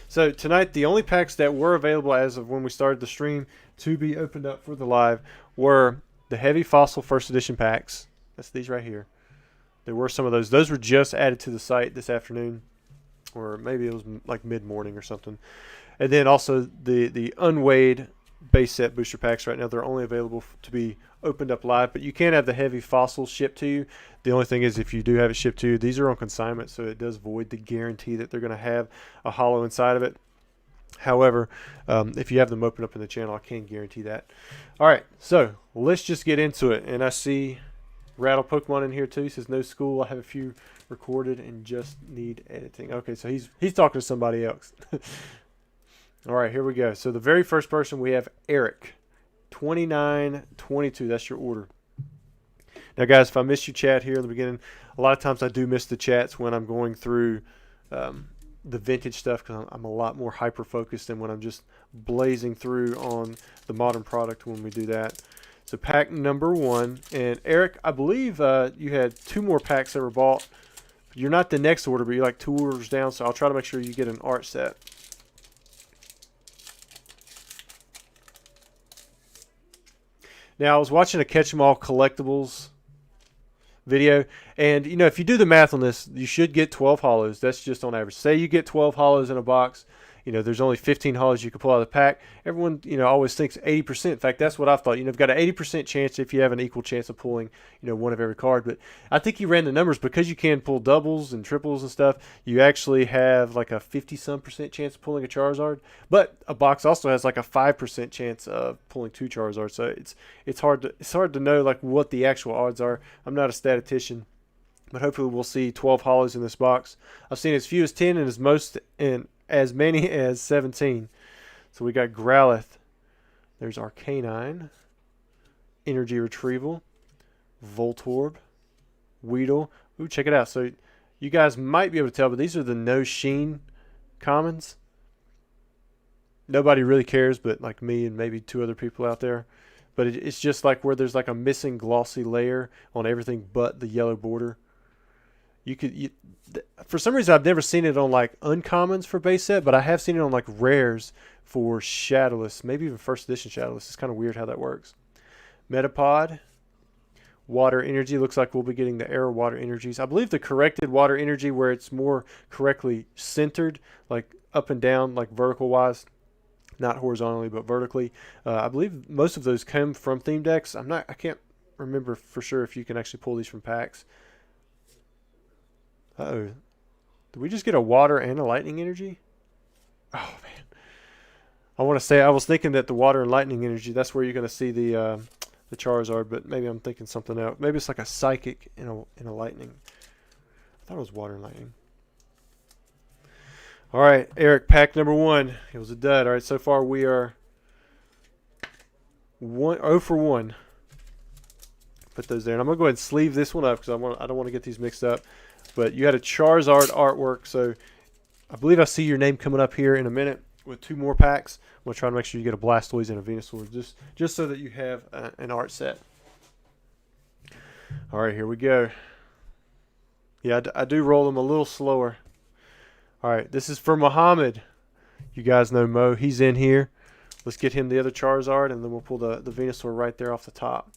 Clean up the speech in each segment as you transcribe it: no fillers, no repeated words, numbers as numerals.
So tonight, the only packs that were available as of when we started the stream to be opened up for the live were the Heavy Fossil First Edition packs. That's these right here. There were some of those. Those were just added to the site this afternoon, or maybe it was like mid-morning or something. And then also the unweighed base set booster packs right now. They're only available to be opened up live, but you can have the Heavy Fossil shipped to you. The only thing is, if you do have it shipped to you, these are on consignment, so it does void the guarantee that they're going to have a holo inside of it. However, if you have them open up in the channel, I can guarantee that. All right, so let's just get into it. And I see Rattle Pokemon in here too. He says no school. I have a few recorded and just need editing. Okay, so he's talking to somebody else. All right, here we go. So the very first person we have Eric, 2922. That's your order. Now, guys, if I missed you chat here in the beginning, a lot of times I do miss the chats when I'm going through the vintage stuff, because I'm a lot more hyper focused than when I'm just blazing through on the modern product when we do that. So pack number 1, and Eric, I believe you had 2 more packs that were bought. You're not the next order, but you're like 2 orders down, so I'll try to make sure you get an art set. Now, I was watching a Catch 'em All Collectibles video, and you know, if you do the math on this, you should get 12 holos. That's just on average. Say you get 12 holos in a box, you know, there's only 15 holos you can pull out of the pack. Everyone, you know, always thinks 80%. In fact, that's what I've thought. You know, you've got an 80% chance if you have an equal chance of pulling, you know, one of every card. But I think he ran the numbers, because you can pull doubles and triples and stuff. You actually have like a 50-some% chance of pulling a Charizard. But a box also has like a 5% chance of pulling 2 Charizards. So it's hard to know like what the actual odds are. I'm not a statistician, but hopefully we'll see 12 holos in this box. I've seen as few as 10 and as many as 17. So we got Growlithe. There's Arcanine, Energy Retrieval, Voltorb, Weedle. Ooh, check it out. So you guys might be able to tell, but these are the no sheen commons. Nobody really cares but like me and maybe 2 other people out there. But it's just like where there's like a missing glossy layer on everything but the yellow border. For some reason, I've never seen it on like uncommons for base set, but I have seen it on like rares for Shadowless, maybe even first edition Shadowless. It's kind of weird how that works. Metapod, Water Energy. Looks like we'll be getting the Air Water Energies. I believe the corrected Water Energy, where it's more correctly centered, like up and down, like vertical wise, not horizontally but vertically. I believe most of those come from theme decks. I can't remember for sure if you can actually pull these from packs. Uh-oh. Did we just get a water and a lightning energy? Oh, man. I want to say, I was thinking that the water and lightning energy, that's where you're going to see the Charizard, but maybe I'm thinking something else. Maybe it's like a psychic in a lightning. I thought it was water and lightning. All right, Eric, pack number 1. It was a dud. All right, so far we are 0 for 1. Put those there. And I'm going to go ahead and sleeve this one up because I don't want to get these mixed up. But you had a Charizard artwork, so I believe I see your name coming up here in a minute with 2 more packs. I'm going to try to make sure you get a Blastoise and a Venusaur, just so that you have an art set. All right, here we go. Yeah, I do roll them a little slower. All right, this is for Muhammad. You guys know Mo. He's in here. Let's get him the other Charizard, and then we'll pull the Venusaur right there off the top.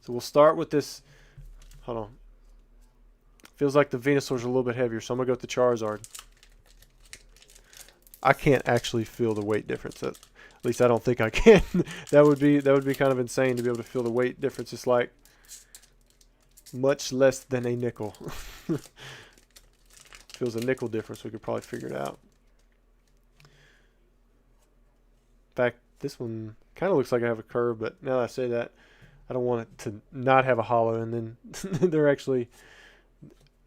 So we'll start with this. Hold on. Feels like the Venusaur's a little bit heavier, so I'm going to go with the Charizard. I can't actually feel the weight difference. At least I don't think I can. that would be kind of insane to be able to feel the weight difference. It's like much less than a nickel. Feels a nickel difference, we could probably figure it out. In fact, this one kind of looks like I have a curve, but now that I say that, I don't want it to not have a holo, and then they're actually...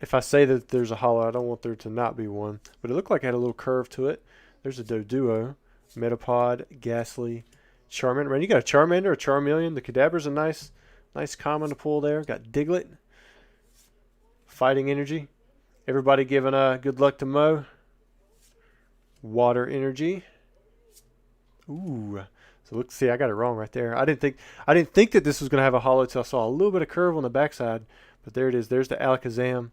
If I say that there's a holo, I don't want there to not be one. But it looked like it had a little curve to it. There's a Doduo, Metapod, Ghastly, Charmander. Man, you got a Charmander, a Charmeleon. The Kadabra's a nice common to pull there. Got Diglett, Fighting Energy. Everybody giving good luck to Mo. Water Energy. Ooh. So look, see, I got it wrong right there. I didn't think that this was going to have a holo until I saw a little bit of curve on the backside. But there it is. There's the Alakazam.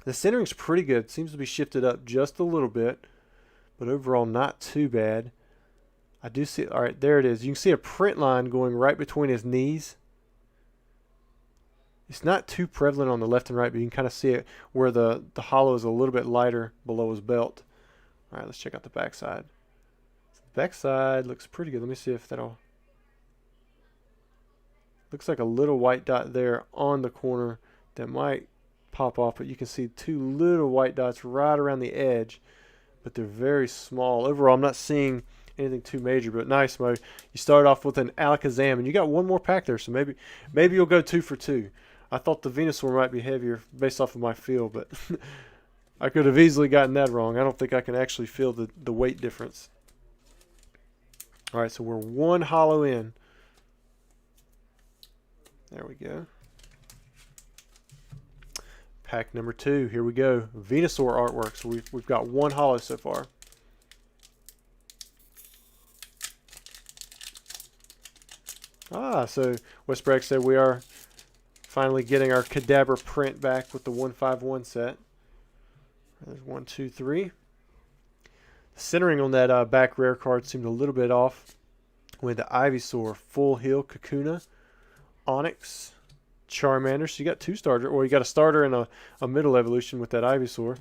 The centering's pretty good. Seems to be shifted up just a little bit. but overall not too bad. I do see, all right, there it is. You can see a print line going right between his knees. It's not too prevalent on the left and right, but you can kind of see it where the hollow is a little bit lighter below his belt. All right, let's check out the backside. The backside looks pretty good. Let me see if that'll... Looks like a little white dot there on the corner that might pop off, but you can see two little white dots right around the edge, but they're very small. Overall, I'm not seeing anything too major, but nice, Mo. You started off with an Alakazam, and you got one more pack there, so maybe you'll go 2 for 2. I thought the Venusaur might be heavier based off of my feel, but I could have easily gotten that wrong. I don't think I can actually feel the weight difference. All right, so we're 1 hollow in. There we go. Pack number 2. Here we go. Venusaur artwork. So we've got 1 hollow so far. So Westbrook said we are finally getting our Kadabra print back with the 151 set. There's 1, 2, 3. The centering on that back rare card seemed a little bit off. With the Ivysaur, Full Heal, Kakuna, Onyx, Charmander. So you got 2 starters, or you got a starter and a middle evolution with that Ivysaur.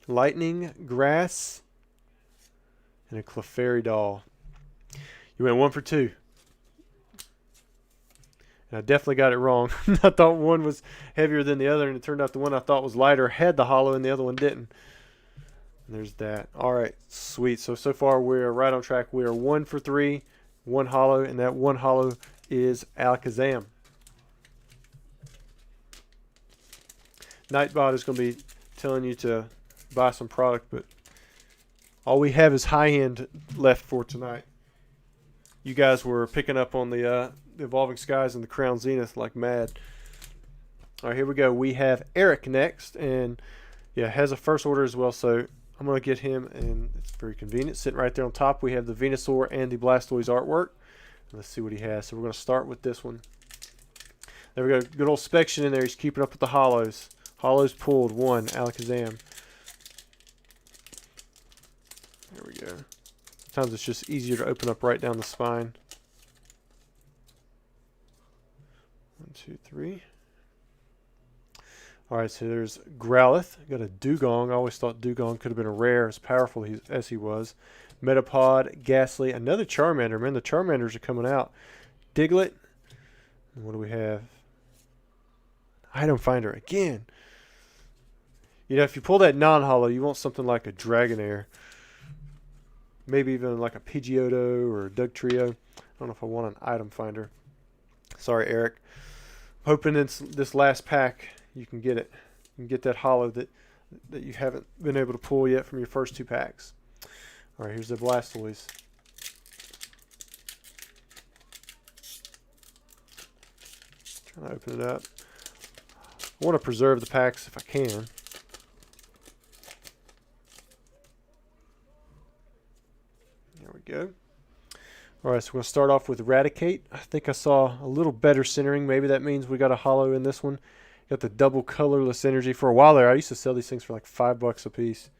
Lightning, Grass, and a Clefairy doll. You went 1 for 2. And I definitely got it wrong. I thought one was heavier than the other, and it turned out the one I thought was lighter had the hollow and the other one didn't. And there's that. All right, sweet. So far we're right on track. We are 1 for 3, 1 hollow, and that 1 hollow is Alakazam. Nightbot is going to be telling you to buy some product, but all we have is high-end left for tonight. You guys were picking up on the Evolving Skies and the Crown Zenith like mad. All right, here we go. We have Eric next, and yeah, has a first order as well, so I'm going to get him, and it's very convenient. Sitting right there on top, we have the Venusaur and the Blastoise artwork. Let's see what he has. So we're going to start with this one. There we go. Good old Spection in there. He's keeping up with the hollows. Hollows pulled. 1, Alakazam. There we go. Sometimes it's just easier to open up right down the spine. 1, 2, 3. Alright, so there's Growlithe. Got a Dugong. I always thought Dugong could have been a rare, as powerful as he was. Metapod, Ghastly, another Charmander. Man, the Charmanders are coming out. Diglett. And what do we have? Item Finder again. You know, if you pull that non-hollow, you want something like a Dragonair. Maybe even like a Pidgeotto or a Dugtrio. I don't know if I want an Item Finder. Sorry, Eric. Hoping in this last pack you can get it. You can get that hollow that you haven't been able to pull yet from your first 2 packs. All right, here's the Blastoise. Trying to open it up. I want to preserve the packs if I can. There we go. All right, so we're going to start off with Eradicate. I think I saw a little better centering. Maybe that means we got a hollow in this one. Got the double colorless energy. For a while there, I used to sell these things for like $5 a piece.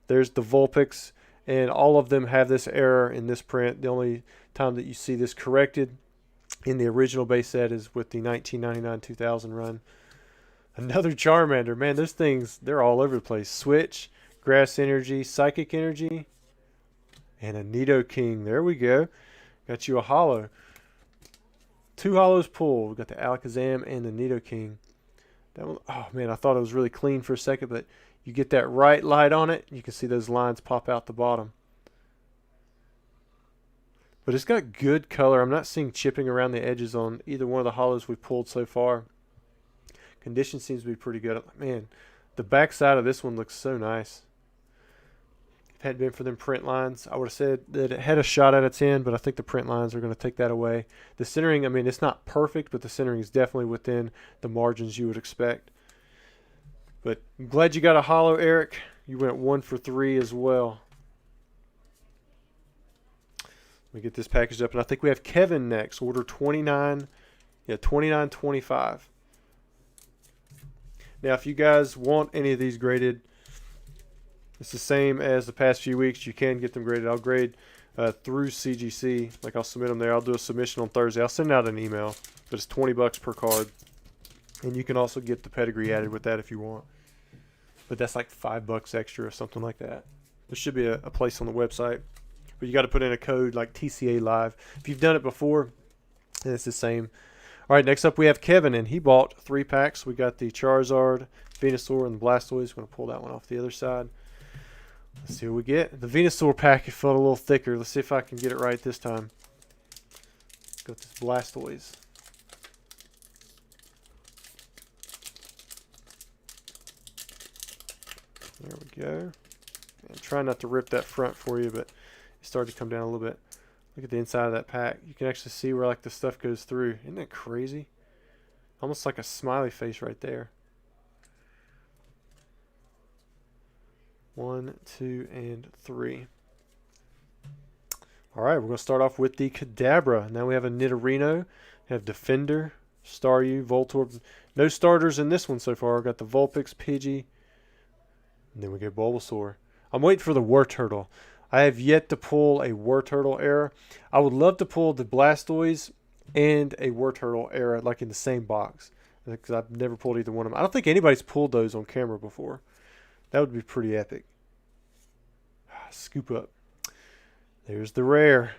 There's the Vulpix, and all of them have this error in this print. The only time that you see this corrected in the original base set is with the 1999-2000 run. Another Charmander. Man, those things, they're all over the place. Switch, Grass Energy, Psychic Energy, and a Nidoking. There we go. Got you a hollow. 2 hollows pulled. We got the Alakazam and the Nidoking. That one, oh man, I thought it was really clean for a second, but you get that right light on it, you can see those lines pop out the bottom. But it's got good color. I'm not seeing chipping around the edges on either one of the hollows we've pulled so far. Condition seems to be pretty good. Man, the back side of this one looks so nice. If it hadn't been for them print lines, I would have said that it had a shot out of 10, but I think the print lines are going to take that away. The centering, I mean, it's not perfect, but the centering is definitely within the margins you would expect. But I'm glad you got a hollow, Eric. You went 1 for 3 as well. Let me get this packaged up, and I think we have Kevin next. Order 29, yeah, 2925. Now, if you guys want any of these graded, It's the same as the past few weeks. You can get them graded. I'll grade through CGC. Like I'll submit them there. I'll do a submission on Thursday. I'll send out an email, but it's $20 per card. And you can also get the pedigree added with that if you want. But that's like $5 extra or something like that. There should be a place on the website. But you got to put in a code like TCA Live. If you've done it before, then it's the same. All right, next up we have Kevin, and he bought 3 packs. We got the Charizard, Venusaur, and the Blastoise. I'm going to pull that one off the other side. Let's see what we get. The Venusaur pack, it felt a little thicker. Let's see if I can get it right this time. Got this Blastoise. There we go. And try not to rip that front for you, but it started to come down a little bit. Look at the inside of that pack. You can actually see where like the stuff goes through. Isn't that crazy? Almost like a smiley face right there. 1, 2, and 3. All right, we're going to start off with the Kadabra. Now we have a Nidorino, we have Defender, Staryu, Voltorb. No starters in this one so far. We've got the Vulpix, Pidgey, and then we get Bulbasaur. I'm waiting for the Wartortle. I have yet to pull a Wartortle era. I would love to pull the Blastoise and a Wartortle era like in the same box, because I've never pulled either one of them. I don't think anybody's pulled those on camera before. That would be pretty epic. Scoop up. There's the rare.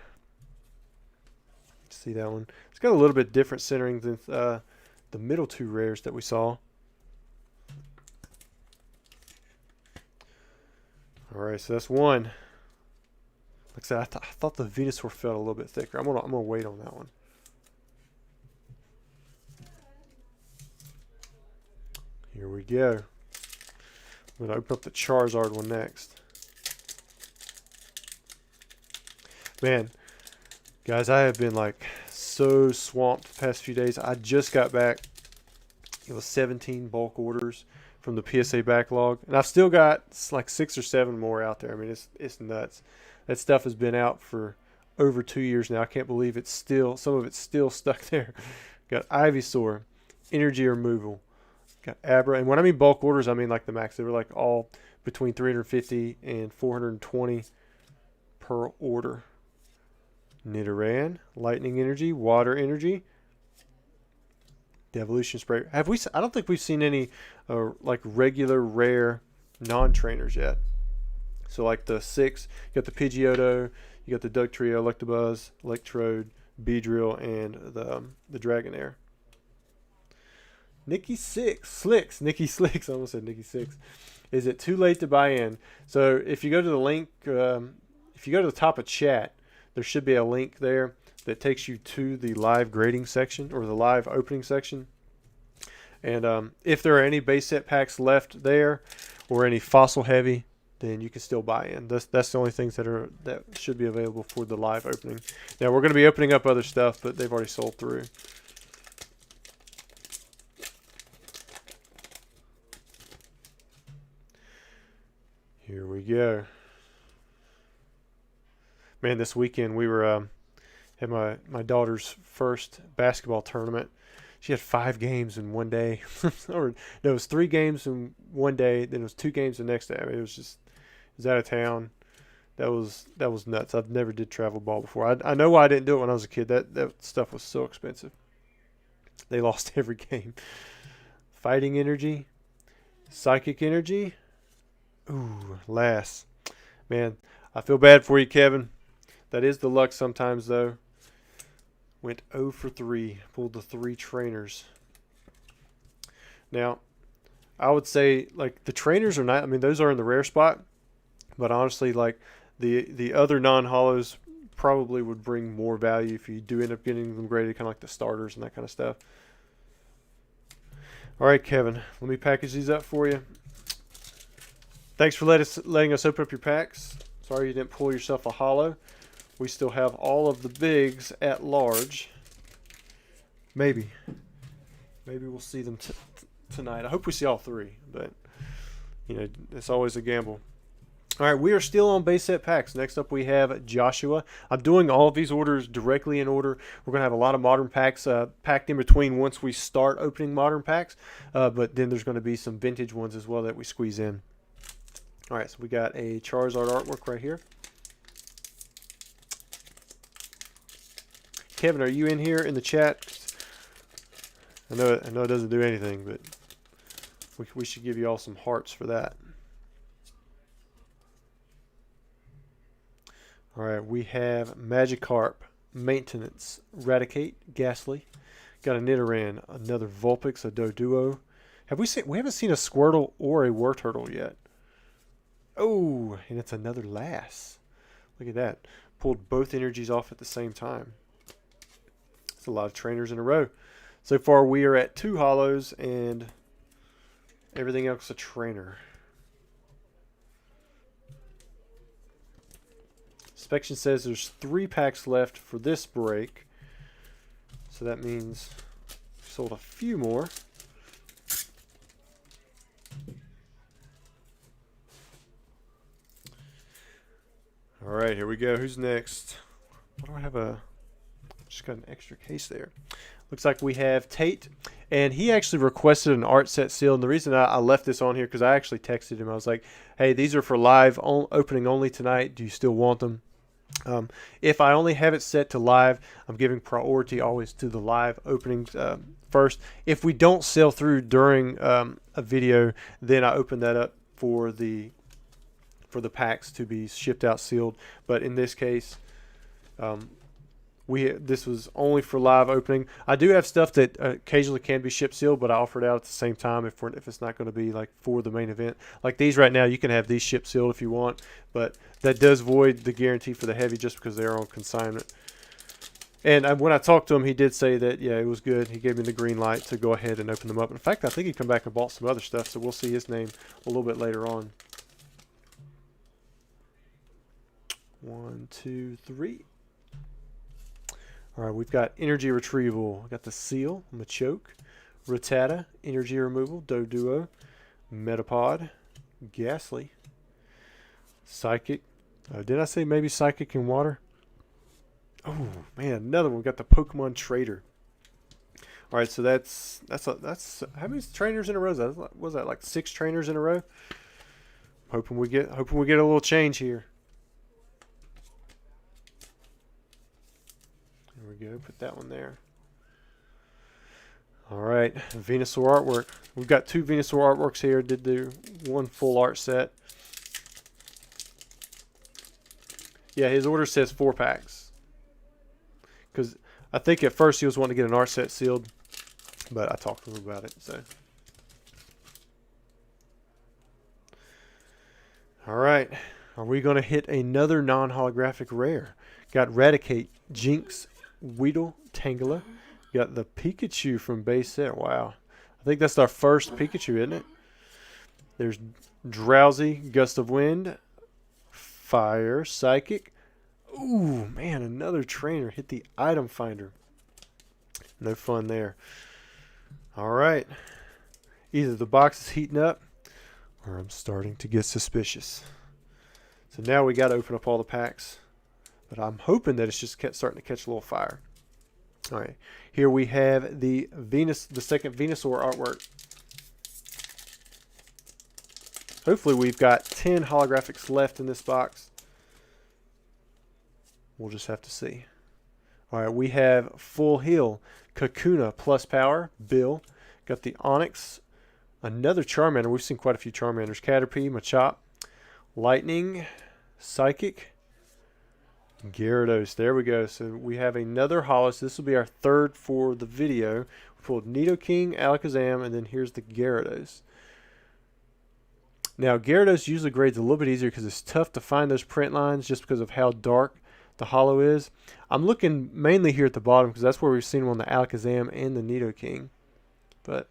See that one? It's got a little bit different centering than the middle 2 rares that we saw. All right, so that's one. Like I said, I thought the Venusaur felt a little bit thicker. I'm gonna wait on that one. Here we go. I'm going to open up the Charizard one next. Man, guys, I have been like so swamped the past few days. I just got back. It was 17 bulk orders from the PSA backlog. And I've still got like 6 or 7 more out there. I mean, it's nuts. That stuff has been out for over 2 years now. I can't believe it's still, some of it's still stuck there. Got Ivysaur, energy removal. Got Abra, and when I mean bulk orders, I mean like the max. They were like all between 350 and 420 per order. Nidoran, Lightning Energy, Water Energy, Devolution Spray. Have we? I don't think we've seen any like regular rare non-trainers yet. So like the 6, you got the Pidgeotto, you got the Dugtrio, Electabuzz, Electrode, Beedrill, and the Dragonair. Nikki Slicks. I almost said Nikki Six. Is it too late to buy in? So if you go to the link, if you go to the top of chat, there should be a link there that takes you to the live grading section or the live opening section. And if there are any base set packs left there or any fossil heavy, then you can still buy in. That's the only things that should be available for the live opening. Now we're going to be opening up other stuff, but they've already sold through. Here we go. Man, this weekend we were had my daughter's first basketball tournament. She had 5 games in one day. Or no, it was 3 games in one day, then it was 2 games the next day. I mean, it was out of town. That was nuts. I've never did travel ball before. I know why I didn't do it when I was a kid. That stuff was so expensive. They lost every game. Fighting energy, psychic energy. Ooh, last. Man, I feel bad for you, Kevin. That is the luck sometimes, though. Went 0 for 3. Pulled the 3 trainers. Now, I would say, like, the trainers are not... I mean, those are in the rare spot. But honestly, like, the other non-hollows probably would bring more value if you do end up getting them graded, kind of like the starters and that kind of stuff. All right, Kevin. Let me package these up for you. Thanks for letting us open up your packs. Sorry you didn't pull yourself a holo. We still have all of the bigs at large. Maybe we'll see them tonight. I hope we see all 3, but you know, it's always a gamble. All right, we are still on base set packs. Next up we have Joshua. I'm doing all of these orders directly in order. We're going to have a lot of modern packs packed in between once we start opening modern packs, but then there's going to be some vintage ones as well that we squeeze in. All right, so we got a Charizard artwork right here. Kevin, are you in here in the chat? I know it doesn't do anything, but we should give you all some hearts for that. All right, we have Magikarp, Maintenance, Raticate, Ghastly. Got an Nidoran, another Vulpix, a Doduo. We haven't seen a Squirtle or a Wartortle yet. Oh, and it's another Lass. Look at that. Pulled both energies off at the same time. It's a lot of trainers in a row. So far we are at 2 holos and everything else a trainer. Inspection says there's 3 packs left for this break. So that means we sold a few more. All right, here we go. Who's next? Why do I have just got an extra case there. Looks like we have Tate, and he actually requested an art set seal. And the reason I left this on here because I actually texted him. I was like, hey, these are for live opening only tonight. Do you still want them? If I only have it set to live, I'm giving priority always to the live openings first. If we don't sell through during a video, then I open that up for the packs to be shipped out sealed. But in this case, this was only for live opening. I do have stuff that occasionally can be shipped sealed, but I offer it out at the same time if it's not going to be like for the main event. Like these right now, you can have these shipped sealed if you want, but that does void the guarantee for the heavy just because they're on consignment. And when I talked to him, he did say that, yeah, it was good. He gave me the green light to go ahead and open them up. In fact, I think he come back and bought some other stuff, so we'll see his name a little bit later on. 1, 2, 3. All right, we've got Energy Retrieval. We got the Seal, Machoke, Rattata, Energy Removal, Doduo, Metapod, Ghastly, Psychic. Did I say maybe Psychic and Water? Oh man, another one. We got the Pokemon Trader. All right, so that's how many trainers in a row? Was that like 6 trainers in a row? Hoping we get a little change here. There we go. Put that one there. All right, Venusaur artwork. We've got 2 Venusaur artworks here. Did the 1 full art set. Yeah, his order says 4 packs. Because I think at first he was wanting to get an art set sealed, but I talked to him about it. So, all right, are we going to hit another non-holographic rare? Got Raticate, Jinx, Weedle, Tangela. Got the Pikachu from base set. Wow, I think that's our first Pikachu, isn't it? There's Drowsy, Gust of Wind, Fire, Psychic. Ooh, man, another trainer hit the item finder. No fun there. All right. Either the box is heating up or I'm starting to get suspicious. So now we got to open up all the packs. But I'm hoping that it's just starting to catch a little fire. All right. Here we have the second Venusaur artwork. Hopefully we've got 10 holographics left in this box. We'll just have to see. All right, we have Full Heal, Kakuna plus power, Bill. Got the Onyx, another Charmander. We've seen quite a few Charmanders. Caterpie, Machop, Lightning, Psychic, Gyarados. There we go. So we have another holo. So this will be our 3rd for the video. We pulled Nidoking, Alakazam, and then here's the Gyarados. Now, Gyarados usually grades a little bit easier because it's tough to find those print lines just because of how dark the holo is. I'm looking mainly here at the bottom because that's where we've seen one on the Alakazam and the Nidoking. But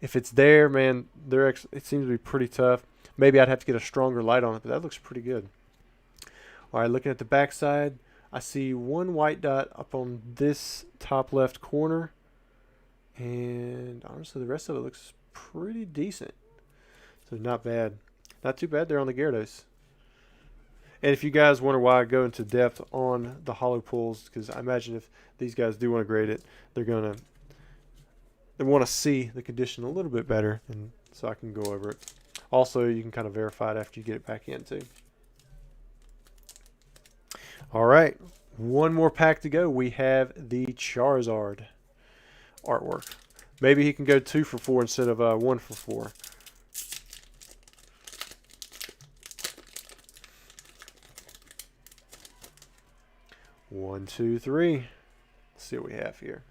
if it's there, man, it seems to be pretty tough. Maybe I'd have to get a stronger light on it, but that looks pretty good. All right, looking at the back side, I see 1 white dot up on this top left corner. And honestly, the rest of it looks pretty decent. So not bad. Not too bad there on the Gyarados. And if you guys wonder why I go into depth on the holo pulls, because I imagine if these guys do want to grade it, they want to see the condition a little bit better, and so I can go over it. Also, you can kind of verify it after you get it back in too. All right, one more pack to go. We have the Charizard artwork. Maybe he can go 2 for 4 instead of 1 for 4. One, two, three. Let's see what we have here.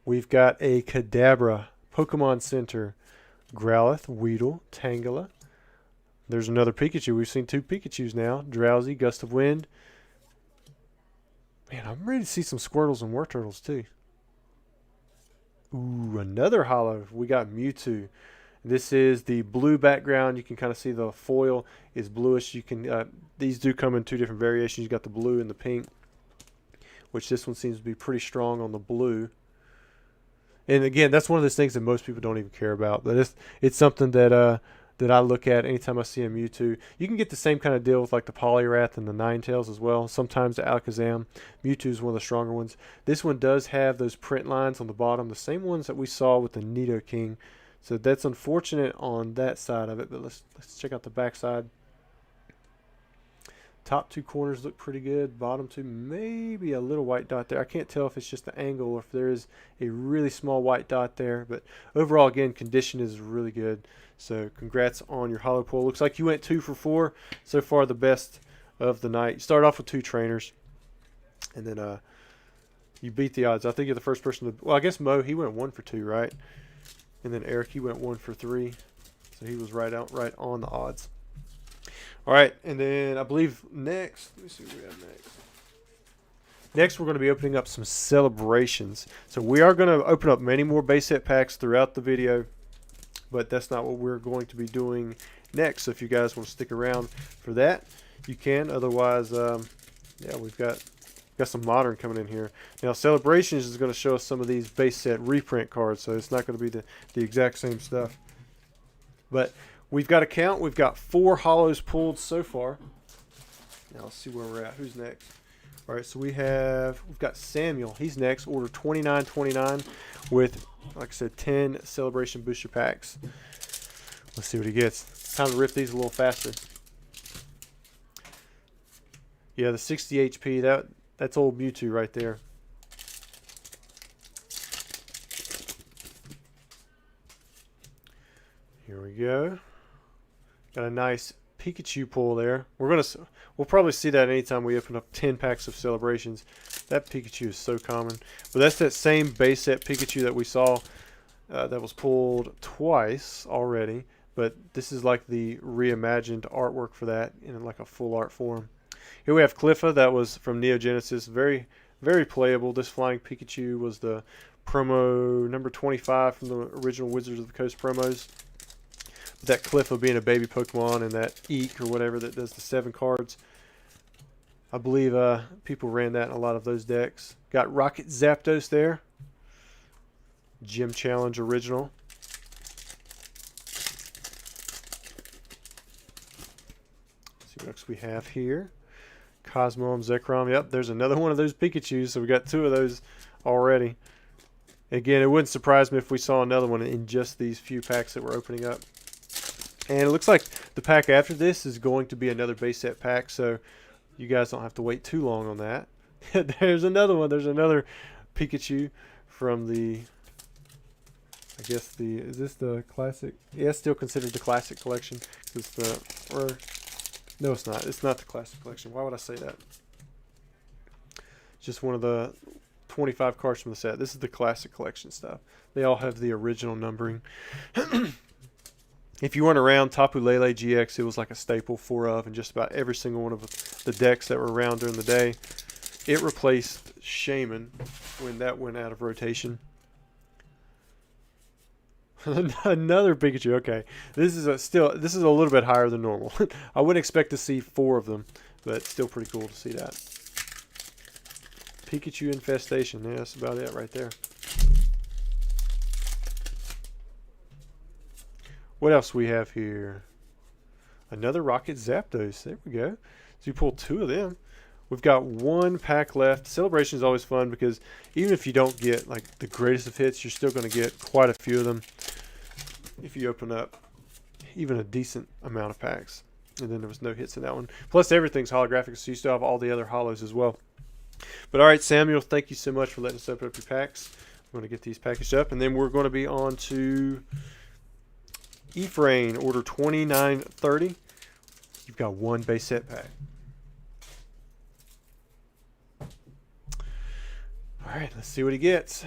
We've got a Kadabra, Pokemon Center, Growlithe, Weedle, Tangela. There's another Pikachu. We've seen 2 Pikachus now. Drowsy, Gust of Wind. Man, I'm ready to see some Squirtles and Wartortles too. Ooh, another holo. We got Mewtwo. This is the blue background. You can kind of see the foil is bluish. You can these do come in 2 different variations. You got the blue and the pink, which this one seems to be pretty strong on the blue. And again, that's one of those things that most people don't even care about. But it's something that that I look at anytime I see a Mewtwo. You can get the same kind of deal with like the Poliwrath and the Ninetales as well. Sometimes the Alakazam. Mewtwo is one of the stronger ones. This one does have those print lines on the bottom, the same ones that we saw with the Nidoking. So that's unfortunate on that side of it. But let's check out the back side. Top 2 corners look pretty good. Bottom 2, maybe a little white dot there. I can't tell if it's just the angle or if there is a really small white dot there. But overall, again, condition is really good. So congrats on your holo pull. Looks like you went 2 for 4. So far, the best of the night. You start off with 2 trainers. And then you beat the odds. I think you're the first person to... Well, I guess Mo, he went 1 for 2, right? And then Eric, he went 1 for 3. So he was right on the odds. All right, and then I believe next, let me see what we have next. Next, we're going to be opening up some celebrations. So we are going to open up many more base set packs throughout the video, but that's not what we're going to be doing next. So if you guys want to stick around for that, you can. Otherwise, yeah, we've got some modern coming in here. Now, celebrations is going to show us some of these base set reprint cards, so it's not going to be the exact same stuff. But we've got a count. We've got 4 holos pulled so far. Now let's see where we're at. Who's next? All right, so we've got Samuel. He's next. Order 2929 with, like I said, 10 celebration booster packs. Let's see what he gets. Time to rip these a little faster. Yeah, the 60 HP. That's old Mewtwo right there. Here we go. Got a nice Pikachu pull there. We'll probably see that anytime we open up 10 packs of celebrations. That Pikachu is so common. But that's that same base set Pikachu that we saw that was pulled twice already. But this is like the reimagined artwork for that in like a full art form. Here we have Cliffa. That was from Neo Genesis. Very, very playable. This Flying Pikachu was the promo number 25 from the original Wizards of the Coast promos. That Cliffa being a baby Pokemon and that Eek or whatever that does the 7 cards. I believe people ran that in a lot of those decks. Got Rocket Zapdos there. Gym Challenge original. Let's see what else we have here. Cosmo and Zekrom. Yep, there's another one of those Pikachus. So we got 2 of those already. Again, it wouldn't surprise me if we saw another one in just these few packs that we're opening up. And it looks like the pack after this is going to be another base set pack, so you guys don't have to wait too long on that. There's another one. There's another Pikachu from the, I guess is this the classic? Yeah, it's still considered the classic collection. No, it's not. It's not the classic collection. Why would I say that? It's just one of the 25 cards from the set. This is the classic collection stuff. They all have the original numbering. If you weren't around, Tapu Lele GX, it was like a staple in just about every single one of the decks that were around during the day. It replaced Shaman when that went out of rotation. Another Pikachu. Okay, this is a little bit higher than normal. I wouldn't expect to see 4 of them, but it's still pretty cool to see that. Pikachu Infestation. Yeah, that's about it right there. What else we have here? Another Rocket Zapdos. There we go. So you pull 2 of them. We've got 1 pack left. Celebration is always fun because even if you don't get like the greatest of hits, you're still going to get quite a few of them if you open up even a decent amount of packs. And then there was no hits in that one. Plus, everything's holographic, so you still have all the other holos as well. But all right, Samuel, thank you so much for letting us open up your packs. I'm going to get these packaged up, and then we're going to be on to Ephrain, order 2930. You've got one base set pack. All right, let's see what he gets.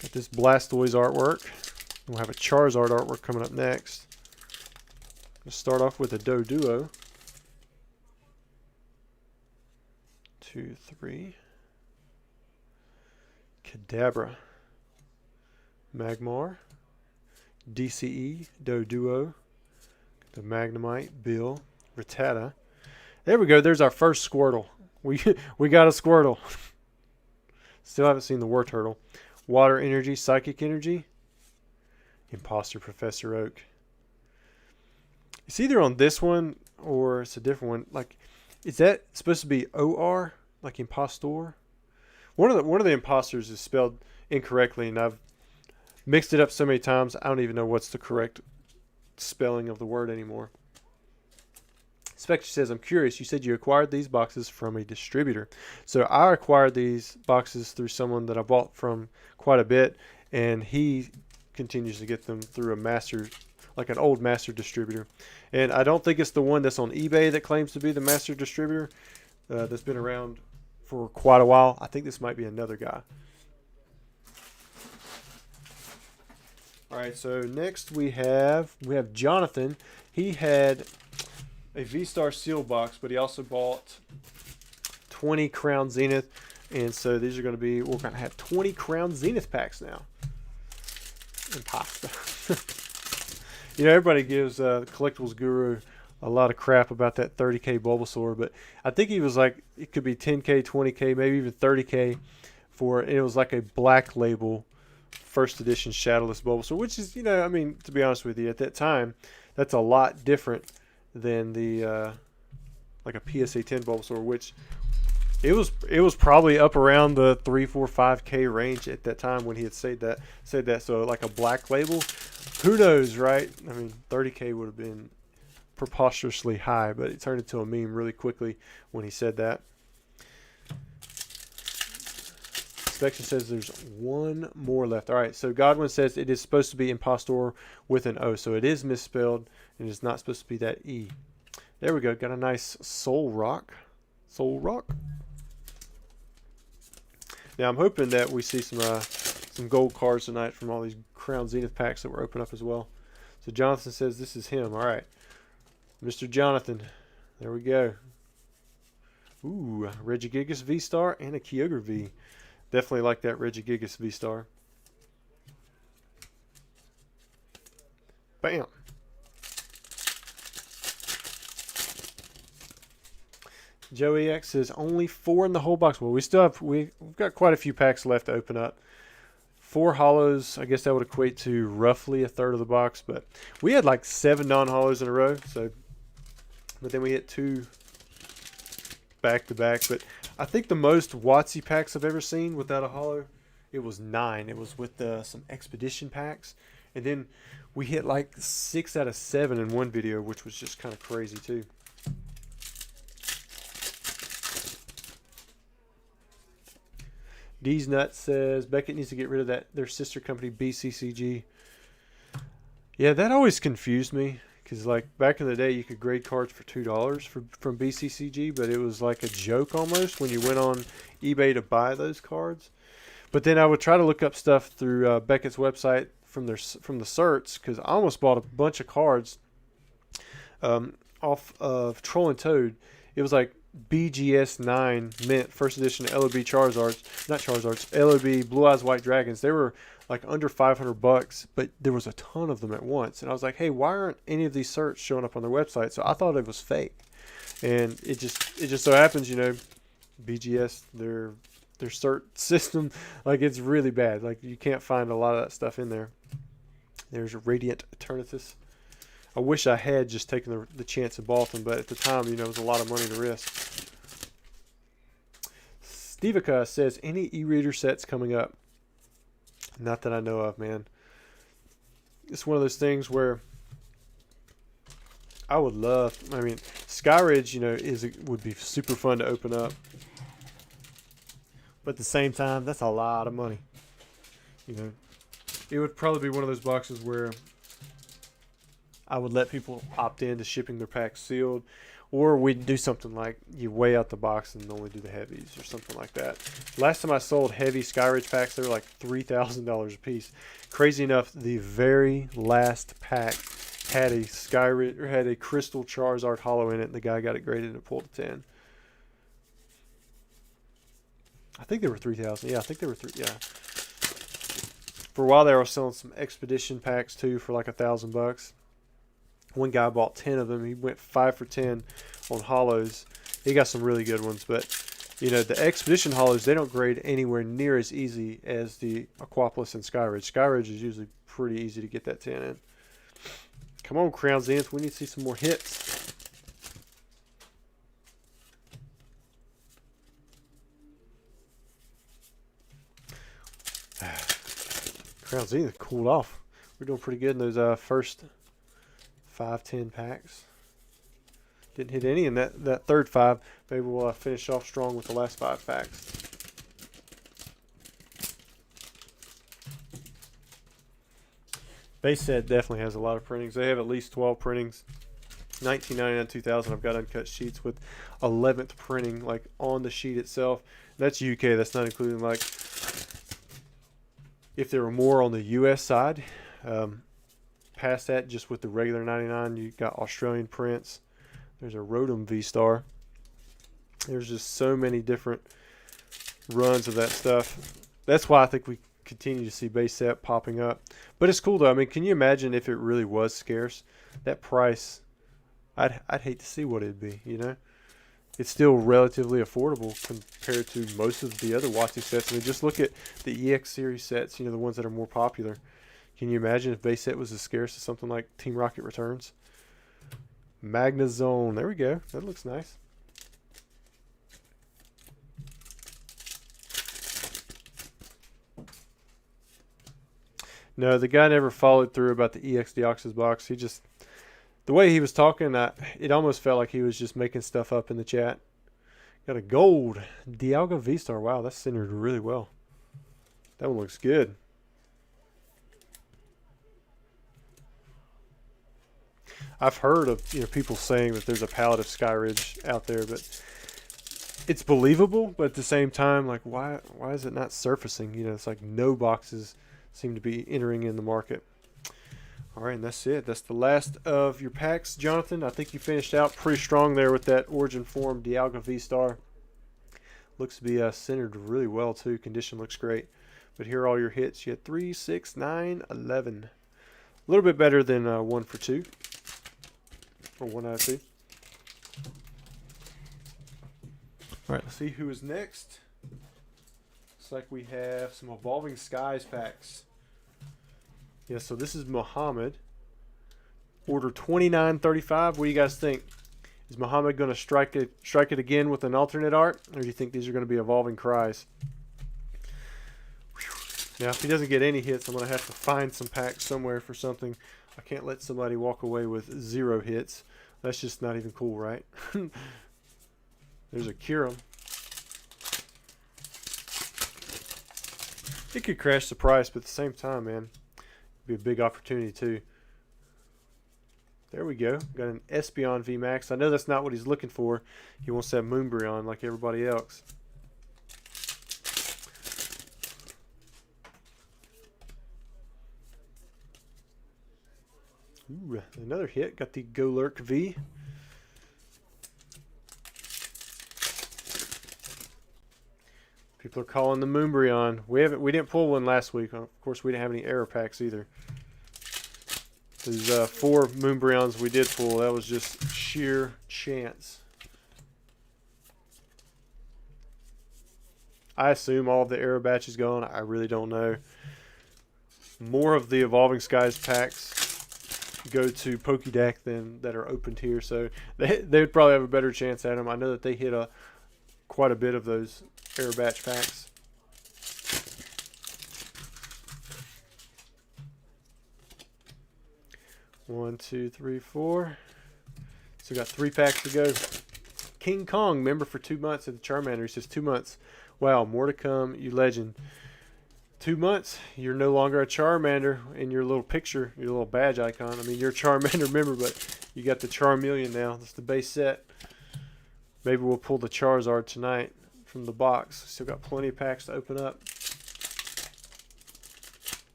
Got this Blastoise artwork. We'll have a Charizard artwork coming up next. Let's start off with a Doduo. 2, 3. Kadabra. Magmar. DCE. Doduo. The Magnemite. Bill. Rattata. There we go. There's our first Squirtle. We got a Squirtle. Still haven't seen the War Turtle. Water Energy. Psychic Energy. Imposter Professor Oak. It's either on this one or it's a different one. Like, is that supposed to be OR? Like Impostor? One of the imposters is spelled incorrectly, and I've mixed it up so many times I don't even know what's the correct spelling of the word anymore. Spectre says, I'm curious, you said you acquired these boxes from a distributor. So I acquired these boxes through someone that I bought from quite a bit, and he continues to get them through a master, like an old master distributor. And I don't think it's the one that's on eBay that claims to be the master distributor that's been around for quite a while. I think this might be another guy. All right, so next we have Jonathan. He had a V-Star seal box, but he also bought 20 Crown Zenith, and so these are going to be, we're going to have 20 Crown Zenith packs now. Imposter. You know, everybody gives Collectibles Guru a lot of crap about that 30K Bulbasaur, but I think he was like, it could be 10K, 20K, maybe even 30K for it. And it was like a black label first edition Shadowless Bulbasaur, which is, you know, I mean, to be honest with you, at that time, that's a lot different than the like a PSA 10 Bulbasaur, which it was probably up around the 3, 4, 5K range at that time when he had said that. So like a black label, who knows, right? I mean, 30K would have been preposterously high, but it turned into a meme really quickly when he said that. Inspection says there's one more left. All right, so Godwin says it is supposed to be Impostor with an O, so it is misspelled, and it's not supposed to be that E. There we go. Got a nice Soul Rock. Soul Rock. Now I'm hoping that we see some gold cards tonight from all these Crown Zenith packs that were open up as well. So Jonathan says this is him. All right, Mr. Jonathan. There we go. Ooh, Regigigas V-Star and a Kyogre V. Definitely like that Regigigas V-Star. Bam. Joey X says only 4 in the whole box. Well, we've got quite a few packs left to open up. 4 holos. I guess that would equate to roughly a third of the box, but we had like 7 non-holos in a row. So, but then we hit 2 back to back. But I think the most WotC packs I've ever seen without a holo, it was 9. It was with some expedition packs, and then we hit like 6 out of 7 in one video, which was just kind of crazy too. D's Nuts says Beckett needs to get rid of their sister company BCCG. Yeah, that always confused me, because like back in the day you could grade cards for $2 from BCCG, but it was like a joke almost when you went on eBay to buy those cards. But then I would try to look up stuff through Beckett's website from the certs, because I almost bought a bunch of cards off of Troll and Toad. It was like BGS 9 mint first edition LOB Charizards, not Charizards, LOB Blue Eyes White Dragons. They were like under $500, but there was a ton of them at once, and I was like, hey, why aren't any of these certs showing up on their website? So I thought it was fake, and it just so happens, you know, BGS, their cert system, like, it's really bad. Like, you can't find a lot of that stuff in there. There's a Radiant Eternatus. I wish I had just taken the chance and bought them, but at the time, you know, it was a lot of money to risk. Stevica says, any e-reader sets coming up? Not that I know of, man. it's one of those things where I would love. I mean, Skyridge, you know, would be super fun to open up, but at the same time, that's a lot of money. You know, it would probably be one of those boxes where I would let people opt in to shipping their packs sealed, or we'd do something like you weigh out the box and only do the heavies or something like that. Last time I sold heavy Skyridge packs, they were like $3,000 a piece. Crazy enough, the very last pack had a Skyridge or had a crystal Charizard holo in it, and the guy got it graded and pulled a 10. I think they were 3,000. Yeah, I think they were yeah. For a while they were selling some expedition packs too for like $1,000. One guy bought 10 of them. He went 5 for 10 on holos. He got some really good ones, but you know, the expedition holos, they don't grade anywhere near as easy as the Aquapolis and Skyridge. Skyridge is usually pretty easy to get that 10 in. Come on, Crown Zenith. We need to see some more hits. Crown Zenith cooled off. We're doing pretty good in those first 5-10 packs. Didn't hit any in that third 5. Maybe we'll finish off strong with the last 5 packs. Base set definitely has a lot of printings. They have at least 12 printings. 1999, 2000. I've got uncut sheets with 11th printing, like on the sheet itself. That's UK. That's not including like if there were more on the US side. Past that, just with the regular 99, you got Australian prints. There's a Rotom V-Star. There's just so many different runs of that stuff. That's why I think we continue to see base set popping up. But it's cool though. I mean, can you imagine if it really was scarce? That price, I'd hate to see what it'd be, you know? It's still relatively affordable compared to most of the other WotC sets. I mean, just look at the EX series sets, you know, the ones that are more popular. Can you imagine if base set was as scarce as something like Team Rocket Returns? Magnezone. There we go. That looks nice. No, the guy never followed through about the EX Deoxys box. He just, the way he was talking, it almost felt like he was just making stuff up in the chat. Got a gold Dialga V-Star. Wow, that's centered really well. That one looks good. I've heard of people saying that there's a palette of Skyridge out there, but it's believable. But at the same time, like why is it not surfacing? You know, it's like no boxes seem to be entering in the market. All right, and that's it. That's the last of your packs, Jonathan. I think you finished out pretty strong there with that Origin Form Dialga V-Star. Looks to be centered really well too. Condition looks great. But here are all your hits. You had 3, 6, 9, 11. A little bit better than 1 for 2. Or 1 out of 2. All right, let's see who is next. Looks like we have some Evolving Skies packs. Yeah, so this is Muhammad. Order 2935. What do you guys think? Is Muhammad going to strike it again with an alternate art? Or do you think these are going to be Evolving Cries? Now, if he doesn't get any hits, I'm going to have to find some packs somewhere for something. I can't let somebody walk away with 0 hits. That's just not even cool, right? There's a Kyurem. It could crash the price, but at the same time, man, it'd be a big opportunity too. There we go. Got an Espeon VMAX. I know that's not what he's looking for. He wants that Moonbreon like everybody else. Ooh, another hit. Got the Golurk V. People are calling the Moonbreon. We didn't pull one last week. Of course, we didn't have any error packs either. These 4 Moonbreons we did pull, that was just sheer chance. I assume all of the error batch is gone. I really don't know. More of the Evolving Skies packs go to Pokédeck than that are opened here, so they would probably have a better chance at them. I know that they hit quite a bit of those error batch packs. 1, 2, 3, 4. So we got 3 packs to go. King Kong, member for 2 months at the Charmander. He says 2 months. Wow, more to come, you legend. 2 months, you're no longer a Charmander in your little picture, your little badge icon. I mean, you're a Charmander member, but you got the Charmeleon now. That's the base set. Maybe we'll pull the Charizard tonight from the box. Still got plenty of packs to open up.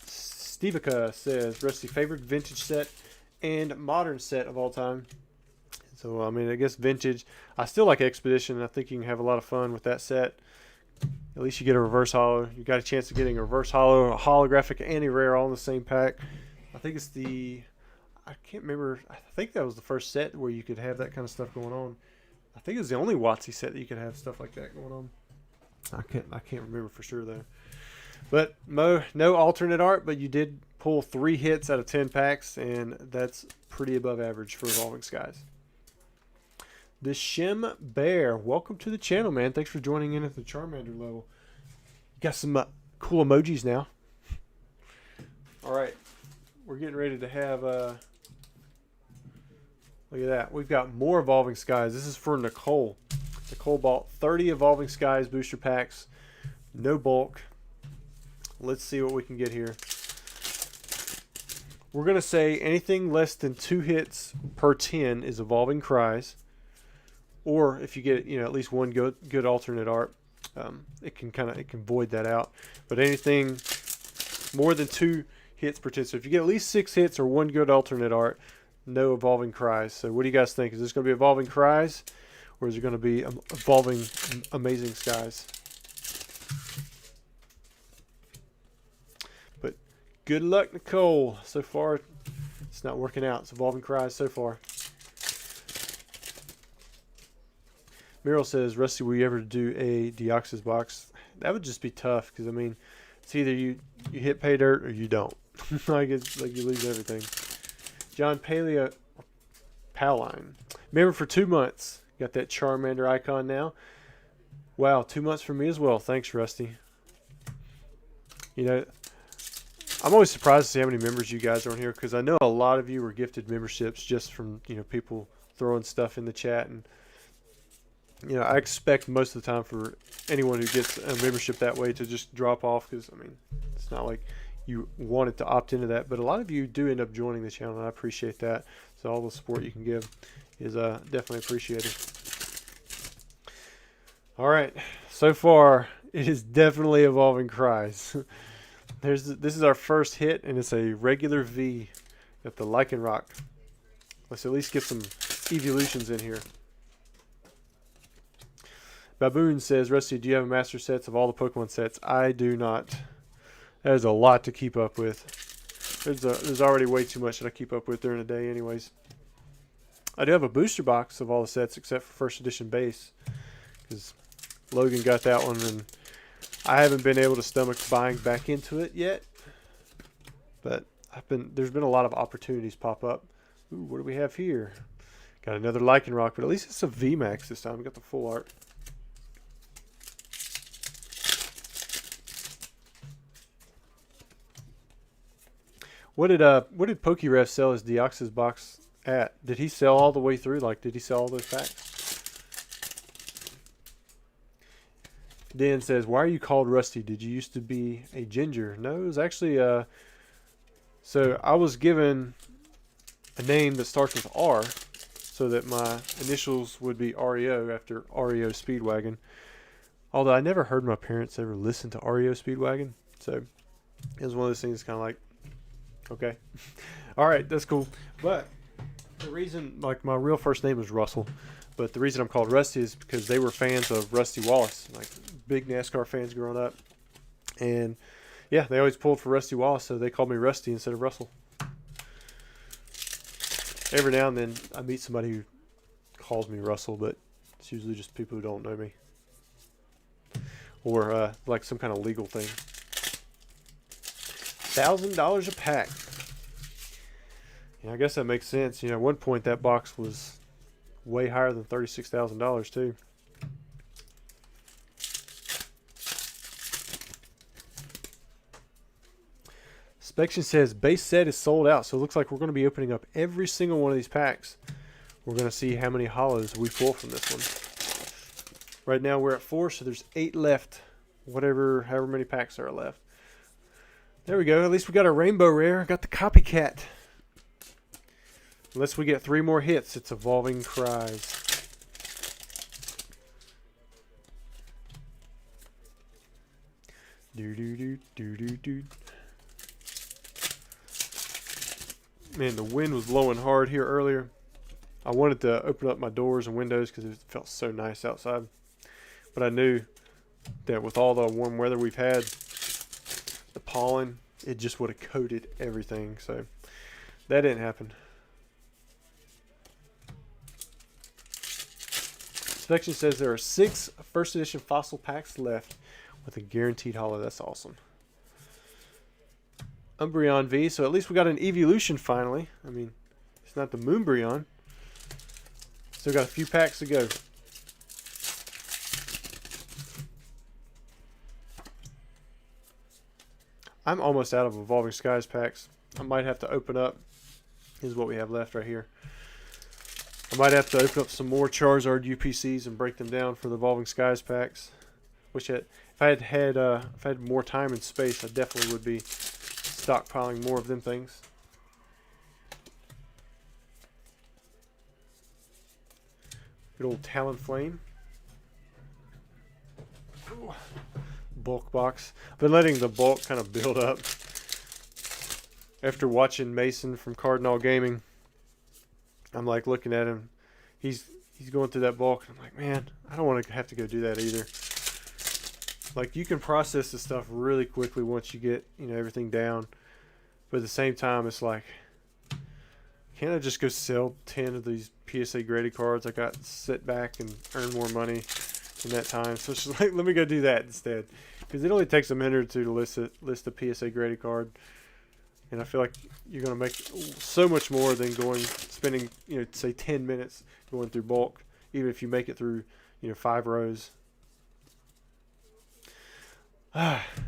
Stevica says, Rusty, favorite vintage set and modern set of all time. So, I mean, I guess vintage. I still like Expedition. I think you can have a lot of fun with that set. At least you get a reverse holo. You got a chance of getting a reverse holo, a holographic, and a rare all in the same pack. I think it's the... I can't remember. I think that was the first set where you could have that kind of stuff going on. I think it was the only WotC set that you could have stuff like that going on. I can't remember for sure, though. But, Mo, no alternate art, but you did pull 3 hits out of 10 packs, and that's pretty above average for Evolving Skies. The Shim Bear, welcome to the channel, man. Thanks for joining in at the Charmander level. Got some cool emojis now. All right, we're getting ready to have... look at that. We've got more Evolving Skies. This is for Nicole. Nicole bought 30 Evolving Skies booster packs. No bulk. Let's see what we can get here. We're going to say anything less than 2 hits per 10 is Evolving Cries. Or if you get, you know, at least one good alternate art, it can void that out. But anything more than 2 hits per 10. So if you get at least 6 hits or 1 good alternate art, no Evolving Cries. So what do you guys think? Is this going to be Evolving Cries, or is it going to be Evolving Amazing Skies? But good luck, Nicole. So far, it's not working out. It's Evolving Cries so far. Meryl says, Rusty, will you ever do a Deoxys box? That would just be tough, because, I mean, it's either you hit pay dirt or you don't. Like, it's like you lose everything. John Paline. Member for 2 months. Got that Charmander icon now. Wow, 2 months for me as well. Thanks, Rusty. You know, I'm always surprised to see how many members you guys are on here, because I know a lot of you were gifted memberships just from, you know, people throwing stuff in the chat. And you know, I expect most of the time for anyone who gets a membership that way to just drop off, because, I mean, it's not like you wanted to opt into that. But a lot of you do end up joining the channel, and I appreciate that. So all the support you can give is definitely appreciated. All right. So far, it is definitely Evolving Cries. This is our first hit, and it's a regular V at the Lycanroc. Let's at least get some evolutions in here. Baboon says, Rusty, do you have master sets of all the Pokemon sets? I do not. That is a lot to keep up with. There's already way too much that I keep up with during the day anyways. I do have a booster box of all the sets except for first edition base, because Logan got that one, and I haven't been able to stomach buying back into it yet. But there's been a lot of opportunities pop up. Ooh, what do we have here? Got another Lycanroc, but at least it's a VMAX this time. We got the full art. What did PokeRef sell his Deoxys box at? Did he sell all the way through? Like, did he sell all those packs? Dan says, why are you called Rusty? Did you used to be a ginger? No, it was actually, so I was given a name that starts with R, so that my initials would be REO after REO Speedwagon. Although I never heard my parents ever listen to REO Speedwagon. So it was one of those things kind of like, okay. All right, that's cool. But the reason, like, my real first name is Russell, but the reason I'm called Rusty is because they were fans of Rusty Wallace, like big NASCAR fans growing up. And yeah, they always pulled for Rusty Wallace, so they called me Rusty instead of Russell. Every now and then I meet somebody who calls me Russell, but it's usually just people who don't know me. Or like some kind of legal thing. $1,000 a pack. Yeah, I guess that makes sense. You know, at one point that box was way higher than $36,000 too. Inspection says base set is sold out, so it looks like we're going to be opening up every single one of these packs. We're going to see how many hollows we pull from this one. Right now we're at 4, so there's 8 left. However many packs there are left. There we go. At least we got our rainbow rare. Got the copycat. Unless we get 3 more hits, it's Evolving Cries. Do. Man, the wind was blowing hard here earlier. I wanted to open up my doors and windows because it felt so nice outside. But I knew that with all the warm weather we've had, the pollen, it just would have coated everything. So that didn't happen. Inspection says there are 6 first edition fossil packs left with a guaranteed holo. That's awesome. Umbreon V. So at least we got an evolution finally. I mean, it's not the Moonbreon. Still got a few packs to go. I'm almost out of Evolving Skies packs. I might have to open up. Here's what we have left right here. I might have to open up some more Charizard UPCs and break them down for the Evolving Skies packs. Wish that if I had more time and space, I definitely would be stockpiling more of them things. Good old Talonflame. Ooh. Bulk box. I've been letting the bulk kind of build up. After watching Mason from Cardinal Gaming, I'm like looking at him. He's going through that bulk. And I'm like, man, I don't want to have to go do that either. Like, you can process the stuff really quickly once you get, everything down. But at the same time, it's like, can't I just go sell 10 of these PSA graded cards? I got sit back and earn more money in that time. So it's just like, let me go do that instead. Because it only takes a minute or two to list a PSA graded card. And I feel like you're going to make so much more than spending, say 10 minutes going through bulk. Even if you make it through, 5 rows.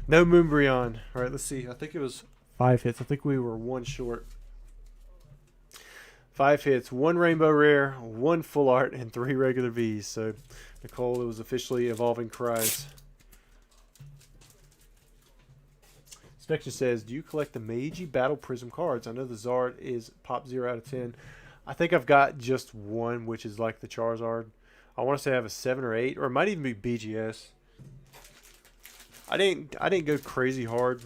No Moonbreon. All right, let's see. I think it was 5 hits. I think we were 1 short. 5 hits, 1 rainbow rare, 1 full art, and 3 regular Vs. So, Nicole, it was officially Evolving Cries. Inspection says, do you collect the Meiji Battle Prism cards? I know the Zard is pop 0 out of 10. I think I've got just 1, which is like the Charizard. I want to say I have a 7 or 8, or it might even be BGS. I didn't go crazy hard.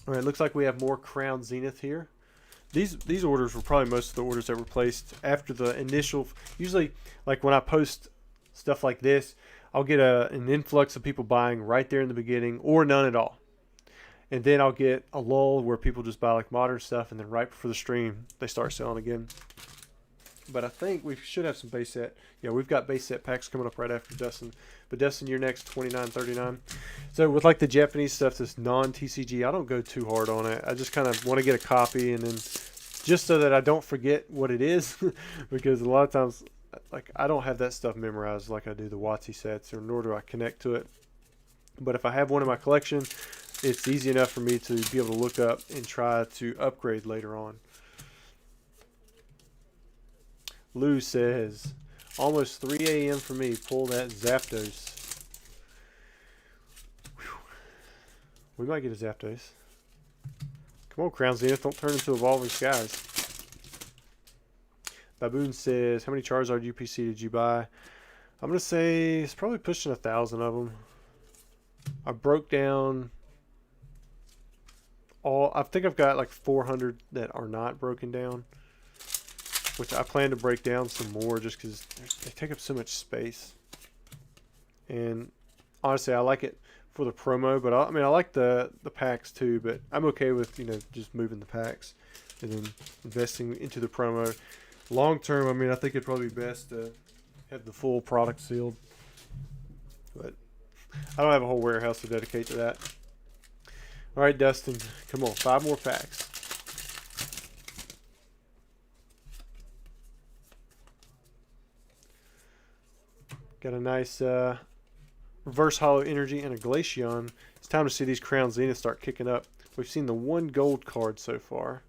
All right, looks like we have more Crown Zenith here. These orders were probably most of the orders that were placed after the initial. Usually, like when I post stuff like this, I'll get an influx of people buying right there in the beginning, or none at all. And then I'll get a lull where people just buy like modern stuff, and then right before the stream, they start selling again. But I think we should have some base set. Yeah, we've got base set packs coming up right after Dustin. But Dustin, you're next, 29.39. So with like the Japanese stuff that's non-TCG, I don't go too hard on it. I just kind of want to get a copy, and then just so that I don't forget what it is, because a lot of times, like, I don't have that stuff memorized like I do the WotC sets, or nor do I connect to it. But if I have one in my collection, it's easy enough for me to be able to look up and try to upgrade later on. Lou says, almost 3 a.m. for me. Pull that Zapdos. Whew. We might get a Zapdos. Come on, Crown Zenith. Don't turn into Evolving Skies. Baboon says, how many Charizard UPC did you buy? I'm going to say it's probably pushing 1,000 of them. I broke down all. I think I've got like 400 that are not broken down, which I plan to break down some more just because they take up so much space. And honestly, I like it for the promo, but I like the packs too, but I'm okay with, just moving the packs and then investing into the promo. Long term, I think it'd probably be best to have the full product sealed, but I don't have a whole warehouse to dedicate to that. All right, Dustin, come on, 5 more packs. Got a nice reverse hollow energy and a Glaceon. It's time to see these Crown Zenith start kicking up. We've seen the one gold card so far.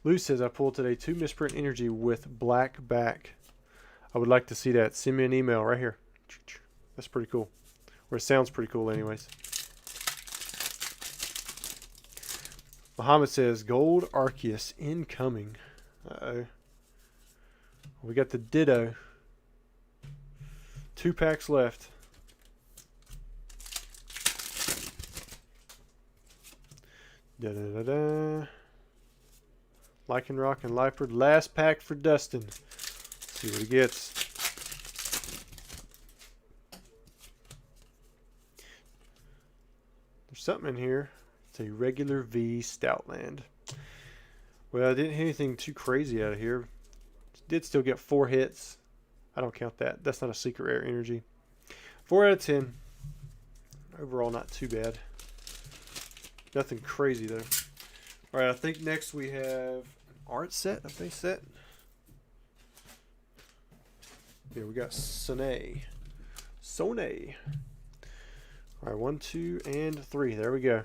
Lou says, I pulled today 2 misprint energy with black back. I would like to see that. Send me an email right here. That's pretty cool. Or it sounds pretty cool anyways. Muhammad says, Gold Arceus incoming. Uh-oh. We got the Ditto. 2 packs left. Da-da-da-da. Lycanroc and Liepard. Last pack for Dustin. Let's see what he gets. There's something in here. It's a regular V Stoutland. Well, I didn't hit anything too crazy out of here. Did still get 4 hits. I don't count that. That's not a secret rare energy. 4 out of 10. Overall, not too bad. Nothing crazy though. All right, I think next we have an art set, a base set. Yeah, we got Sone. All right, 1, 2, and 3. There we go.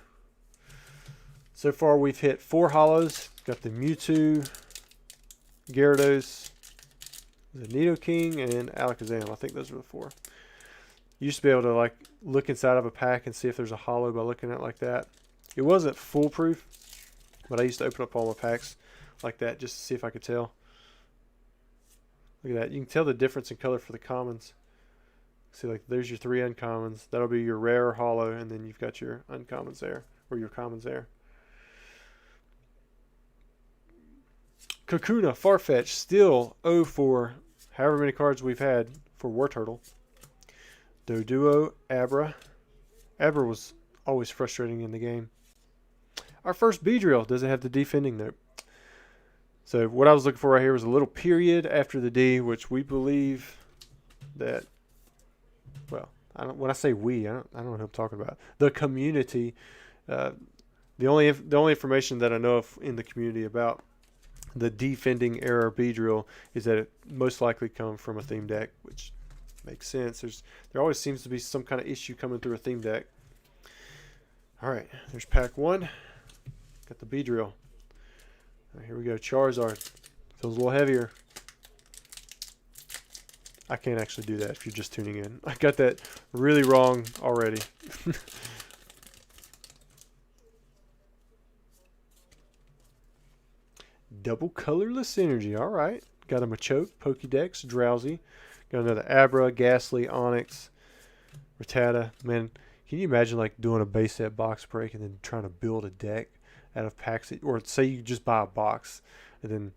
So far, we've hit 4 holos. Got the Mewtwo, Gyarados, the Nidoking, and Alakazam. I think those are the 4. You used to be able to like look inside of a pack and see if there's a holo by looking at it like that. It wasn't foolproof, but I used to open up all my packs like that just to see if I could tell. Look at that. You can tell the difference in color for the commons. See, like there's your 3 uncommons. That'll be your rare or holo, and then you've got your uncommons there, or your commons there. Kakuna, Farfetch, still 0 for however many cards we've had for Wartortle. Doduo, Abra. Abra was always frustrating in the game. Our first Beedrill doesn't have the defending note. So what I was looking for right here was a little period after the D, which we believe that, well, when I say we, I don't know who I'm talking about. The community, the only information that I know of in the community about the defending error Beedrill is that it most likely come from a theme deck, which makes sense. There always seems to be some kind of issue coming through a theme deck. All right, there's pack 1. Got the Beedrill. Right, here we go. Charizard. Feels a little heavier. I can't actually do that if you're just tuning in. I got that really wrong already. Double colorless energy. All right. Got a Machoke, Pokédex, Drowsy. Got another Abra, Ghastly, Onyx, Rattata. Man, can you imagine like doing a base set box break and then trying to build a deck out of packs? Or say you just buy a box and then,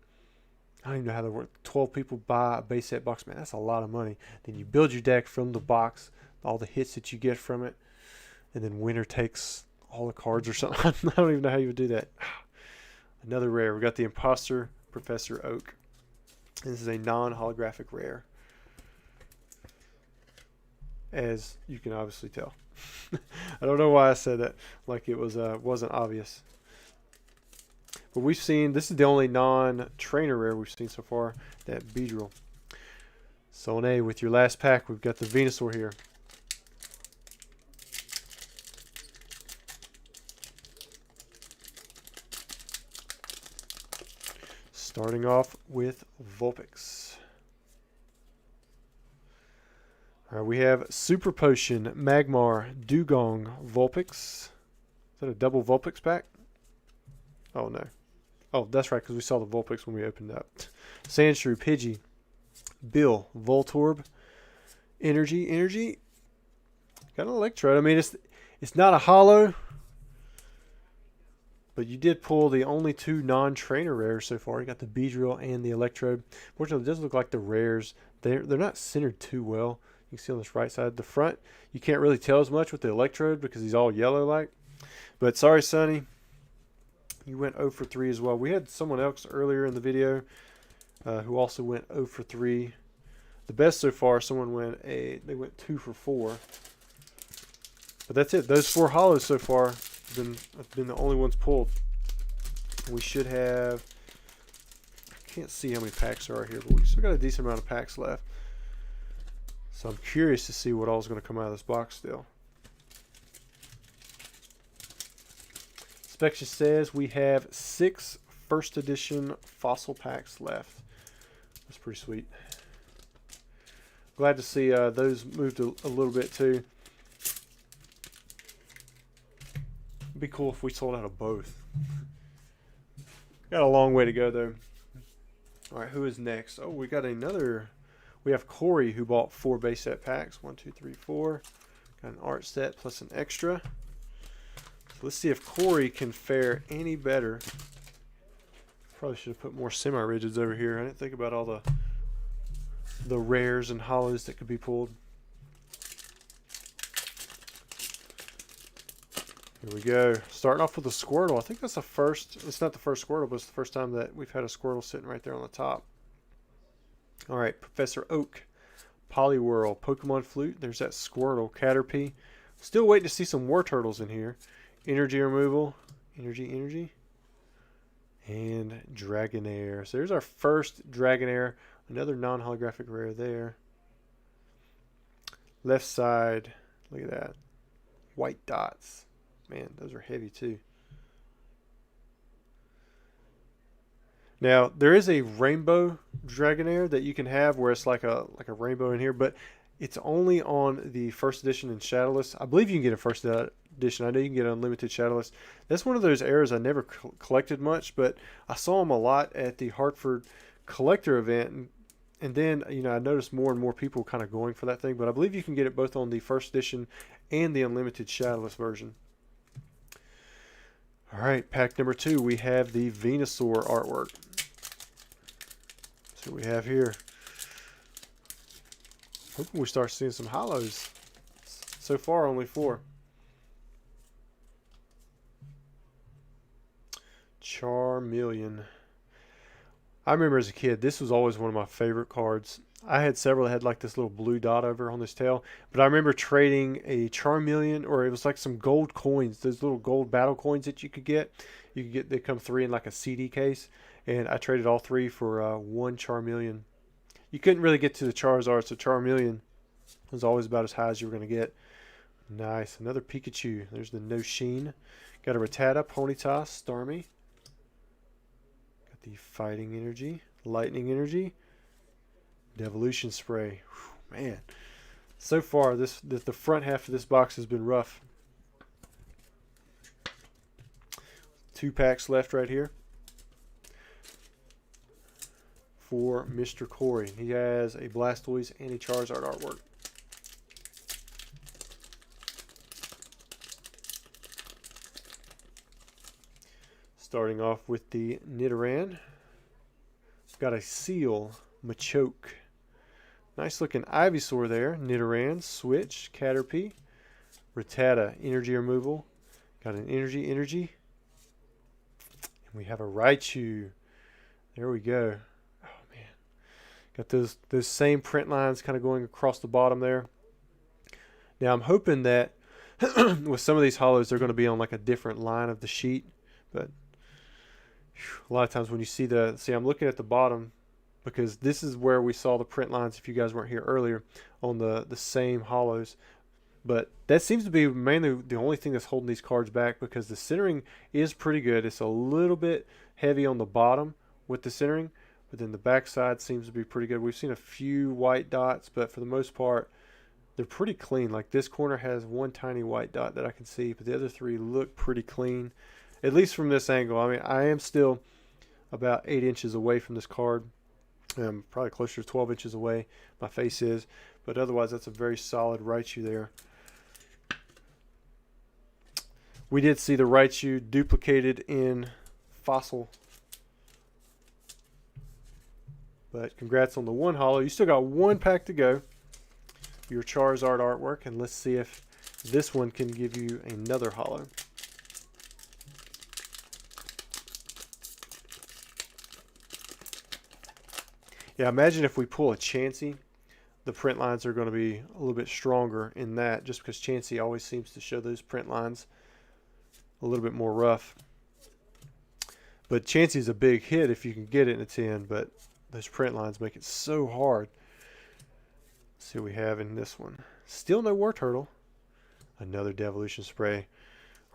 I don't even know how that works. 12 people buy a base set box. Man, that's a lot of money. Then you build your deck from the box, all the hits that you get from it, and then winner takes all the cards or something. I don't even know how you would do that. Another rare. We got the Imposter, Professor Oak. This is a non-holographic rare, as you can obviously tell. I don't know why I said that like it was wasn't obvious. But we've seen, this is the only non-trainer rare we've seen so far, that Beedrill. Sone, with your last pack, we've got the Venusaur here. Starting off with Vulpix. All right, we have Super Potion, Magmar, Dugong, Vulpix. Is that a double Vulpix pack? Oh, no. Oh, that's right, because we saw the Vulpix when we opened up. Sandshrew, Pidgey, Bill, Voltorb, Energy. Got an Electrode. I mean, it's not a holo, but you did pull the only 2 non-trainer rares so far. You got the Beedrill and the Electrode. Fortunately, it doesn't look like the rares. They're not centered too well. You can see on this right side. The front, you can't really tell as much with the Electrode because he's all yellow-like. But sorry, Sonny. You went 0 for 3 as well. We had someone else earlier in the video who also went 0 for 3. The best so far, someone went they went 2 for 4. But that's it. Those 4 holos so far have been the only ones pulled. We should have, I can't see how many packs there are here, but we still got a decent amount of packs left. So I'm curious to see what all is going to come out of this box still. inspection says we have 6 first edition fossil packs left. That's pretty sweet. Glad to see those moved a little bit too. It'd be cool if we sold out of both. Got a long way to go though. Alright, who is next? Oh, we got another. We have Corey who bought 4 base set packs. 1, 2, 3, 4. Got an art set plus an extra. So let's see if Corey can fare any better. Probably should have put more semi-rigids over here. I didn't think about all the rares and hollows that could be pulled. Here we go. Starting off with a Squirtle. I think that's the first. It's not the first Squirtle, but it's the first time that we've had a Squirtle sitting right there on the top. All right, Professor Oak, Poliwhirl, Pokemon Flute. There's that Squirtle, Caterpie. Still waiting to see some Wartortles in here. Energy removal, energy, and Dragonair. So there's our first Dragonair. Another non-holographic rare there. Left side, look at that. White dots. Man, those are heavy too. Now, there is a rainbow Dragonair that you can have where it's like a rainbow in here, but it's only on the first edition and Shadowless. I believe you can get a first edition. I know you can get unlimited Shadowless. That's one of those errors I never collected much, but I saw them a lot at the Hartford collector event, and then I noticed more and more people kind of going for that thing, but I believe you can get it both on the first edition and the unlimited Shadowless version. All right, pack number 2, we have the Venusaur artwork. So we have here. Hoping we start seeing some hollows. So far, only 4. Charmeleon. I remember as a kid, this was always one of my favorite cards. I had several that had like this little blue dot over on this tail, but I remember trading a Charmeleon, or it was like some gold coins, those little gold battle coins that you could get. They come 3 in like a CD case, and I traded all 3 for 1 Charmeleon. You couldn't really get to the Charizard, so Charmeleon was always about as high as you were going to get. Nice, another Pikachu. There's the No Sheen. Got a Rattata, Ponyta, Starmie. Got the Fighting Energy, Lightning Energy. Devolution Spray. Whew, man, so far the front half of this box has been rough. 2 packs left right here for Mr. Corey. He has a Blastoise and a Charizard artwork. Starting off with the Nidoran. Got a Seal, Machoke. Nice looking Ivysaur there. Nidoran, Switch, Caterpie, Rattata, energy removal. Got an energy. And we have a Raichu. There we go. Oh man. Got those same print lines kind of going across the bottom there. Now I'm hoping that with some of these hollows they're going to be on like a different line of the sheet. But a lot of times when you see I'm looking at the bottom, because this is where we saw the print lines, if you guys weren't here earlier, on the same hollows. But that seems to be mainly the only thing that's holding these cards back, because the centering is pretty good. It's a little bit heavy on the bottom with the centering, but then the back side seems to be pretty good. We've seen a few white dots, but for the most part, they're pretty clean. Like this corner has 1 tiny white dot that I can see, but the other 3 look pretty clean, at least from this angle. I mean, I am still about 8 inches away from this card. Probably closer to 12 inches away, my face is, but otherwise that's a very solid Raichu there. We did see the Raichu duplicated in Fossil, but congrats on the 1 hollow. You still got 1 pack to go for your Charizard artwork, and let's see if this one can give you another hollow. Yeah, imagine if we pull a Chansey, the print lines are going to be a little bit stronger in that, just because Chansey always seems to show those print lines a little bit more rough. But Chansey's a big hit if you can get it in a 10, but those print lines make it so hard. Let's see what we have in this one. Still no Wartortle. Another Devolution Spray.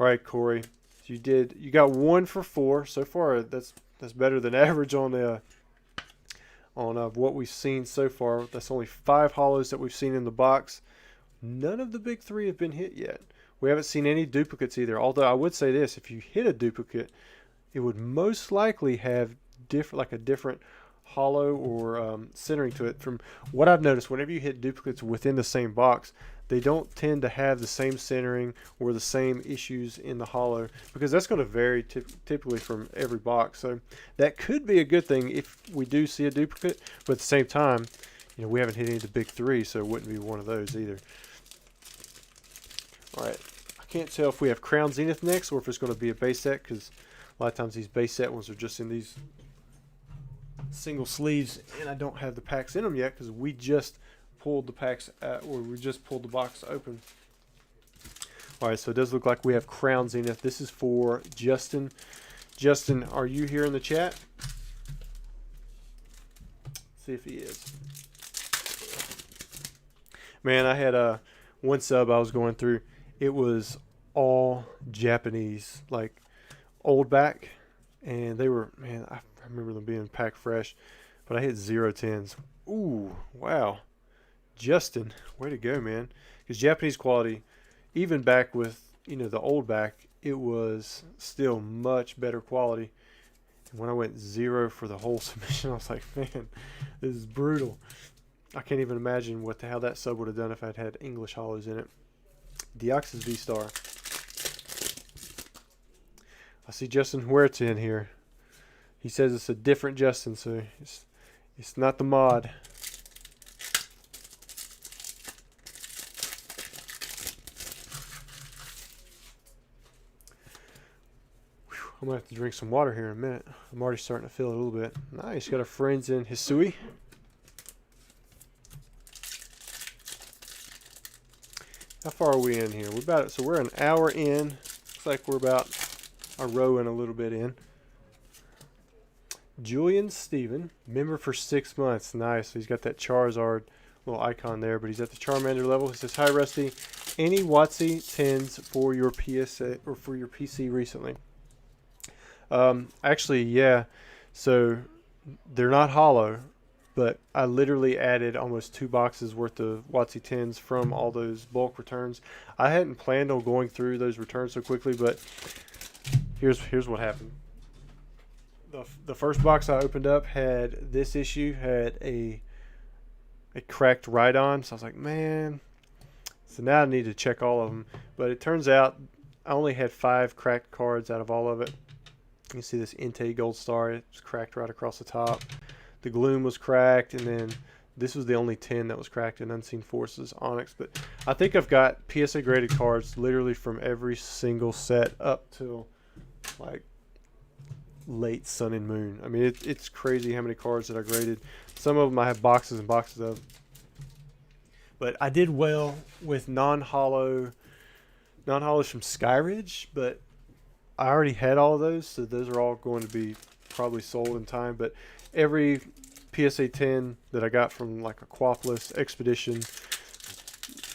All right, Corey, You got 1 for 4 so far. That's better than average on what we've seen so far. That's only 5 hollows that we've seen in the box. None of the big 3 have been hit yet. We haven't seen any duplicates either. Although I would say this: if you hit a duplicate, it would most likely have a different hollow or centering to it. From what I've noticed, whenever you hit duplicates within the same box, they don't tend to have the same centering or the same issues in the hollow, because that's going to vary typically from every box. So that could be a good thing if we do see a duplicate, but at the same time, we haven't hit any of the big 3, so it wouldn't be one of those either. All right, I can't tell if we have Crown Zenith next or if it's going to be a base set, because a lot of times these base set ones are just in these single sleeves, and I don't have the packs in them yet because we just pulled the packs we just pulled the box open. All right, so it does look like we have Crown Zenith. This is for Justin. Justin, are you here in the chat? Let's see if he is. Man, I had one sub I was going through. It was all Japanese, like old back, and they were, man, I remember them being packed fresh, but I hit 0 10s. Ooh, wow. Justin, way to go, man. Because Japanese quality, even back with, the old back, it was still much better quality. And when I went 0 for the whole submission, I was like, man, this is brutal. I can't even imagine how that sub would have done if I'd had English hollows in it. Deoxys V-Star. I see Justin Huerta in here. He says it's a different Justin, so it's not the mod. I'm going to have to drink some water here in a minute. I'm already starting to feel it a little bit. Nice. Got our friends in Hisui. How far are we in here? We're an hour in. Looks like we're about a row and a little bit in. Julian Steven, member for 6 months. Nice. So he's got that Charizard little icon there, but he's at the Charmander level. He says, "Hi Rusty, any WotC 10s for your PSA or for your PC recently?" Actually, yeah. So they're not hollow, but I literally added almost 2 boxes worth of WotC 10s from all those bulk returns. I hadn't planned on going through those returns so quickly, but here's what happened. The first box I opened up had this issue, had a cracked Rhydon, so I was like, man. So now I need to check all of them, but it turns out I only had 5 cracked cards out of all of it. You can see this Tate Gold Star, it was cracked right across the top. The Gloom was cracked, and then this was the only 10 that was cracked in Unseen Forces Onyx. But I think I've got PSA graded cards literally from every single set up till like late Sun and Moon. I mean, it's crazy how many cards that I graded. Some of them I have boxes and boxes of. But I did well with non-hollows from Skyridge, but I already had all of those, so those are all going to be probably sold in time. But every PSA 10 that I got from like Aquapolis Expedition,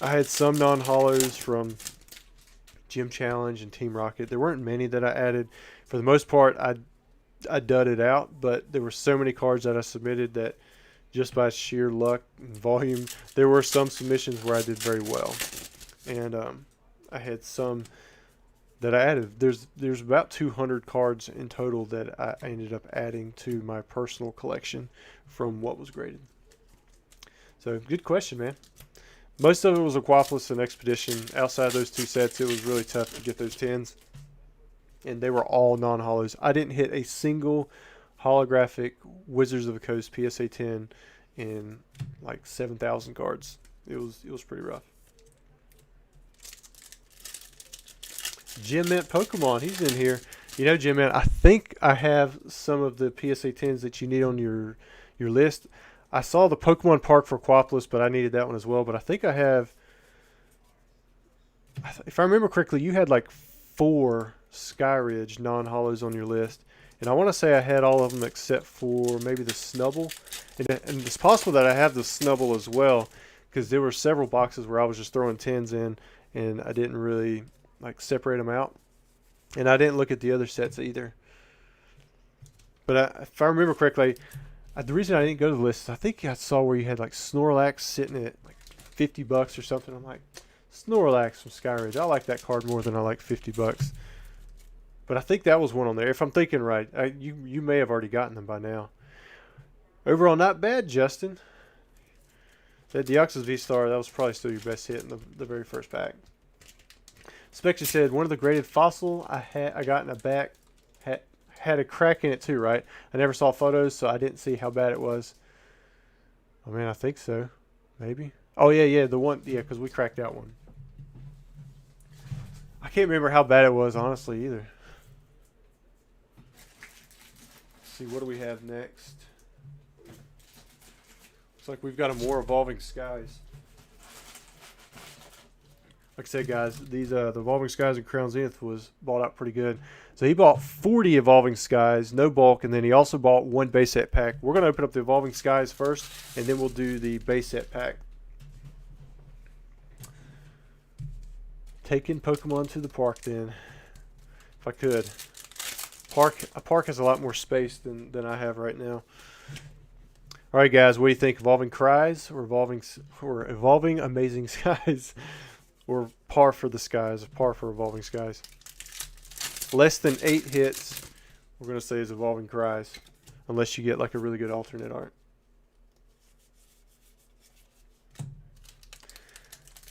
I had some non-hollows from Gym Challenge and Team Rocket. There weren't many that I added. For the most part, I dudded out, but there were so many cards that I submitted that just by sheer luck and volume, there were some submissions where I did very well. And I had some that I added. There's about 200 cards in total that I ended up adding to my personal collection from what was graded. So good question, man. Most of it was Aquapolis and Expedition. Outside of those 2 sets, it was really tough to get those 10s. And they were all non-hollows. I didn't hit a single holographic Wizards of the Coast PSA 10 in like 7,000 cards. It was pretty rough. Jim Mint Pokemon, he's in here. Jim Mint, I think I have some of the PSA 10s that you need on your list. I saw the Pokemon Park for Aquapolis, but I needed that one as well. But I think I have, if I remember correctly, you had like 4 Skyridge non-hollows on your list. And I want to say I had all of them except for maybe the Snubble. And it's possible that I have the Snubble as well, because there were several boxes where I was just throwing 10s in and I didn't really like separate them out. And I didn't look at the other sets either. But if I remember correctly, the reason I didn't go to the list is I think I saw where you had like Snorlax sitting at like $50 or something. I'm like, Snorlax from Skyridge. I like that card more than I like $50. But I think that was one on there. If I'm thinking right, you may have already gotten them by now. Overall, not bad, Justin. That Deoxys V-Star, that was probably still your best hit in the very first pack. Spectre said, one of the graded fossil I got in a back had a crack in it too, right? I never saw photos, so I didn't see how bad it was. Oh, man, I think so. Maybe. Oh, yeah, the one. Yeah, because we cracked that one. I can't remember how bad it was, honestly, either. Let's see, what do we have next? Looks like we've got a more Evolving Skies. Like I said, guys, these the Evolving Skies and Crown Zenith was bought out pretty good. So he bought 40 Evolving Skies, no bulk, and then he also bought one base set pack. We're going to open up the Evolving Skies first, and then we'll do the base set pack. Taking Pokemon to the park then, if I could. A park has a lot more space than I have right now. All right, guys, what do you think? Evolving Cries or Evolving Amazing Skies? Or par for the skies, par for Evolving Skies. Less than 8 hits, we're going to say is Evolving Cries. Unless you get like a really good alternate art.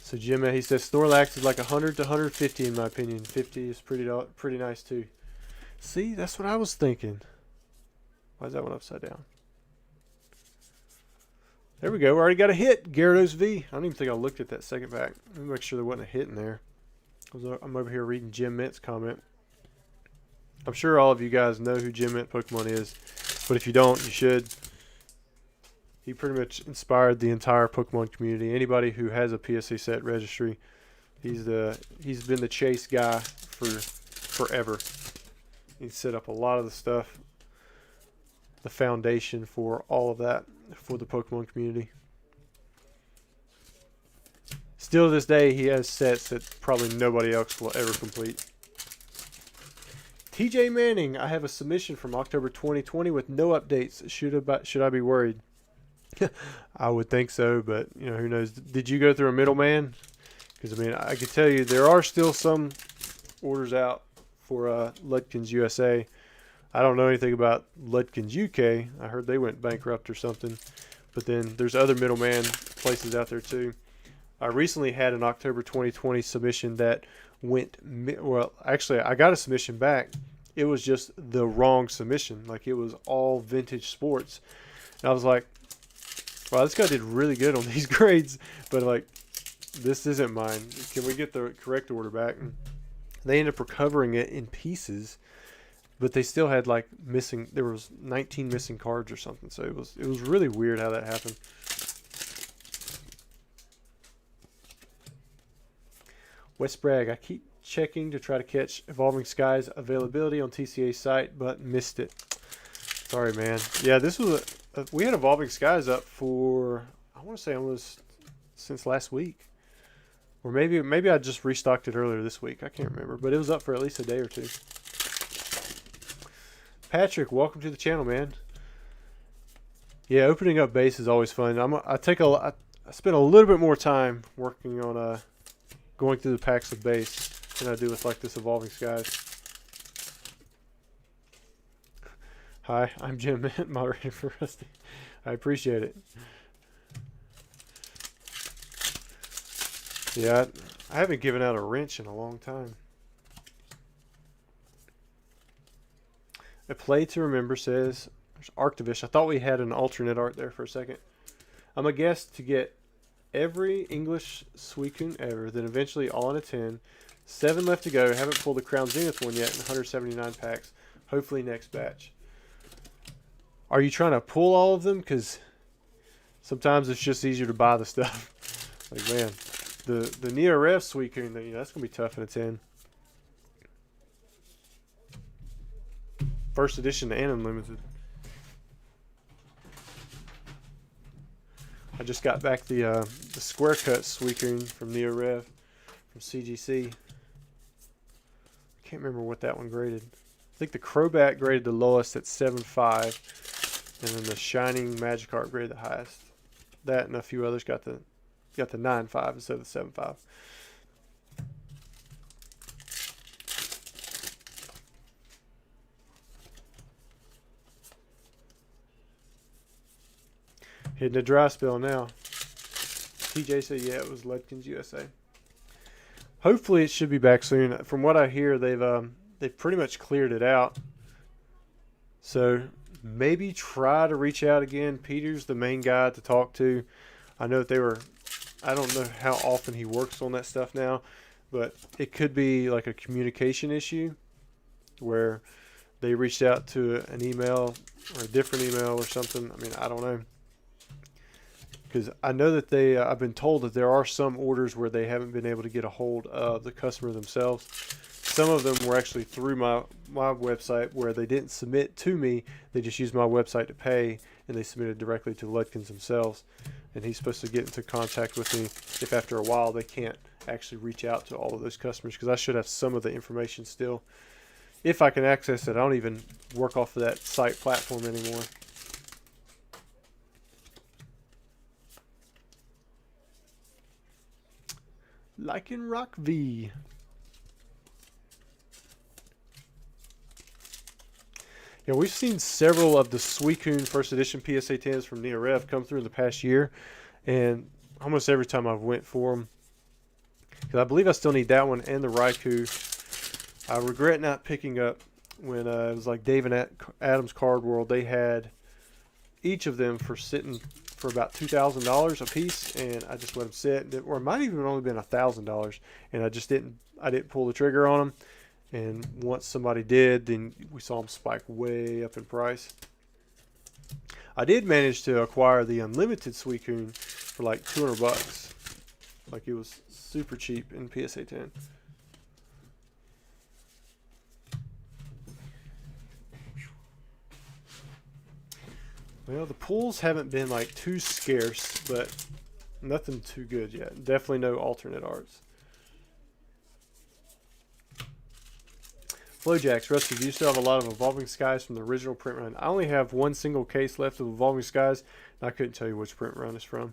So Jim, he says Snorlax is like 100 to 150 in my opinion. 50 is pretty nice too. See, that's what I was thinking. Why is that one upside down? There we go. We already got a hit. Gyarados V. I don't even think I looked at that second pack. Let me make sure there wasn't a hit in there. I'm over here reading Jim Mint's comment. I'm sure all of you guys know who Jim Mint Pokemon is. But if you don't, you should. He pretty much inspired the entire Pokemon community. Anybody who has a PSA set registry, he's been the chase guy for forever. He set up a lot of the stuff. The foundation for all of that for the Pokemon community. Still to this day, he has sets that probably nobody else will ever complete. TJ Manning, I have a submission from October 2020 with no updates. Should I be worried? I would think so, but you know, who knows? Did you go through a middleman? Because I mean, I can tell you there are still some orders out for Ludkins USA. I don't know anything about Ludkins UK. I heard they went bankrupt or something. But then there's other middleman places out there too. I recently had an October 2020 submission that went, well, actually I got a submission back. It was just the wrong submission. Like it was all vintage sports. And I was like, wow, this guy did really good on these grades. But like, this isn't mine. Can we get the correct order back? And they ended up recovering it in pieces. But they still had like missing. There was 19 missing cards or something. So it was really weird how that happened. West Bragg, I keep checking to try to catch Evolving Skies availability on TCA site, but missed it. Sorry, man. Yeah, this was we had Evolving Skies up for, I want to say almost since last week, or maybe I just restocked it earlier this week. I can't remember, but it was up for at least a day or two. Patrick, welcome to the channel, man. Yeah, opening up base is always fun. I spend a little bit more time working on going through the packs of base than I do with like this Evolving Skies. Hi, I'm Jim Mint, moderator for Rusty. I appreciate it. Yeah, I haven't given out a wrench in a long time. A play to remember says, there's Arctivish. I thought we had an alternate art there for a second. I'm a guest to get every English Suicune ever, then eventually all in a 10. 7 left to go. Haven't pulled the Crown Zenith one yet in 179 packs. Hopefully next batch. Are you trying to pull all of them? Because sometimes it's just easier to buy the stuff. Like, man, the Neo Rev Suicune, that's going to be tough in a 10. First edition and unlimited. I just got back the square cut Suicune from Neo Rev from CGC. can't remember what that one graded. I think the Crobat graded the lowest at 7.5, and then the Shining Magikarp graded the highest. That and a few others got the 9.5 instead of the 7.5. Hitting a dry spell now. TJ said, yeah, it was Ledkins USA. Hopefully, it should be back soon. From what I hear, they've pretty much cleared it out. So maybe try to reach out again. Peter's the main guy to talk to. I know that they were. I don't know how often he works on that stuff now, but it could be like a communication issue where they reached out to an email or a different email or something. I mean, I don't know. Because I know that I've been told that there are some orders where they haven't been able to get a hold of the customer themselves. Some of them were actually through my website where they didn't submit to me. They just used my website to pay, and they submitted directly to Ledkins themselves. And he's supposed to get into contact with me if after a while they can't actually reach out to all of those customers, because I should have some of the information still. If I can access it, I don't even work off of that site platform anymore. Like in Rock V. Yeah, we've seen several of the Suicune First Edition PSA 10s from NeoRev come through in the past year, and almost every time I've went for them, because I believe I still need that one and the Raikou. I regret not picking up when it was like Dave and Adam's Card World. They had each of them for sitting for about $2,000 a piece, and I just let them sit. Or it might even only been $1,000, and I didn't pull the trigger on them. And once somebody did, then we saw them spike way up in price. I did manage to acquire the Unlimited Suicune for like $200. Like, it was super cheap in PSA 10. Well, the pulls haven't been like too scarce, but nothing too good yet. Definitely no alternate arts. Flowjacks, Rusty, do you still have a lot of Evolving Skies from the original print run? I only have one single case left of Evolving Skies, and I couldn't tell you which print run it's from.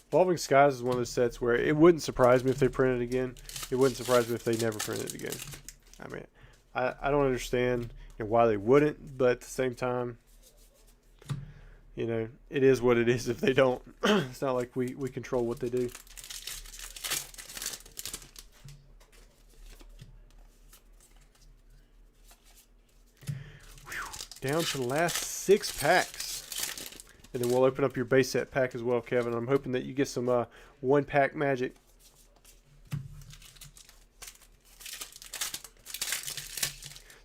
Evolving Skies is one of those sets where it wouldn't surprise me if they printed it again. It wouldn't surprise me if they never printed it again. I mean, I don't understand why they wouldn't, but at the same time, you know, it is what it is if they don't. It's not like we control what they do. Whew, down to the last 6 packs. And then we'll open up your base set pack as well, Kevin. I'm hoping that you get some one-pack magic.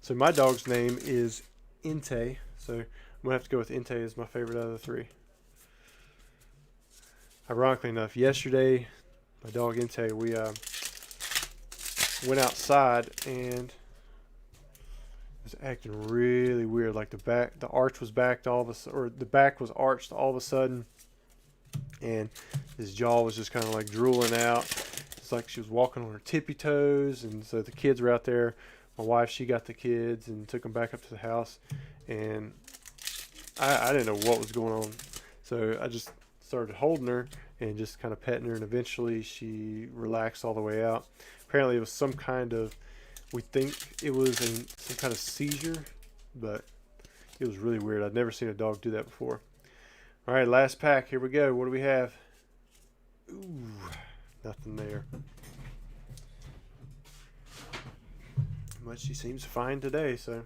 So my dog's name is Inte. So I'm going to have to go with Inte as my favorite out of the 3. Ironically enough, yesterday, my dog Inte, we went outside and was acting really weird. Like the arch was backed all of a sudden, or the back was arched all of a sudden, and his jaw was just kind of like drooling out. It's like she was walking on her tippy toes, and so the kids were out there. My wife, she got the kids and took them back up to the house, and I didn't know what was going on, so I just started holding her and just kind of petting her, and eventually she relaxed all the way out. Apparently it was some kind of, we think it was some kind of seizure, but it was really weird. I'd never seen a dog do that before. All right, last pack. Here we go. What do we have? Ooh, nothing there. But she seems fine today, so.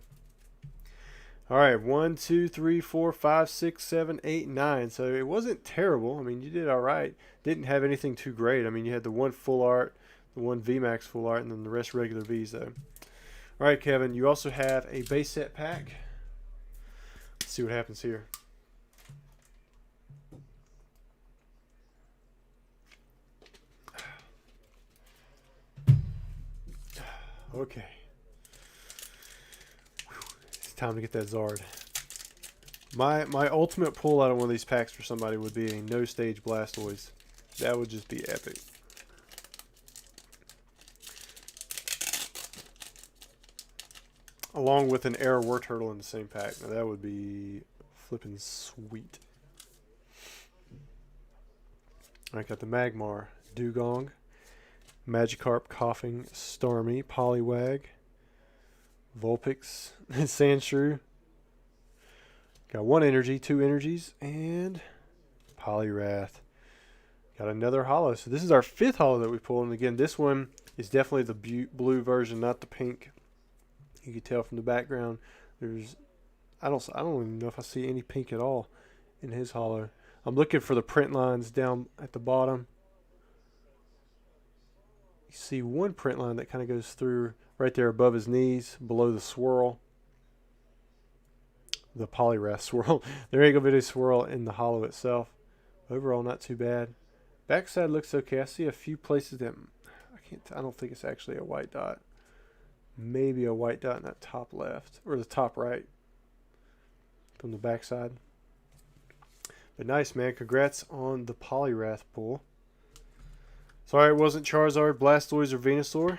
All right, 1, 2, 3, 4, 5, 6, 7, 8, 9. So it wasn't terrible. I mean, you did all right. Didn't have anything too great. I mean, you had the one full art, the one VMAX full art, and then the rest regular Vs, though. All right, Kevin, you also have a base set pack. Let's see what happens here. Okay. It's time to get that Zard. My ultimate pull out of one of these packs for somebody would be a no stage Blastoise. That would just be epic. Along with an Air War Turtle in the same pack. Now that would be flipping sweet. I got the Magmar, Dugong, Magikarp, Coughing, Starmie, Poliwag, Vulpix, Sandshrew. Got one energy, two energies, and Poliwrath. Got another holo. So this is our 5th holo that we pulled. And again, this one is definitely the blue version, not the pink. You can tell from the background. I don't even know if I see any pink at all in his holo. I'm looking for the print lines down at the bottom. You see one print line that kind of goes through right there above his knees, below the swirl. The Poliwrath swirl. There ain't gonna be a swirl in the holo itself. Overall, not too bad. Backside looks okay. I see a few places that I don't think it's actually a white dot. Maybe a white dot in that top left or the top right from the backside. But nice, man. Congrats on the Poliwrath pull. Sorry it wasn't Charizard, Blastoise, or Venusaur.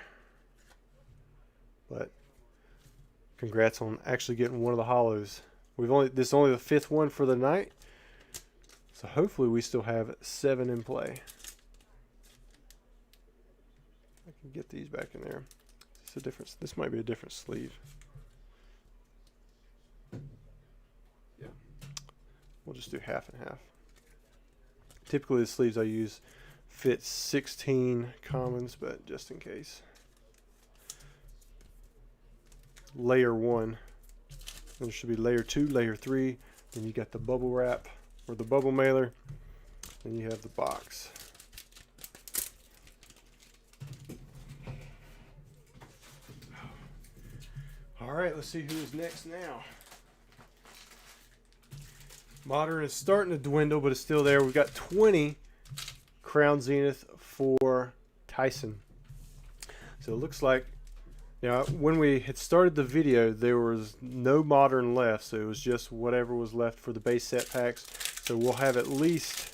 But congrats on actually getting one of the holos. This is only the 5th one for the night. So hopefully we still have 7 in play. I can get these back in there. This might be a different sleeve. Yeah. We'll just do half and half. Typically the sleeves I use fit 16 commons, but just in case. Layer 1. Then there should be layer 2, layer 3. Then you got the bubble wrap or the bubble mailer. Then you have the box. All right, let's see who is next now. Modern is starting to dwindle, but it's still there. We've got 20 Crown Zenith for Tyson. So it looks like, when we had started the video, there was no Modern left, so it was just whatever was left for the base set packs. So we'll have at least,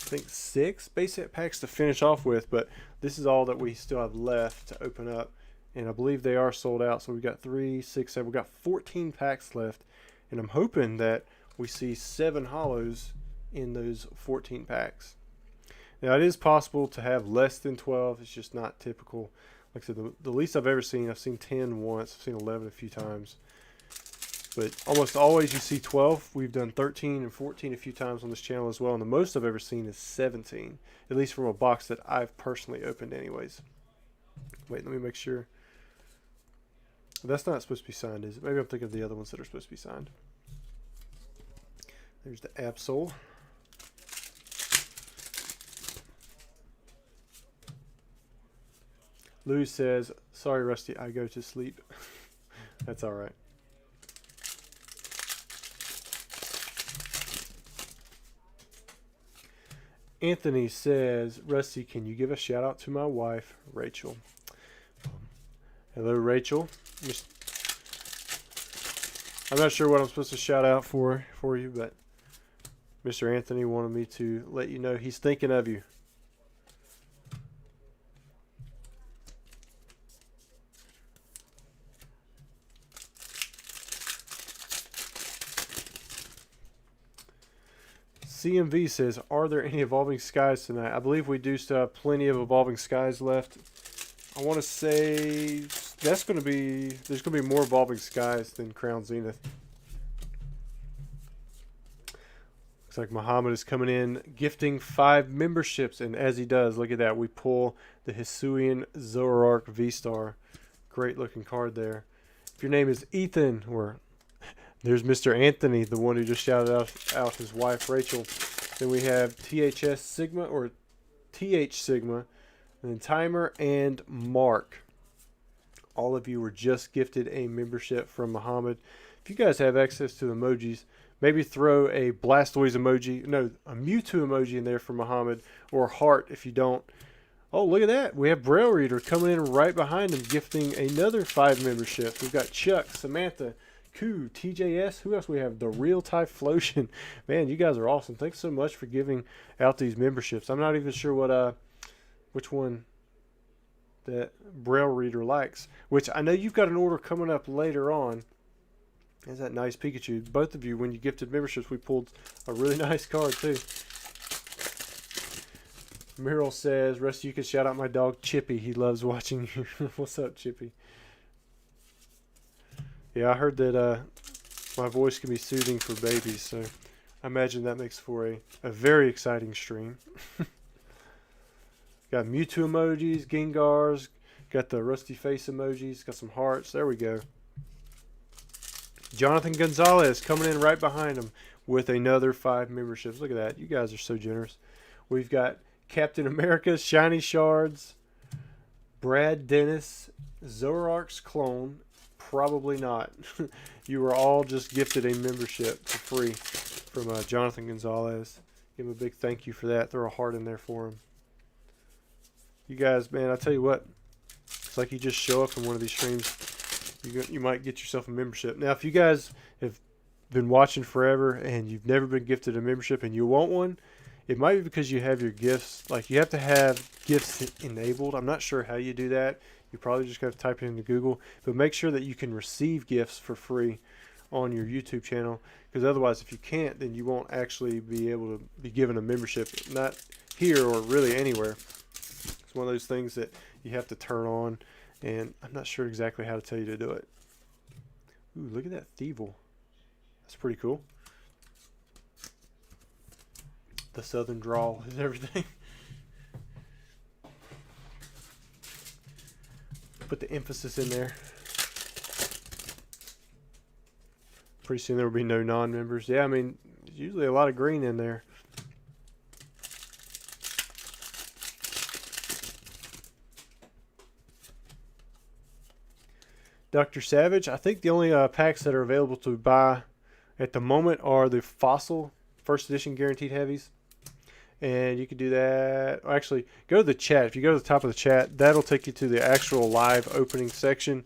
I think, 6 base set packs to finish off with, but this is all that we still have left to open up. And I believe they are sold out. So we've got 3, 6, 7. We've got 14 packs left. And I'm hoping that we see 7 holos in those 14 packs. Now, it is possible to have less than 12. It's just not typical. Like I said, the least I've ever seen 10 once. I've seen 11 a few times. But almost always you see 12. We've done 13 and 14 a few times on this channel as well. And the most I've ever seen is 17. At least from a box that I've personally opened anyways. Wait, let me make sure. That's not supposed to be signed, is it? Maybe I'm thinking of the other ones that are supposed to be signed. There's the Absol. Lou says, sorry, Rusty, I go to sleep. That's all right. Anthony says, Rusty, can you give a shout out to my wife, Rachel? Hello, Rachel. I'm not sure what I'm supposed to shout out for you, but Mr. Anthony wanted me to let you know he's thinking of you. CMV says, are there any Evolving Skies tonight? I believe we do still have plenty of Evolving Skies left. I want to say there's going to be more Evolving Skies than Crown Zenith. Looks like Muhammad is coming in gifting 5 memberships, and as he does, look at that, we pull the Hisuian Zoroark V-Star. Great looking card there. If your name is Ethan, or there's Mr. Anthony, the one who just shouted out his wife Rachel. Then we have THS Sigma, or TH Sigma, and then Timer and Mark. All of you were just gifted a membership from Muhammad. If you guys have access to the emojis, maybe throw a Blastoise emoji, no, a Mewtwo emoji in there for Muhammad, or a heart if you don't. Oh, look at that. We have Braille Reader coming in right behind him, gifting another 5 memberships. We've got Chuck, Samantha, Koo, TJS. Who else we have? The Real Typhlosion. Man, you guys are awesome. Thanks so much for giving out these memberships. I'm not even sure what which one that Braille Reader likes. Which I know you've got an order coming up later on. There's that nice Pikachu. Both of you, when you gifted memberships, we pulled a really nice card too. Meryl says, Rusty, you can shout out my dog Chippy. He loves watching you. What's up, Chippy? Yeah, I heard that my voice can be soothing for babies, so I imagine that makes for a very exciting stream. Got Mewtwo emojis, Gengars, got the Rusty face emojis, got some hearts. There we go. Jonathan Gonzalez coming in right behind him with another 5 memberships. Look at that. You guys are so generous. We've got Captain America, Shiny Shards, Brad Dennis, Zoroark's clone. Probably not. You were all just gifted a membership for free from Jonathan Gonzalez. Give him a big thank you for that. Throw a heart in there for him. You guys, man, I tell you what, it's like you just show up in one of these streams, you might get yourself a membership. Now, if you guys have been watching forever and you've never been gifted a membership and you want one, it might be because you have your gifts. Like, you have to have gifts enabled. I'm not sure how you do that. You probably just got to type it into Google. But make sure that you can receive gifts for free on your YouTube channel. Because otherwise, if you can't, then you won't actually be able to be given a membership. Not here or really anywhere. It's one of those things that you have to turn on. And I'm not sure exactly how to tell you to do it. Ooh, look at that Thievul. That's pretty cool. The southern drawl is everything. Put the emphasis in there. Pretty soon there will be no non-members. Yeah, I mean, there's usually a lot of green in there. Dr. Savage, I think the only packs that are available to buy at the moment are the Fossil First Edition Guaranteed Heavies. And you can do that. Actually, go to the chat. If you go to the top of the chat, that'll take you to the actual live opening section.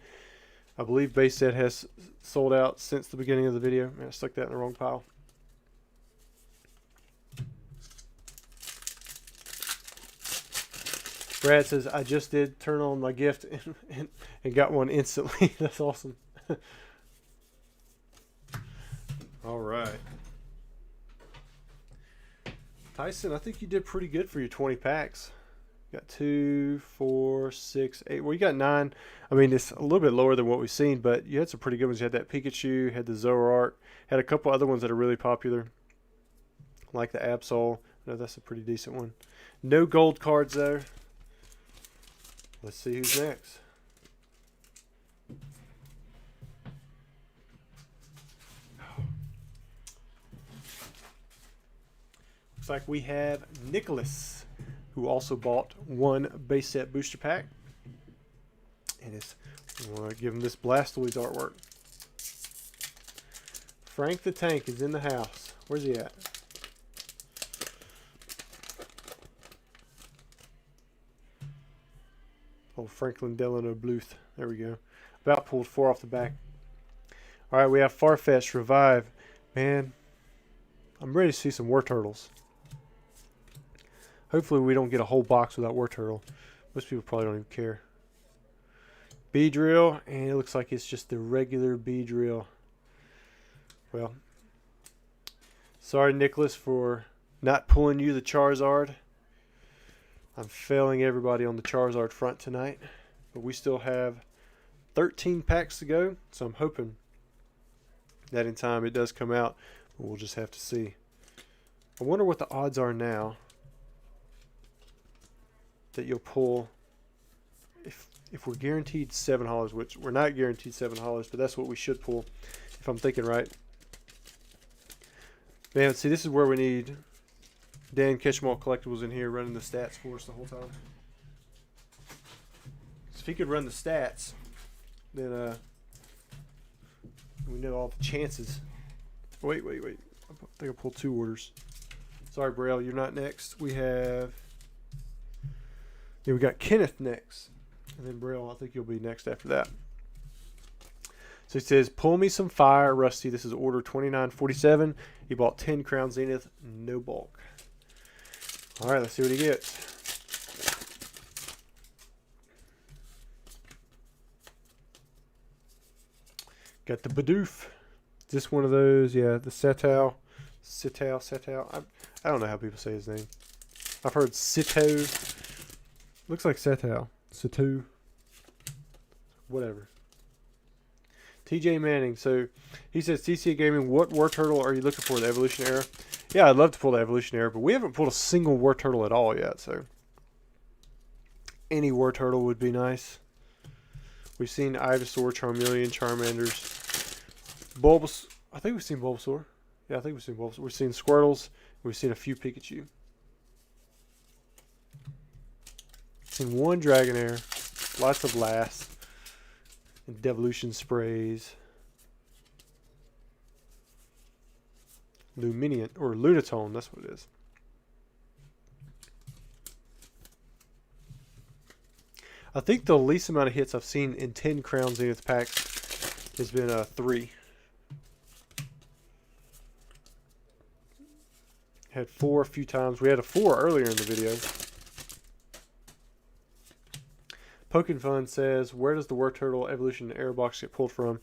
I believe base set has sold out since the beginning of the video. Man, I stuck that in the wrong pile. Brad says, I just did turn on my gift and got one instantly. That's awesome. All right. Tyson, I think you did pretty good for your 20 packs. You got 2, 4, 6, 8. Well, you got 9. I mean, it's a little bit lower than what we've seen, but you had some pretty good ones. You had that Pikachu, had the Zoroark, had a couple other ones that are really popular, like the Absol. I know that's a pretty decent one. No gold cards, though. Let's see who's next. Looks like we have Nicholas, who also bought one base set booster pack. And I want to give him this Blastoise artwork. Frank the Tank is in the house. Where's he at? Oh, Franklin Delano Bluth. There we go. About pulled 4 off the back. All right, we have Farfetch'd Revive. Man, I'm ready to see some War Turtles. Hopefully we don't get a whole box without War Turtle. Most people probably don't even care. Beedrill, and it looks like it's just the regular Beedrill. Well, sorry, Nicholas, for not pulling you the Charizard. I'm failing everybody on the Charizard front tonight. But we still have 13 packs to go, so I'm hoping that in time it does come out. But we'll just have to see. I wonder what the odds are now that you'll pull, if we're guaranteed 7 hollers, which we're not guaranteed 7 hollers, but that's what we should pull, if I'm thinking right. Man, see, this is where we need Dan Ketchmall Collectibles in here running the stats for us the whole time. So if he could run the stats, then we know all the chances. Wait. I think I pulled 2 orders. Sorry, Braille, you're not next. We got Kenneth next. And then Braille, I think you'll be next after that. So he says, pull me some fire, Rusty. This is order 2947. He bought 10 Crown Zenith, no bulk. All right, let's see what he gets. Got the Bidoof. Is this one of those? Yeah, the Setao. I don't know how people say his name. I've heard Sito. Looks like Setao. Sito. Whatever. TJ Manning. So he says, TCA Gaming, what War Turtle are you looking for? The Evolution Era? Yeah, I'd love to pull the Evolution Era, but we haven't pulled a single War Turtle at all yet. So any War Turtle would be nice. We've seen Ivysaur, Charmeleon, Charmanders, Bulbas. I think we've seen Bulbasaur. Yeah, I think we've seen Bulbasaur. We've seen Squirtles. We've seen a few Pikachu. Seen one Dragonair. Lots of Lass. And Devolution Sprays. Luminiant, or Lunatone, that's what it is. I think the least amount of hits I've seen in 10 Crown Zenith packs has been 3. Had 4 a few times. We had a 4 earlier in the video. Pokin Fun says, where does the War Turtle Evolution Air Box get pulled from?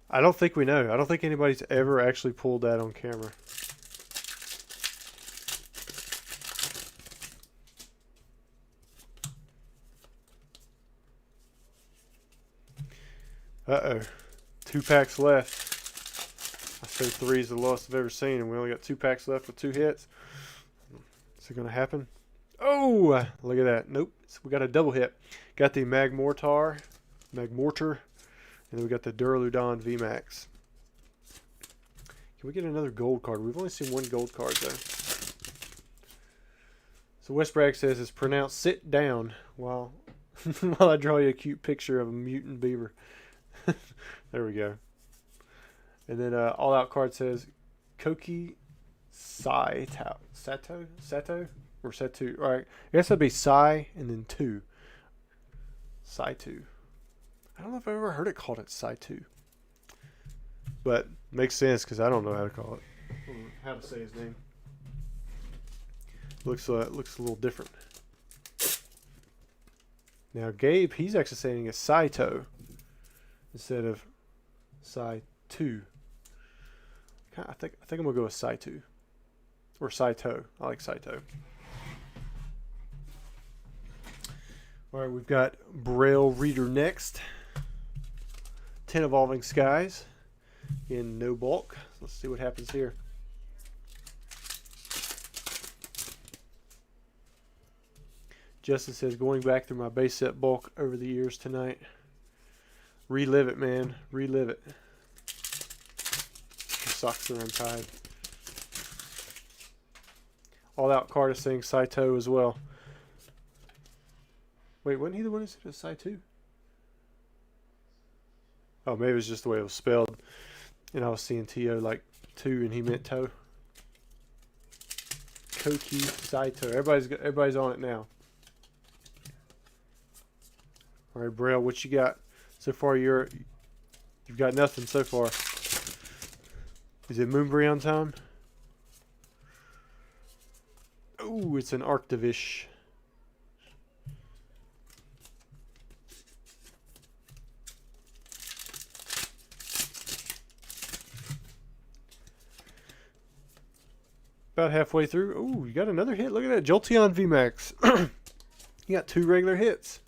I don't think we know. I don't think anybody's ever actually pulled that on camera. Uh-oh. 2 packs left. I say 3 is the lowest I've ever seen, and we only got 2 packs left with 2 hits. Is it going to happen? Oh, look at that. Nope. So we got a double hit. Got the Magmortar, and then we got the Duraludon VMAX. Can we get another gold card? We've only seen 1 gold card, though. So West Bragg says it's pronounced sit down while I draw you a cute picture of a mutant beaver. There we go. And then All Out card says Koki Sato? Or Setu? Alright, I guess that'd be Sai and then 2. Sai2. I don't know if I've ever heard it called Sai2. But makes sense because I don't know how to call it. How to say his name. Looks a little different. Now Gabe, he's actually saying it's Saito instead of Sai2. I think I'm gonna go with Sai2 or Saito. I like Saito. All right, we've got Braille Reader next. 10 Evolving Skies in no bulk. Let's see what happens here. Justin says, going back through my base set bulk over the years tonight. Relive it, man. Relive it. The socks are untied. All Out card is saying Saito as well. Wait, wasn't he the one who said it was Saito? Oh, maybe it was just the way it was spelled. And I was seeing T-O like 2 and he meant toe. Koki Saito. Everybody's on it now. All right, Braille, what you got so far? You've got nothing so far. Is it Moonbreon time? Oh, it's an Arctivish. About halfway through. Oh, you got another hit. Look at that. Jolteon VMAX. You got 2 regular hits.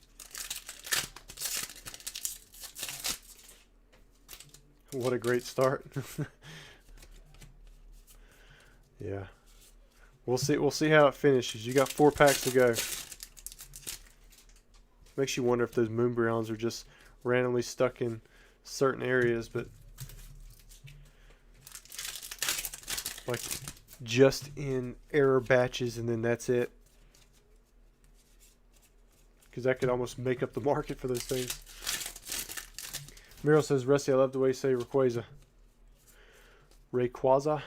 What a great start. Yeah. We'll see how it finishes. You got 4 packs to go. Makes you wonder if those Moonbreons are just randomly stuck in certain areas, but like just in error batches and then that's it. Because that could almost make up the market for those things. Meryl says, Rusty, I love the way you say Rayquaza. Rayquaza?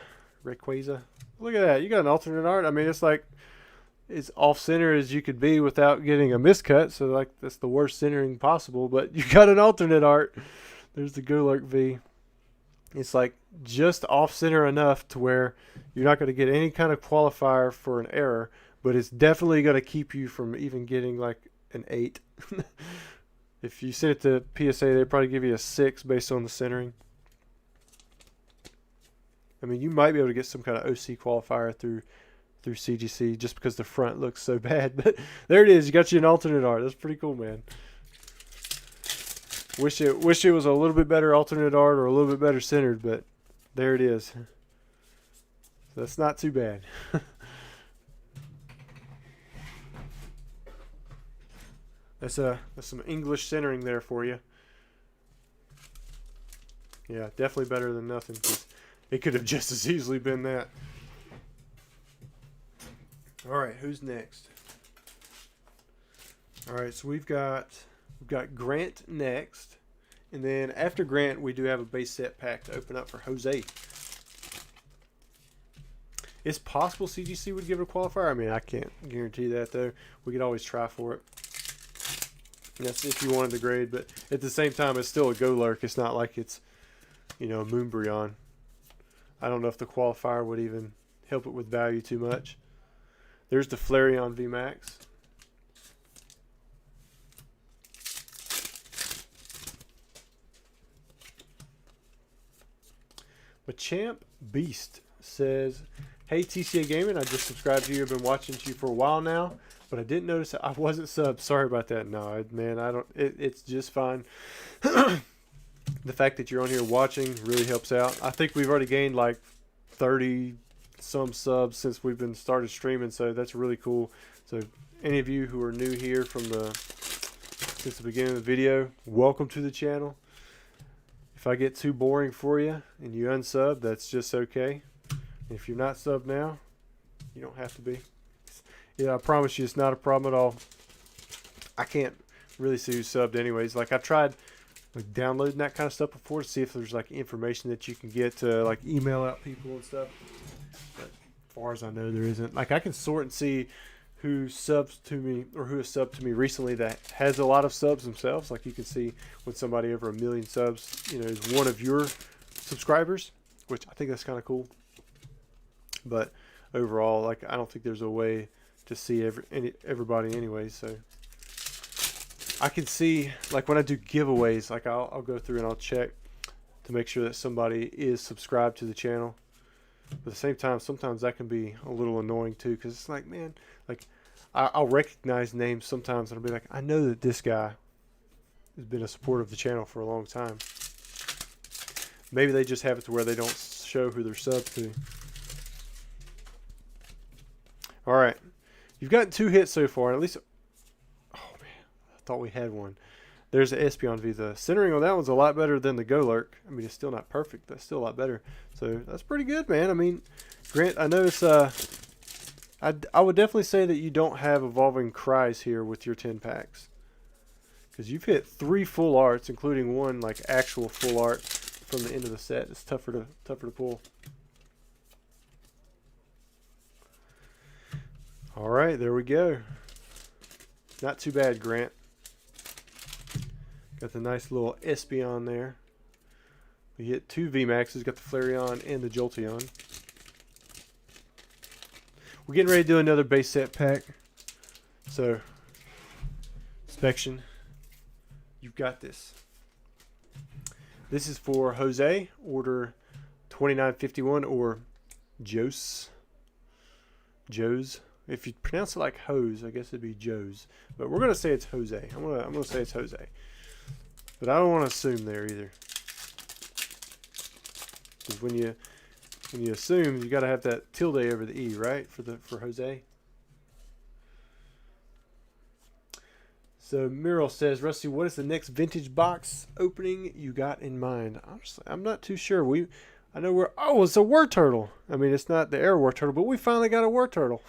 Look at that. You got an alternate art. I mean, it's like as off-center as you could be without getting a miscut. So, like, that's the worst centering possible. But you got an alternate art. There's the Golurk V. It's like just off center enough to where you're not going to get any kind of qualifier for an error, but it's definitely going to keep you from even getting like an 8. If you send it to PSA, they'd probably give you a 6 based on the centering. I mean, you might be able to get some kind of OC qualifier through CGC just because the front looks so bad. But there it is. You got you an alternate art. That's pretty cool, man. Wish it was a little bit better alternate art or a little bit better centered, but there it is. So that's not too bad. That's some English centering there for you. Yeah, definitely better than nothing. 'Cause it could have just as easily been that. All right, who's next? All right, so we've got Grant next, and then after Grant, we do have a base set pack to open up for Jose. It's possible CGC would give it a qualifier. I mean, I can't guarantee that though. We could always try for it. That's if you wanted the grade, but at the same time, it's still a Golurk. It's not like it's, you know, a Moonbryon. I don't know if the qualifier would even help it with value too much. There's the Flareon VMAX. Machamp Beast says, "Hey TCA Gaming, I just subscribed to you. I've been watching you for a while now, but I didn't notice that I wasn't subbed. Sorry about that." No, man, I don't. It's just fine. The fact that you're on here watching really helps out. I think we've already gained like 30 some subs since we've been started streaming, so that's really cool. So any of you who are new here since the beginning of the video, welcome to the channel. If I get too boring for you and you unsub, that's just okay. If you're not subbed now, you don't have to be. Yeah, I promise you it's not a problem at all. I can't really see who's subbed anyways. Like I tried like downloading that kind of stuff before to see if there's like information that you can get to like email out people and stuff. But as far as I know, there isn't. Like I can sort and see who subs to me or who has subbed to me recently that has a lot of subs themselves. Like you can see when somebody over 1 million subs, you know, is one of your subscribers, which I think that's kind of cool. But overall, like I don't think there's a way to see everybody anyway. So I can see like when I do giveaways, like I'll go through and I'll check to make sure that somebody is subscribed to the channel. But at the same time, sometimes that can be a little annoying too, because it's like, man, like I'll recognize names sometimes and I'll be like, I know that this guy has been a supporter of the channel for a long time. Maybe they just have it to where they don't show who they're subbed to. All right, you've gotten 2 hits so far, and at least, oh man, I thought we had one. There's the Espeon V. The centering on that one's a lot better than the Golurk. I mean, it's still not perfect. That's still a lot better. So that's pretty good, man. I mean, Grant, I know it's I would definitely say that you don't have evolving cries here with your 10 packs, because you've hit 3 full arts, including 1 like actual full art from the end of the set. It's tougher to pull. All right, there we go. Not too bad, Grant. Got the nice little Espeon there. We hit 2 VMAXs. Got the Flareon and the Jolteon. We're getting ready to do another base set pack. So, Inspection, you've got this. This is for Jose, order 2951, or Joe's. If you pronounce it like hose, I guess it'd be Joe's. But we're gonna say it's Jose. I'm gonna say it's Jose. But I don't want to assume there either. Because when you assume, you gotta have that tilde over the E, right? For Jose. So Muriel says, Rusty, what is the next vintage box opening you got in mind? Honestly, I'm not too sure. I know it's a War Turtle. I mean, it's not the Air War Turtle, but we finally got a War Turtle.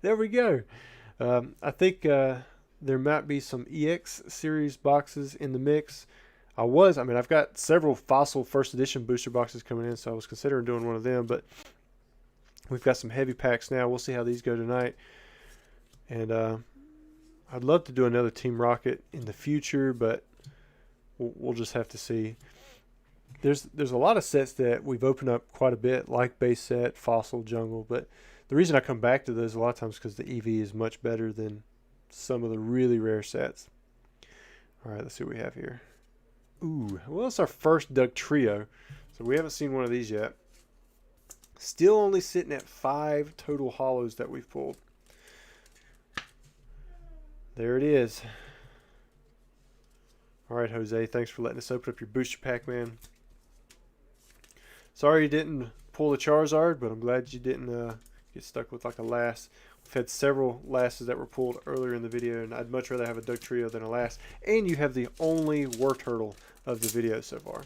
There we go. I think there might be some EX series boxes in the mix. I've got several Fossil first edition booster boxes coming in, so I was considering doing one of them, but we've got some heavy packs now. We'll see how these go tonight. And I'd love to do another Team Rocket in the future, but we'll just have to see. there's a lot of sets that we've opened up quite a bit, like base set, fossil, jungle. But the reason I come back to those a lot of times because the EV is much better than some of the really rare sets. All right, let's see what we have here. Ooh, well, it's our first Doug Trio, so we haven't seen one of these yet. Still only sitting at 5 total hollows that we've pulled. There it is. All right, Jose, thanks for letting us open up your booster pack, man. Sorry you didn't pull the Charizard, but I'm glad you didn't get stuck with like a last. We've had several lasts that were pulled earlier in the video, and I'd much rather have a Doug Trio than a last. And you have the only war turtle of the video so far.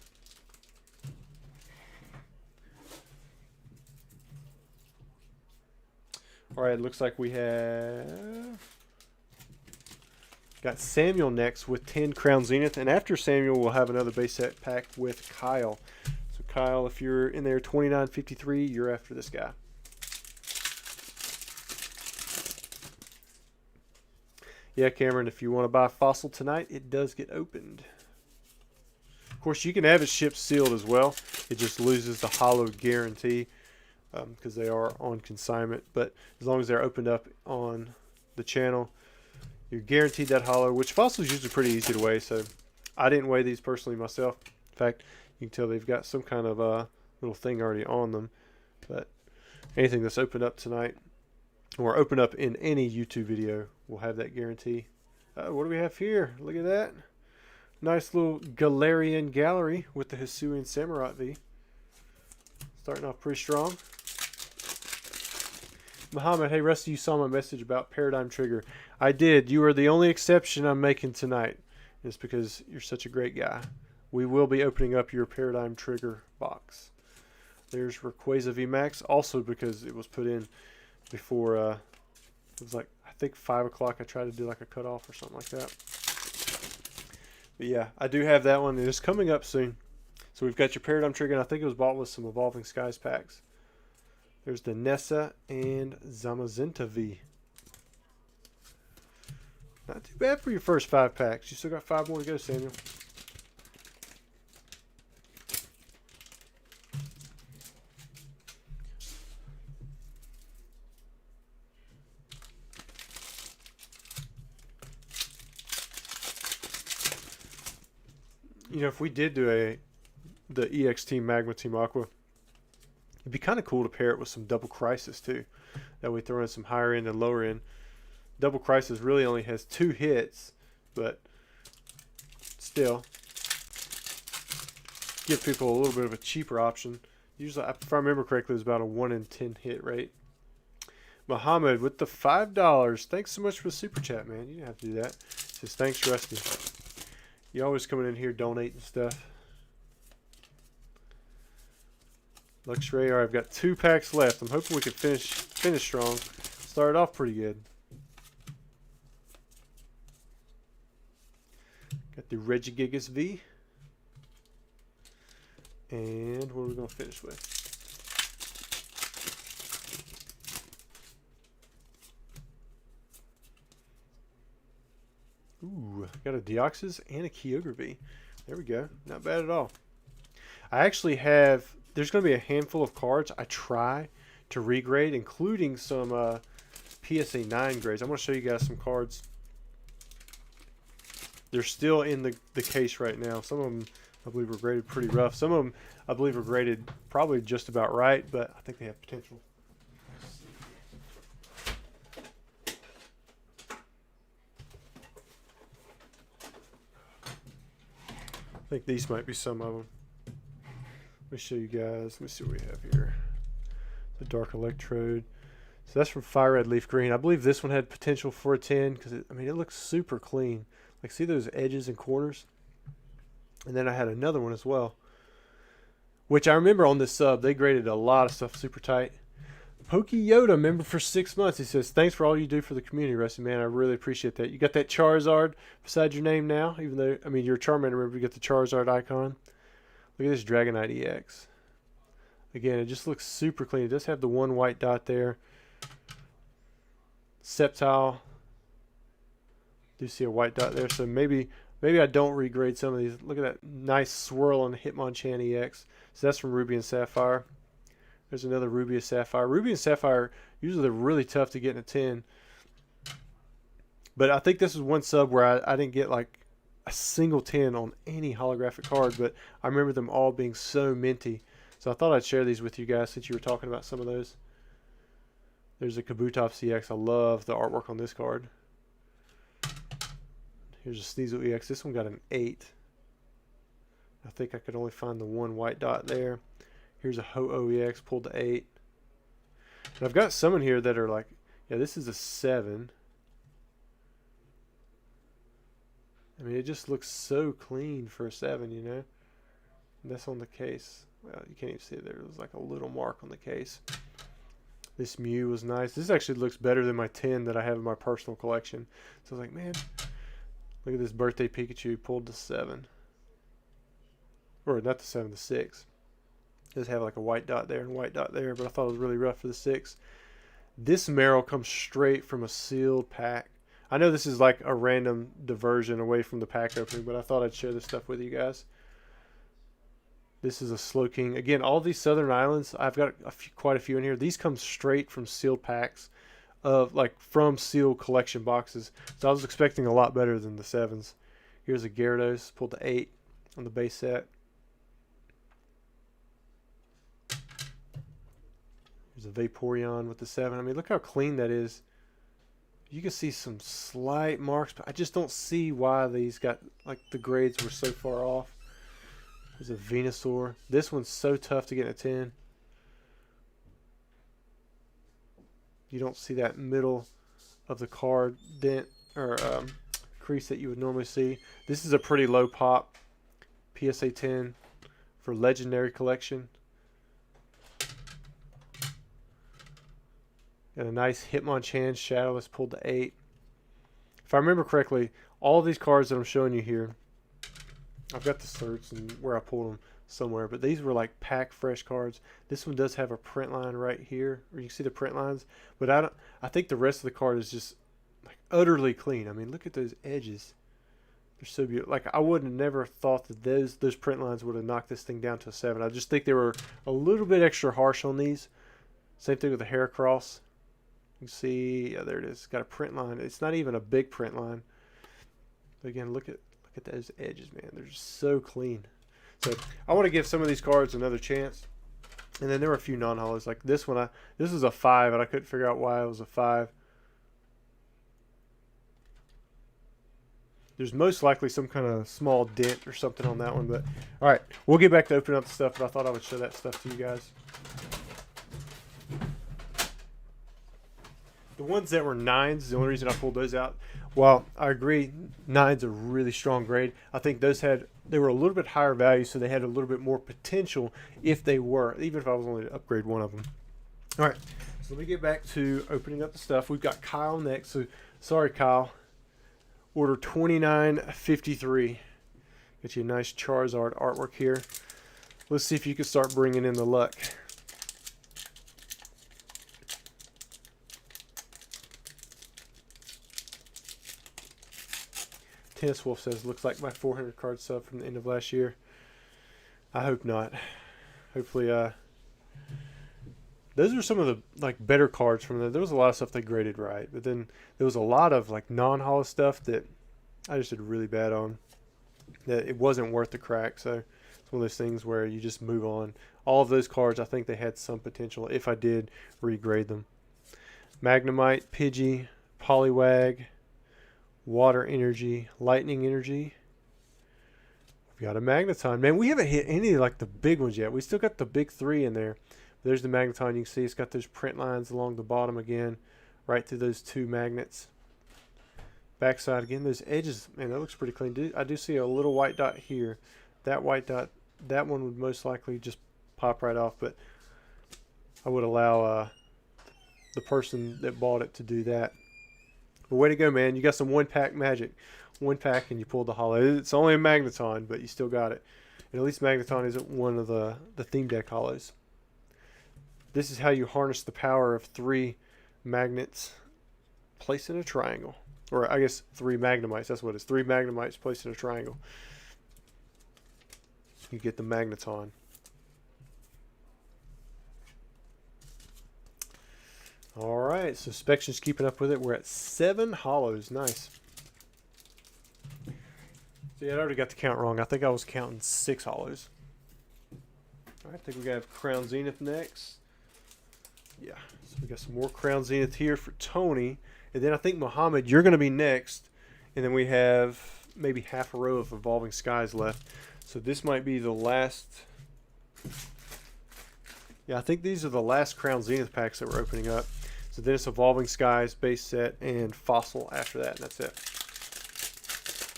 All right, looks like we have got Samuel next with 10 Crown Zenith, and after Samuel, we'll have another base set pack with Kyle. So Kyle, if you're in there 2953, you're after this guy. Yeah, Cameron, if you want to buy Fossil tonight, it does get opened. Of course, you can have it shipped sealed as well. It just loses the hollow guarantee because they are on consignment. But as long as they're opened up on the channel, you're guaranteed that hollow, which Fossil is usually pretty easy to weigh. So I didn't weigh these personally myself. In fact, you can tell they've got some kind of little thing already on them. But anything that's opened up tonight or opened up in any YouTube video will have that guarantee. What do we have here? Look at that. Nice little Galarian Gallery with the Hisuian Samurai V. Starting off pretty strong. Muhammad, hey Rusty, you saw my message about Paradigm Trigger. I did. You are the only exception I'm making tonight. It's because you're such a great guy. We will be opening up your Paradigm Trigger box. There's Rayquaza VMAX, also because it was put in before, it was like, I think 5 o'clock. I tried to do like a cutoff or something like that. But yeah, I do have that one. It is coming up soon. So we've got your Paradigm Trigger, and I think it was bought with some Evolving Skies packs. There's the Nessa and Zamazenta V. Not too bad for your first 5 packs. You still got 5 more to go, Samuel. You know, if we did do the EX Team Magma Team Aqua, it'd be kind of cool to pair it with some Double Crisis too. That way throw in some higher end and lower end. Double Crisis really only has 2 hits, but still give people a little bit of a cheaper option. Usually, if I remember correctly, it was about a 1 in 10 hit rate. Muhammad with the $5. Thanks so much for the super chat, man. You didn't have to do that. Says thanks, Rusty. You always coming in here donating stuff. Luxray, I've got 2 packs left. I'm hoping we can finish strong. Started off pretty good. Got the Regigigas V. And what are we going to finish with? Ooh, got a Deoxys and a Kyogre V. There we go. Not bad at all. I actually have, there's going to be a handful of cards I try to regrade, including some PSA 9 grades. I'm going to show you guys some cards. They're still in the case right now. Some of them, I believe, were graded pretty rough. Some of them, I believe, were graded probably just about right, but I think they have potential. I think these might be some of them. Let me show you guys. Let me see what we have here. The Dark Electrode. So that's from Fire Red Leaf Green. I believe this one had potential for a 10 because I mean it looks super clean. Like see those edges and corners? And then I had another one as well, which I remember on this sub they graded a lot of stuff super tight. Pokey Yoda, member for 6 months. He says, thanks for all you do for the community, Rusty, man. I really appreciate that. You got that Charizard beside your name now, even though, I mean, you're a Charmander member. You got the Charizard icon. Look at this Dragonite EX. Again, it just looks super clean. It does have the 1 white dot there. Sceptile. Do see a white dot there, so maybe Maybe I don't regrade some of these. Look at that nice swirl on Hitmonchan EX. So that's from Ruby and Sapphire. There's another Ruby and Sapphire. Ruby and Sapphire, usually they're really tough to get in a 10. But I think this is one sub where I didn't get like a single 10 on any holographic card, but I remember them all being so minty. So I thought I'd share these with you guys since you were talking about some of those. There's a Kabutops EX. I love the artwork on this card. Here's a Sneasel EX. This one got an 8. I think I could only find the one white dot there. Here's a Ho-Oh EX. Pulled the 8. And I've got some in here that are like, yeah, this is a 7. I mean, it just looks so clean for a 7, you know. And that's on the case. Well, you can't even see it there. There's like a little mark on the case. This Mew was nice. This actually looks better than my 10 that I have in my personal collection. So I was like, man, look at this birthday Pikachu. Pulled the 7. Or not the 7, the 6. It does have like a white dot there and white dot there, but I thought it was really rough for the 6. This Meryl comes straight from a sealed pack. I know this is like a random diversion away from the pack opening, but I thought I'd share this stuff with you guys. This is a Slowking. Again, all these Southern Islands, I've got quite a few in here. These come straight from sealed packs, from sealed collection boxes. So I was expecting a lot better than the 7s. Here's a Gyarados, pulled the 8 on the base set. There's a Vaporeon with the 7. I mean, look how clean that is. You can see some slight marks, but I just don't see why these got, like, the grades were so far off. There's a Venusaur. This one's so tough to get in a 10. You don't see that middle of the card dent or crease that you would normally see. This is a pretty low pop PSA 10 for Legendary Collection. Got a nice Hitmonchan Shadowless, pulled to 8. If I remember correctly, all these cards that I'm showing you here, I've got the certs and where I pulled them somewhere, but these were like pack fresh cards. This one does have a print line right here, where you can see the print lines, but I think the rest of the card is just like utterly clean. I mean, look at those edges. They're so beautiful. Like, I would have never thought that those print lines would have knocked this thing down to a 7. I just think they were a little bit extra harsh on these. Same thing with the Heracross. You can see, yeah, there it is. It's got a print line. It's not even a big print line. But again, look at those edges, man. They're just so clean. So I want to give some of these cards another chance. And then there were a few non-holos. Like this one, this was a 5, and I couldn't figure out why it was a 5. There's most likely some kind of small dent or something on that one. But all right, we'll get back to opening up the stuff. But I thought I would show that stuff to you guys. The ones that were 9s, the only reason I pulled those out, well, I agree, 9's a really strong grade. I think they were a little bit higher value, so they had a little bit more potential if they were, even if I was only to upgrade one of them. All right, so let me get back to opening up the stuff. We've got Kyle next, so sorry, Kyle. Order 2953. Get you a nice Charizard artwork here. Let's see if you can start bringing in the luck. Tennis Wolf says, looks like my 400 card sub from the end of last year. I hope not. Hopefully, those are some of the like better cards from there. There was a lot of stuff they graded right, but then there was a lot of like non-holo stuff that I just did really bad on. That it wasn't worth the crack. So it's one of those things where you just move on. All of those cards, I think they had some potential if I did regrade them. Magnemite, Pidgey, Poliwag, Water Energy, Lightning Energy. We've got a Magneton. Man, we haven't hit any like the big ones yet. We still got the big 3 in there. There's the Magneton. You can see it's got those print lines along the bottom again, right through those 2 magnets. Backside again, those edges, man, that looks pretty clean. I do see a little white dot here. That white dot, that one would most likely just pop right off, but I would allow the person that bought it to do that. But way to go, man. You got some one-pack magic. One pack and you pulled the holo. It's only a Magneton, but you still got it. And at least Magneton isn't one of the theme deck holos. This is how you harness the power of 3 magnets placed in a triangle. Or I guess 3 Magnemites. That's what it is. 3 Magnemites placed in a triangle. You get the Magneton. Alright, so Spection's keeping up with it. We're at 7 hollows. Nice. So yeah, I already got the count wrong. I think I was counting 6 hollows. Alright, I think we got Crown Zenith next. Yeah, so we got some more Crown Zenith here for Tony. And then I think, Muhammad, you're going to be next. And then we have maybe half a row of Evolving Skies left. So this might be the last. Yeah, I think these are the last Crown Zenith packs that we're opening up. So then it's Evolving Skies, base set, and Fossil after that, and that's it.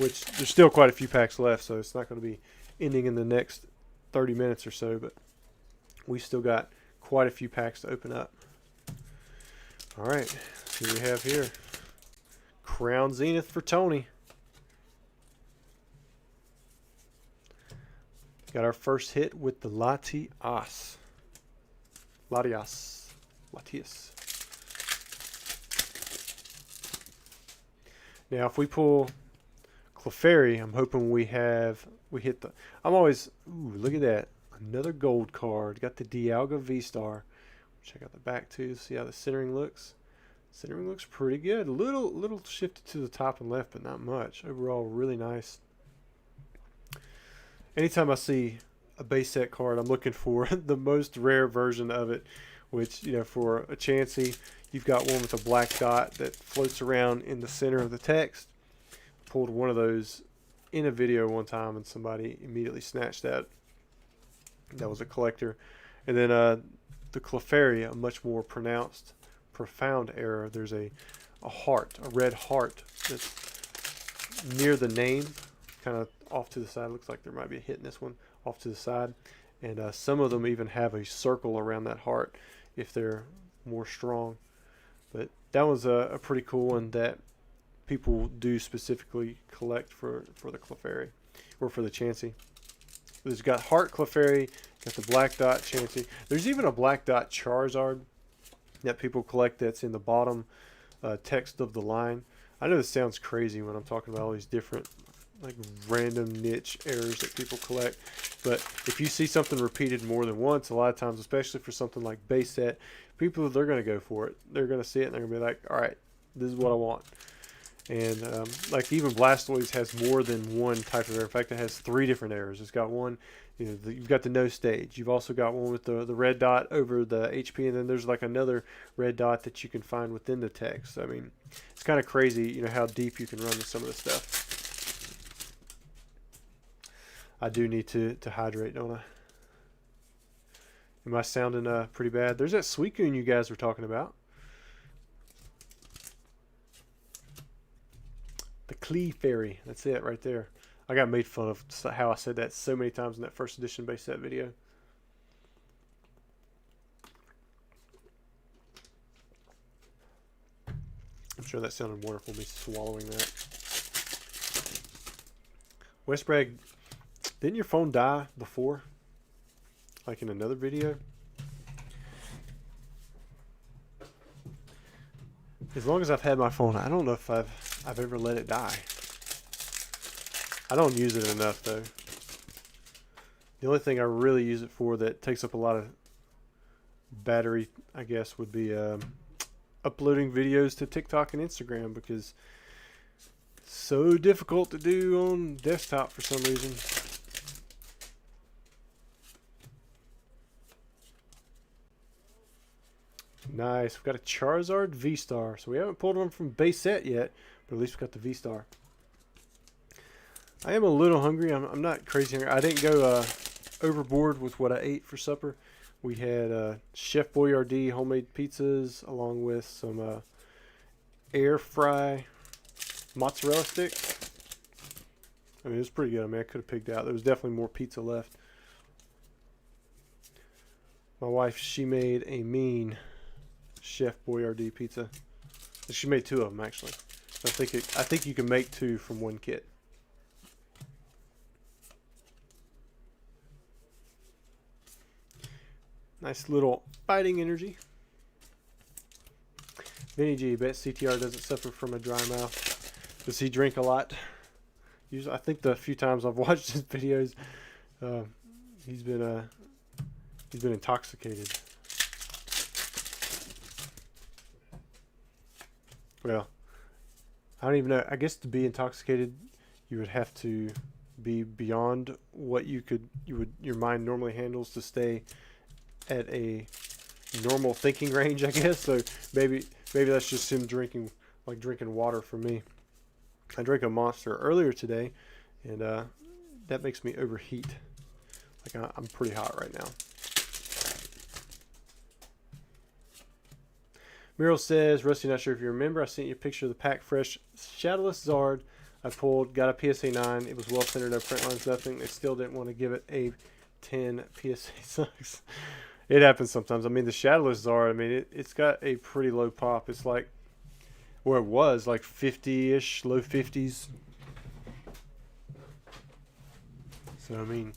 Which, there's still quite a few packs left, so it's not going to be ending in the next 30 minutes or so, but we still got quite a few packs to open up. Alright, see what we have here. Crown Zenith for Tony. Got our first hit with the Latias. Latias. Now, if we pull Clefairy, I'm hoping we hit the. I'm always. Ooh, look at that. Another gold card. Got the Dialga V-Star. Check out the back too. See how the centering looks. Centering looks pretty good. A little shifted to the top and left, but not much. Overall, really nice. Anytime I see a base set card, I'm looking for the most rare version of it, which, you know, for a Chansey, you've got one with a black dot that floats around in the center of the text. Pulled one of those in a video one time, and somebody immediately snatched that. That was a collector. And then the Clefairy, a much more pronounced, profound error. There's a heart, a red heart that's near the name, kind of off to the side. Looks like there might be a hit in this one off to the side. And some of them even have a circle around that heart if they're more strong. But that was a pretty cool one that people do specifically collect for the Clefairy, or for the Chansey. There's got Heart Clefairy, got the black dot Chansey. There's even a black dot Charizard that people collect that's in the bottom text of the line. I know this sounds crazy when I'm talking about all these different like random niche errors that people collect, but if you see something repeated more than once, a lot of times, especially for something like base set, people, they're going to go for it. They're going to see it and they're going to be like, all right, this is what I want. And like even Blastoise has more than one type of error. In fact, it has 3 different errors. It's got one, you know, you've got the no stage. You've also got one with the red dot over the HP, and then there's like another red dot that you can find within the text. I mean, it's kind of crazy, you know, how deep you can run with some of this stuff. I do need to hydrate, don't I? Am I sounding pretty bad? There's that Suicune you guys were talking about. The Clefairy. That's it right there. I got made fun of how I said that so many times in that first edition base set video. I'm sure that sounded wonderful, me swallowing that. Westbrag, didn't your phone die before? Like in another video? As long as I've had my phone, I don't know if I've ever let it die. I don't use it enough though. The only thing I really use it for that takes up a lot of battery, I guess, would be uploading videos to TikTok and Instagram, because it's so difficult to do on desktop for some reason. Nice. We've got a Charizard V-Star. So we haven't pulled one from base set yet, but at least we've got the V-Star. I am a little hungry. I'm not crazy hungry. I didn't go overboard with what I ate for supper. We had Chef Boyardee homemade pizzas along with some air fry mozzarella sticks. I mean, it was pretty good. I mean, I could have pigged out. There was definitely more pizza left. My wife, she made a mean Chef Boyardee pizza. She made 2 of them actually. I think you can make 2 from one kit. Nice little fighting energy. Vinny G, bet CTR doesn't suffer from a dry mouth. Does he drink a lot? Usually, I think the few times I've watched his videos, he's been intoxicated. Well, I don't even know. I guess to be intoxicated, you would have to be beyond what your mind normally handles to stay at a normal thinking range, I guess. So maybe that's just him drinking water for me. I drank a Monster earlier today, and that makes me overheat. Like I'm pretty hot right now. Meryl says, Rusty, not sure if you remember, I sent you a picture of the Pack Fresh Shadowless Zard I pulled. Got a PSA 9. It was well centered, no print lines, nothing. They still didn't want to give it a 10. PSA sucks. It happens sometimes. I mean, the Shadowless Zard, I mean, it's got a pretty low pop. It's like, where it was, like 50-ish, low 50s. So, I mean,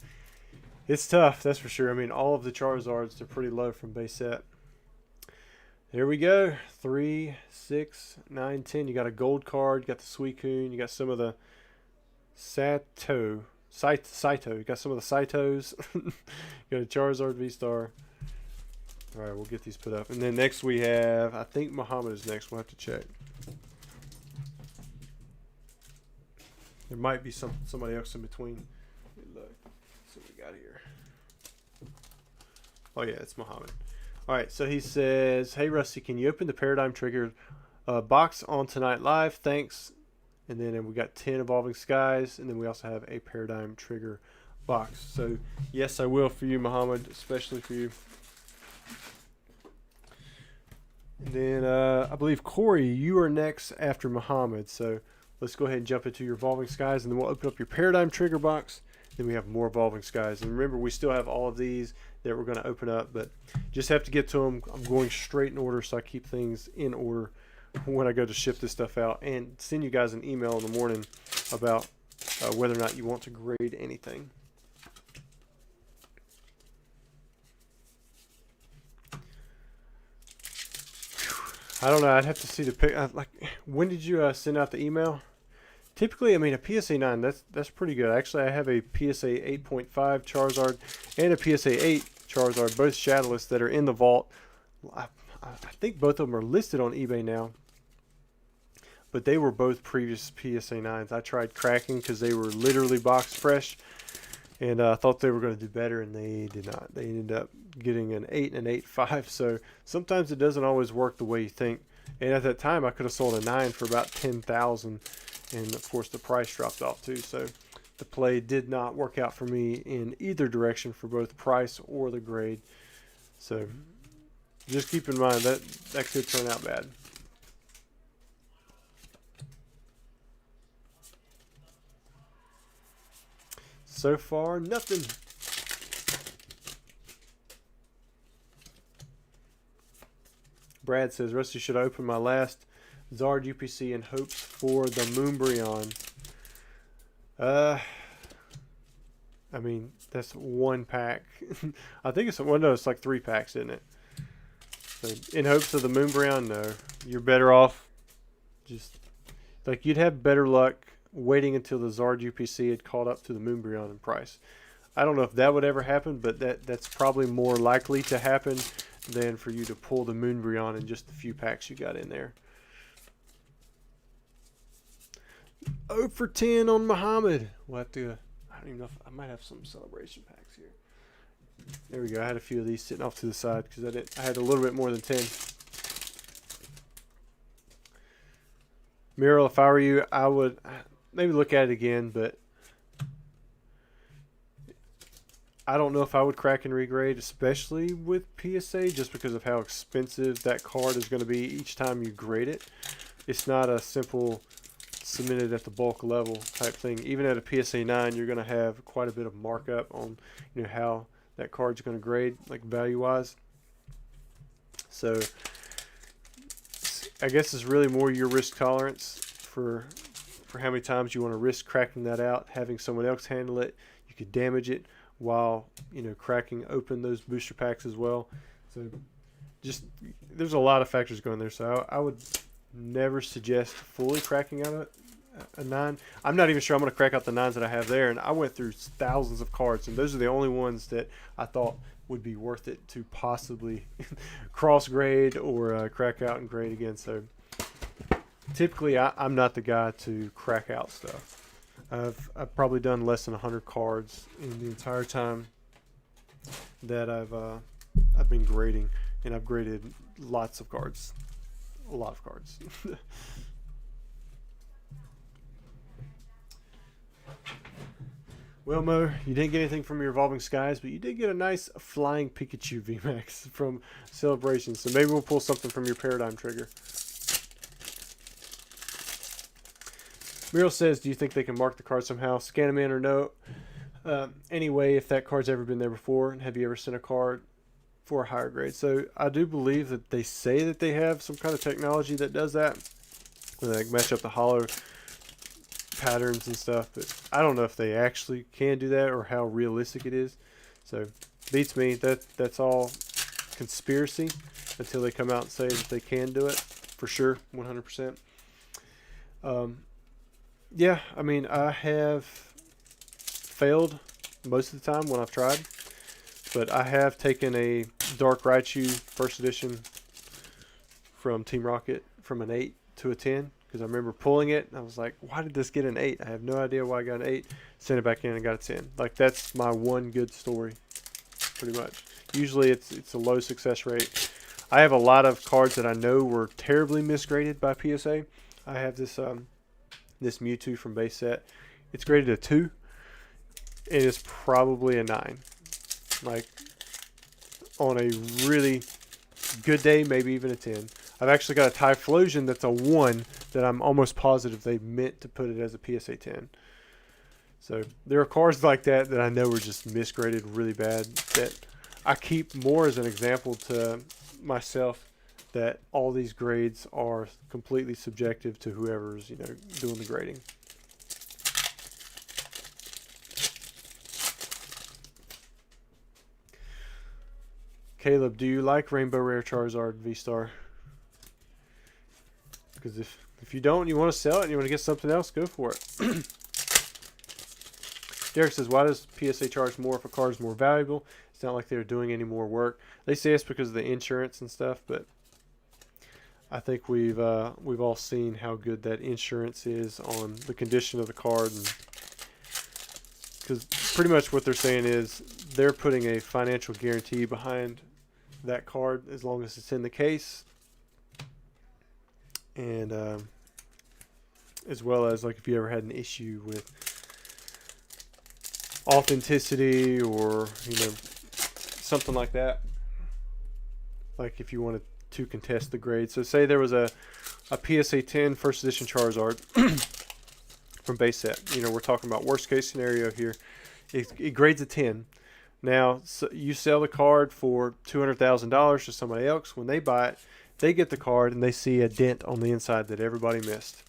it's tough, that's for sure. I mean, all of the Charizards are pretty low from base set. There we go. 3, 6, 9, 10. You got a gold card. You got the Suicune. You got some of the Saito. You got some of the Saitos. You got a Charizard V-Star. All right, we'll get these put up. And then next we have, I think Muhammad is next. We'll have to check. There might be somebody else in between. Let me look. See what we got here. Oh, yeah, it's Muhammad. All right, so he says, hey, Rusty, can you open the Paradigm Trigger box on Tonight Live? Thanks. And then we got 10 Evolving Skies, and then we also have a Paradigm Trigger box. So, yes, I will for you, Muhammad, especially for you. And then I believe, Corey, you are next after Muhammad. So let's go ahead and jump into your Evolving Skies, and then we'll open up your Paradigm Trigger box. Then we have more Evolving Skies. And remember, we still have all of these that we're going to open up, but just have to get to them. I'm going straight in order, so I keep things in order when I go to ship this stuff out, and send you guys an email in the morning about whether or not you want to grade anything. I don't know. I'd have to see the pic. Like, when did you send out the email? Typically, I mean, a PSA 9, that's pretty good. Actually, I have a PSA 8.5 Charizard and a PSA 8 Charizard, both shadowless, that are in the vault. I think both of them are listed on eBay now, but they were both previous PSA 9s. I tried cracking because they were literally box fresh, and I thought they were going to do better, and they did not. They ended up getting an 8 and an 8.5, so sometimes it doesn't always work the way you think. And at that time, I could have sold a 9 for about $10,000. And of course the price dropped off too, so the play did not work out for me in either direction for both price or the grade. So just keep in mind that could turn out bad. So far, nothing. Brad says, Rusty, should I open my last Zard UPC in hopes for the Moonbryon? I mean, that's one pack. I think it's, well, no, it's like 3 packs, isn't it? So in hopes of the Moonbryon, no. You're better off just, like, you'd have better luck waiting until the Zard UPC had caught up to the Moonbryon in price. I don't know if that would ever happen, but that's probably more likely to happen than for you to pull the Moonbryon in just the few packs you got in there. 0 for 10 on Muhammad. We'll have to, I don't even know if I might have some celebration packs here. There we go. I had a few of these sitting off to the side because I had a little bit more than 10. Muriel, if I were you, I would maybe look at it again, but I don't know if I would crack and regrade, especially with PSA, just because of how expensive that card is going to be each time you grade it. It's not a simple submitted at the bulk level type thing. Even at a PSA 9, you're going to have quite a bit of markup on, you know, how that card's going to grade, like value-wise. So I guess it's really more your risk tolerance for how many times you want to risk cracking that out, having someone else handle it. You could damage it while, you know, cracking open those booster packs as well. So just, there's a lot of factors going there. So I would never suggest fully cracking out a 9. I'm not even sure I'm going to crack out the 9s that I have there. And I went through thousands of cards, and those are the only ones that I thought would be worth it to possibly cross grade or crack out and grade again. So typically I'm not the guy to crack out stuff. I've probably done less than 100 cards in the entire time that I've been grading, and I've graded lots of cards, a lot of cards. Well, Mo, you didn't get anything from your Evolving Skies, but you did get a nice Flying Pikachu VMAX from Celebration. So maybe we'll pull something from your Paradigm Trigger. Muriel says, do you think they can mark the card somehow? Scan them in or no? Anyway, if that card's ever been there before, and have you ever sent a card for a higher grade? So I do believe that they say that they have some kind of technology that does that. When they match up the hollow patterns and stuff, but I don't know if they actually can do that or how realistic it is. So beats me. That's all conspiracy until they come out and say that they can do it for sure, 100%. Yeah, I mean, I have failed most of the time when I've tried, but I have taken a Dark Raichu first edition from Team Rocket from an 8 to a 10. Because I remember pulling it, and I was like, why did this get an 8? I have no idea why I got an 8. Sent it back in and got a 10. Like, that's my one good story, pretty much. Usually it's a low success rate. I have a lot of cards that I know were terribly misgraded by PSA. I have this this Mewtwo from base set. It's graded a 2, and it's probably a 9. Like, on a really good day, maybe even a 10. I've actually got a Typhlosion that's a 1 that I'm almost positive they meant to put it as a PSA 10. So there are cards like that that I know were just misgraded really bad that I keep more as an example to myself that all these grades are completely subjective to whoever's, you know, doing the grading. Caleb, do you like Rainbow Rare Charizard V-Star? Because if you don't, you want to sell it and you want to get something else, go for it. Derek says, why does PSA charge more if a card is more valuable? It's not like they're doing any more work. They say it's because of the insurance and stuff, but I think we've all seen how good that insurance is on the condition of the card. Because pretty much what they're saying is they're putting a financial guarantee behind that card as long as it's in the case. And as well as, like, if you ever had an issue with authenticity or, you know, something like that, like if you wanted to contest the grade. So say there was a PSA 10 first edition Charizard from base set. You know, we're talking about worst case scenario here. It grades a 10. Now, so you sell the card for $200,000 to somebody else. When they buy it, they get the card and they see a dent on the inside that everybody missed.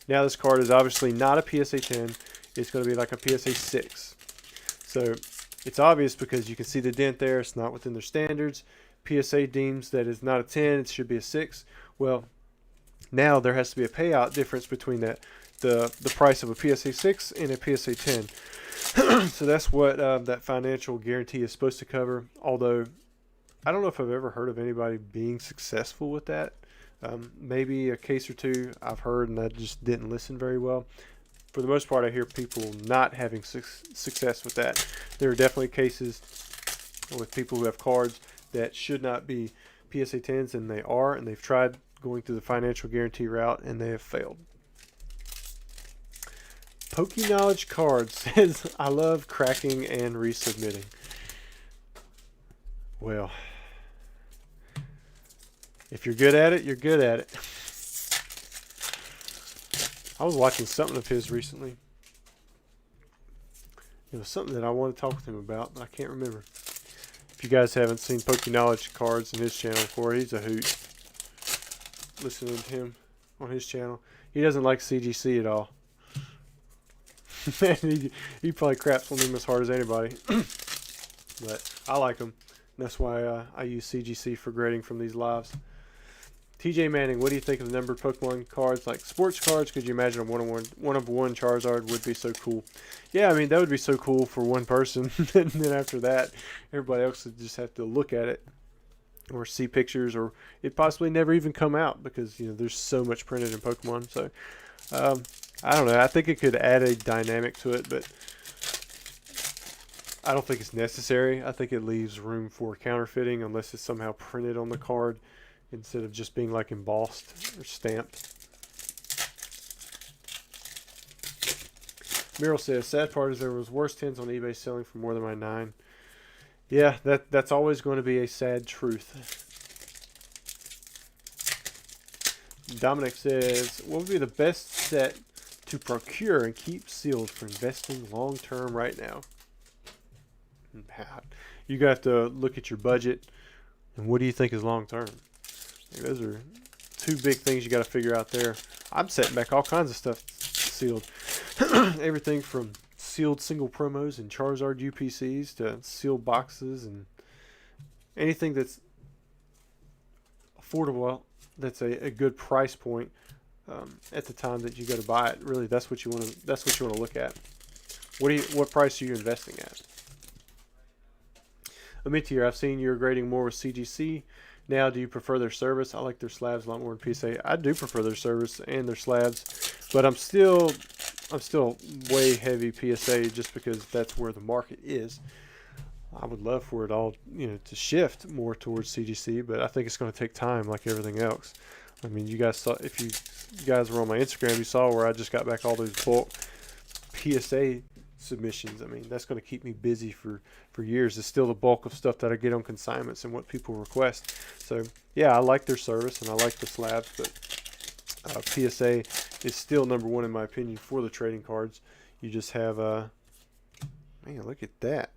Now this card is obviously not a PSA 10. It's going to be like a PSA 6. So it's obvious because you can see the dent there. It's not within their standards. PSA deems that it's not a 10. It should be a 6. Well, now there has to be a payout difference between that the price of a PSA 6 and a PSA 10. So that's what that financial guarantee is supposed to cover. Although I don't know if I've ever heard of anybody being successful with that. Maybe a case or two I've heard and I just didn't listen very well. For the most part, I hear people not having success with that. There are definitely cases with people who have cards that should not be PSA 10s, and they are, and they've tried going through the financial guarantee route, and they have failed. Pokey Knowledge Cards says, I love cracking and resubmitting. Well, if you're good at it, you're good at it. I was watching something of his recently. It was something that I wanted to talk with him about, but I can't remember. If you guys haven't seen Pokey Knowledge Cards in his channel before, he's a hoot. Listening to him on his channel. He doesn't like CGC at all. Man, he probably craps on him as hard as anybody. But I like him. That's why I use CGC for grading from these lives. TJ Manning, what do you think of the numbered Pokemon cards, like sports cards? Could you imagine a one-of-one Charizard would be so cool? Yeah, I mean, that would be so cool for one person. And then after that, everybody else would just have to look at it or see pictures, or it possibly never even come out because, you know, there's so much printed in Pokemon. So, I don't know. I think it could add a dynamic to it, but I don't think it's necessary. I think it leaves room for counterfeiting unless it's somehow printed on the card instead of just being like embossed or stamped. Meryl says, sad part is there was worse 10s on eBay selling for more than my 9. Yeah, that's always going to be a sad truth. Dominic says, what would be the best set to procure and keep sealed for investing long term right now? You got to look at your budget and what do you think is long term? Those are two big things you got to figure out there. I'm setting back all kinds of stuff sealed. Everything from sealed single promos and Charizard UPCs to sealed boxes and anything that's affordable, that's a good price point at the time that you go to buy it. Really, that's what you want to. That's what you want to look at. What price are you investing at? Amit here, I've seen you're grading more with CGC. Now, do you prefer their service? I like their slabs a lot more than PSA. I do prefer their service and their slabs, but I'm still way heavy PSA just because that's where the market is. I would love for it all, you know, to shift more towards CGC, but I think it's going to take time, like everything else. I mean, you guys saw, if you guys were on my Instagram, you saw where I just got back all those bulk PSA submissions. I mean, that's going to keep me busy for years. It's still the bulk of stuff that I get on consignments and what people request. So yeah, I like their service and I like the slabs, but PSA is still number one in my opinion for the trading cards. You just have man, look at that.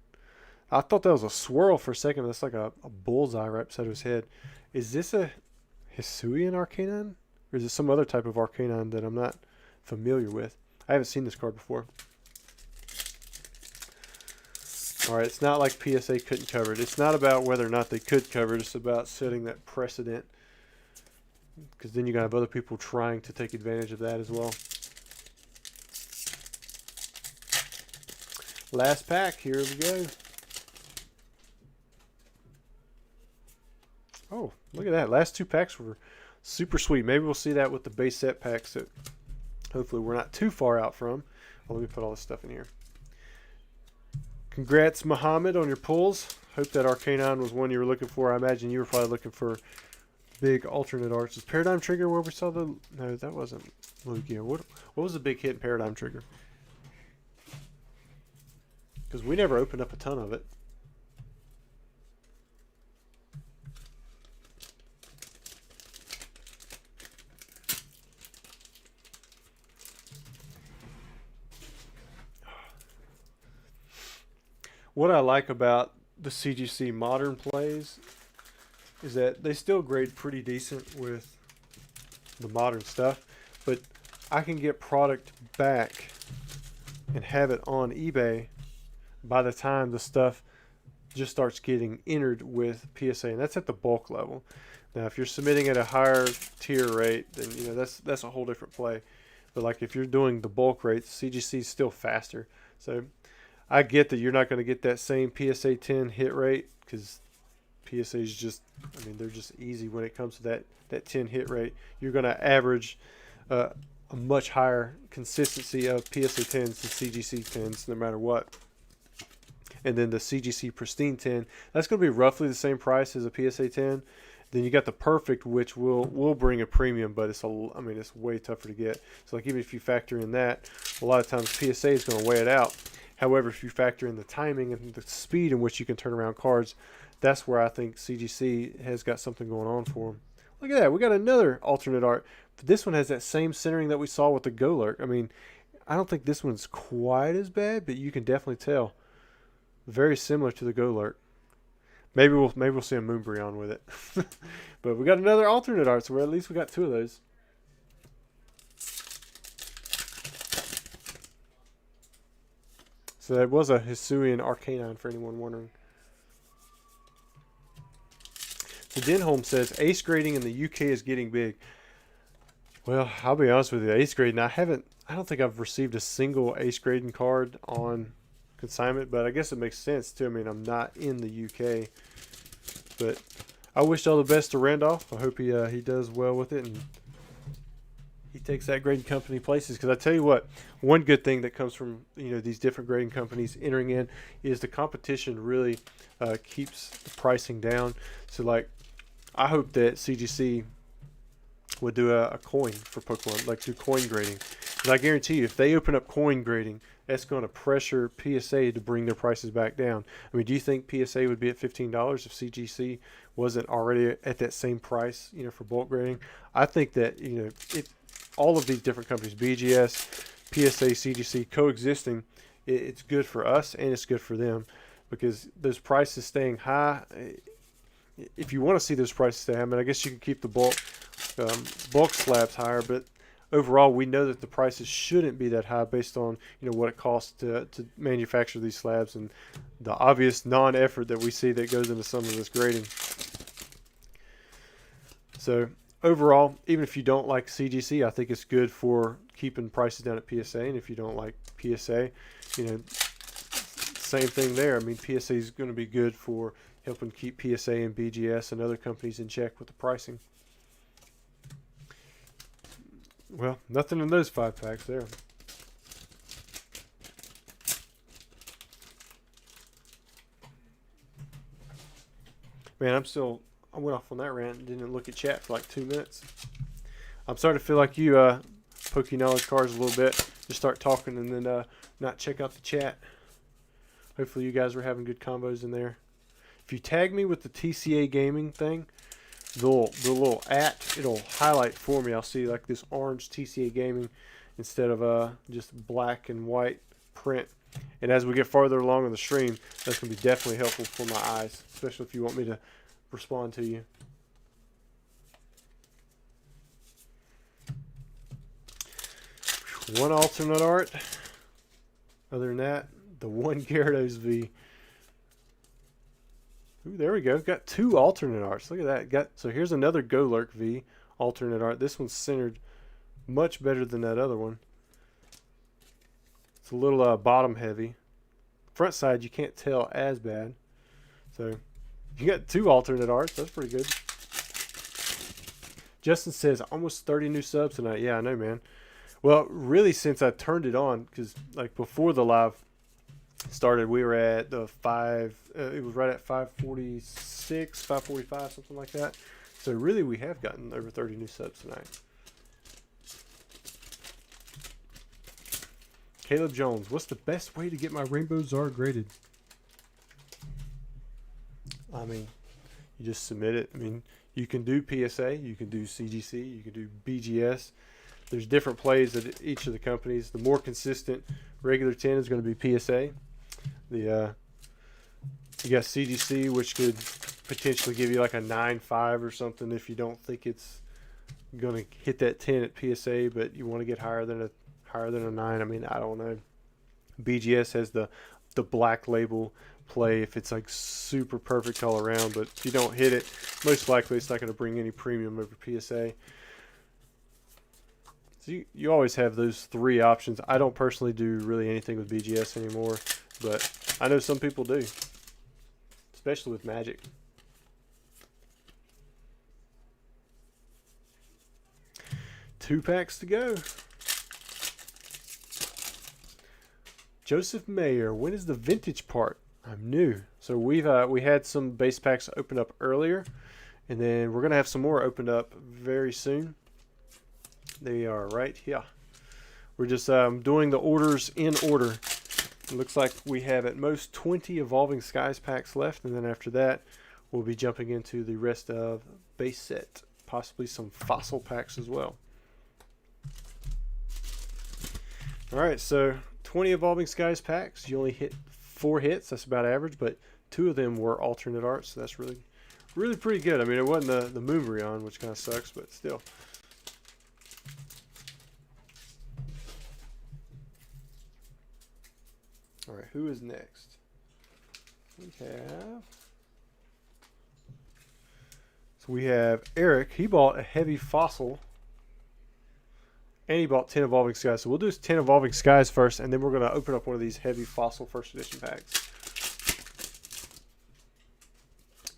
I thought that was a swirl for a second. That's like a bullseye right beside his head. Is this a Hisuian Arcanine? Or is it some other type of Arcanine that I'm not familiar with? I haven't seen this card before. Alright, it's not like PSA couldn't cover it. It's not about whether or not they could cover it. It's about setting that precedent. Because then you're going to have other people trying to take advantage of that as well. Last pack. Here we go. Oh, look at that. Last two packs were super sweet. Maybe we'll see that with the base set packs that hopefully we're not too far out from. Well, let me put all this stuff in here. Congrats, Muhammad, on your pulls. Hope that Arcanine was one you were looking for. I imagine you were probably looking for big alternate arts. Is Paradigm Trigger where we saw the... No, that wasn't Lugia. What was the big hit in Paradigm Trigger? Because we never opened up a ton of it. What I like about the CGC modern plays is that they still grade pretty decent with the modern stuff, but I can get product back and have it on eBay by the time the stuff just starts getting entered with PSA, and that's at the bulk level. Now, if you're submitting at a higher tier rate, then you know that's a whole different play. But like if you're doing the bulk rates, CGC is still faster. So I get that you're not going to get that same PSA 10 hit rate because PSA is just, I mean, they're just easy when it comes to that 10 hit rate. You're going to average a much higher consistency of PSA 10s than CGC 10s no matter what. And then the CGC Pristine 10, that's going to be roughly the same price as a PSA 10. Then you got the Perfect, which will bring a premium, but it's it's way tougher to get. So like even if you factor in that, a lot of times PSA is going to weigh it out. However, if you factor in the timing and the speed in which you can turn around cards, that's where I think CGC has got something going on for them. Look at that. We got another alternate art. This one has that same centering that we saw with the Golurk. I mean, I don't think this one's quite as bad, but you can definitely tell. Very similar to the Golurk. Maybe we'll see a Moonbreon with it. But we got another alternate art, so at least we got two of those. So that was a Hisuian Arcanine for anyone wondering. The Denholm says ace grading in the UK is getting big. Well, I'll be honest with you, ace grading, I don't think I've received a single ace grading card on consignment, but I guess it makes sense too. I mean, I'm not in the UK, but I wish all the best to Randolph. I hope he does well with it and he takes that grading company places. Because I tell you what, one good thing that comes from these different grading companies entering in is the competition really keeps the pricing down. So like, I hope that CGC would do a coin for Pokemon, like do coin grading. And I guarantee you, if they open up coin grading, that's going to pressure PSA to bring their prices back down. I mean, do you think PSA would be at $15 if CGC wasn't already at that same price, for bulk grading? I think that, if all of these different companies, BGS, PSA, CGC, coexisting, it's good for us and it's good for them, because those prices staying high, if you want to see those prices stay high, I mean, I guess you can keep the bulk slabs higher, but overall, we know that the prices shouldn't be that high based on what it costs to manufacture these slabs and the obvious non-effort that we see that goes into some of this grading. So overall, even if you don't like CGC, I think it's good for keeping prices down at PSA. And if you don't like PSA, same thing there. I mean, PSA is going to be good for helping keep PSA and BGS and other companies in check with the pricing. Well, nothing in those 5 packs there. Man, I went off on that rant and didn't look at chat for like 2 minutes. I'm starting to feel like you, poke your knowledge cards a little bit. Just start talking and then not check out the chat. Hopefully you guys are having good combos in there. If you tag me with the TCA Gaming thing, the little it'll highlight for me. I'll see like this orange TCA Gaming instead of just black and white print. And as we get farther along in the stream, that's going to be definitely helpful for my eyes, especially if you want me to respond to you. One alternate art. Other than that, the one Gyarados V. Ooh, there we go. Got 2 alternate arts. Look at that. So here's another Golurk V alternate art. This one's centered much better than that other one. It's a little bottom heavy. Front side you can't tell as bad. So you got 2 alternate arts. That's pretty good. Justin says almost 30 new subs tonight. Yeah, I know, man. Well, really, since I turned it on, because like before the live started, we were at the 5, it was right at 546, 545, something like that. So really, we have gotten over 30 new subs tonight. Caleb Jones, what's the best way to get my Rainbow Zard graded? I mean, you just submit it. I mean, you can do PSA, you can do CGC, you can do BGS. There's different plays at each of the companies. The more consistent regular 10 is going to be PSA. You got CGC, which could potentially give you like a 9.5 or something if you don't think it's going to hit that 10 at PSA, but you want to get higher than a 9. I mean, I don't know. BGS has the black label play if it's like super perfect all around, but if you don't hit it, most likely it's not going to bring any premium over PSA. So you always have those 3 options. I don't personally do really anything with BGS anymore, but I know some people do, especially with Magic. Two packs to go. Joseph Mayer, when is the vintage part? I'm new. So we had some base packs open up earlier, and then we're gonna have some more opened up very soon. They are right here. We're just doing the orders in order. It looks like we have at most 20 Evolving Skies packs left, and then after that, we'll be jumping into the rest of base set, possibly some fossil packs as well. All right, so 20 Evolving Skies packs. You only hit 4 hits. That's about average, but 2 of them were alternate art, so that's really pretty good. I mean, it wasn't the Moonbreon, which kind of sucks, but still. All right, who is next? We have So we have Eric. He bought a heavy fossil. And he bought 10 Evolving Skies. So we'll do 10 Evolving Skies first, and then we're going to open up one of these heavy fossil first edition packs.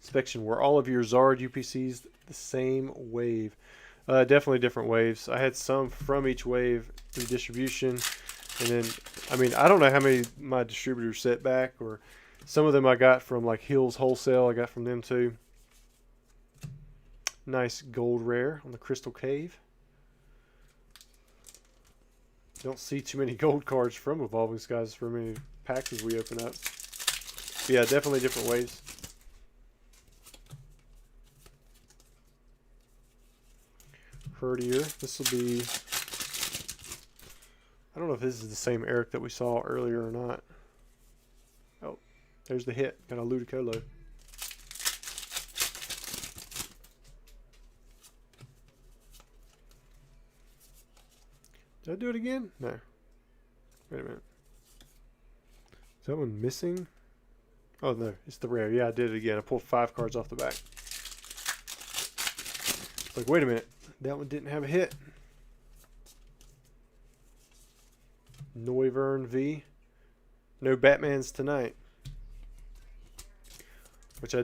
Inspection. Were all of your Zard UPCs the same wave? Definitely different waves. I had some from each wave through distribution. And then, I mean, I don't know how many my distributors set back, or some of them I got from like Hills Wholesale. I got from them too. Nice gold rare on the Crystal Cave. Don't see too many gold cards from Evolving Skies for many packs as we open up. But yeah, definitely different waves. Herdier. This will be... I don't know if this is the same Eric that we saw earlier or not. Oh, there's the hit. Got a Ludicolo. Did I do it again? No. Wait a minute. Is that one missing? Oh, no. It's the rare. Yeah, I did it again. I pulled 5 cards off the back. It's like, wait a minute. That one didn't have a hit. Noivern V. No Batmans tonight. Which I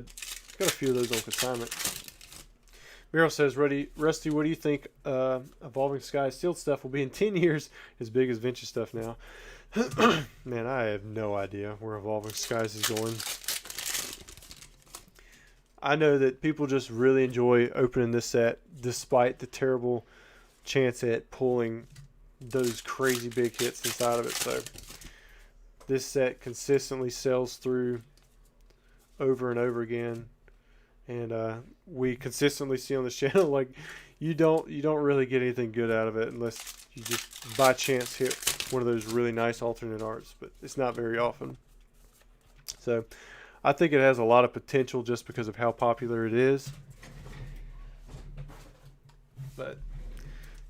got a few of those on consignment. Miro says, Rusty, what do you think Evolving Skies sealed stuff will be in 10 years as big as vintage stuff now? Man, I have no idea where Evolving Skies is going. I know that people just really enjoy opening this set despite the terrible chance at pulling those crazy big hits inside of it. So this set consistently sells through over and over again. And we consistently see on this channel, like, you don't really get anything good out of it unless you just by chance hit one of those really nice alternate arts, but it's not very often. So I think it has a lot of potential just because of how popular it is. But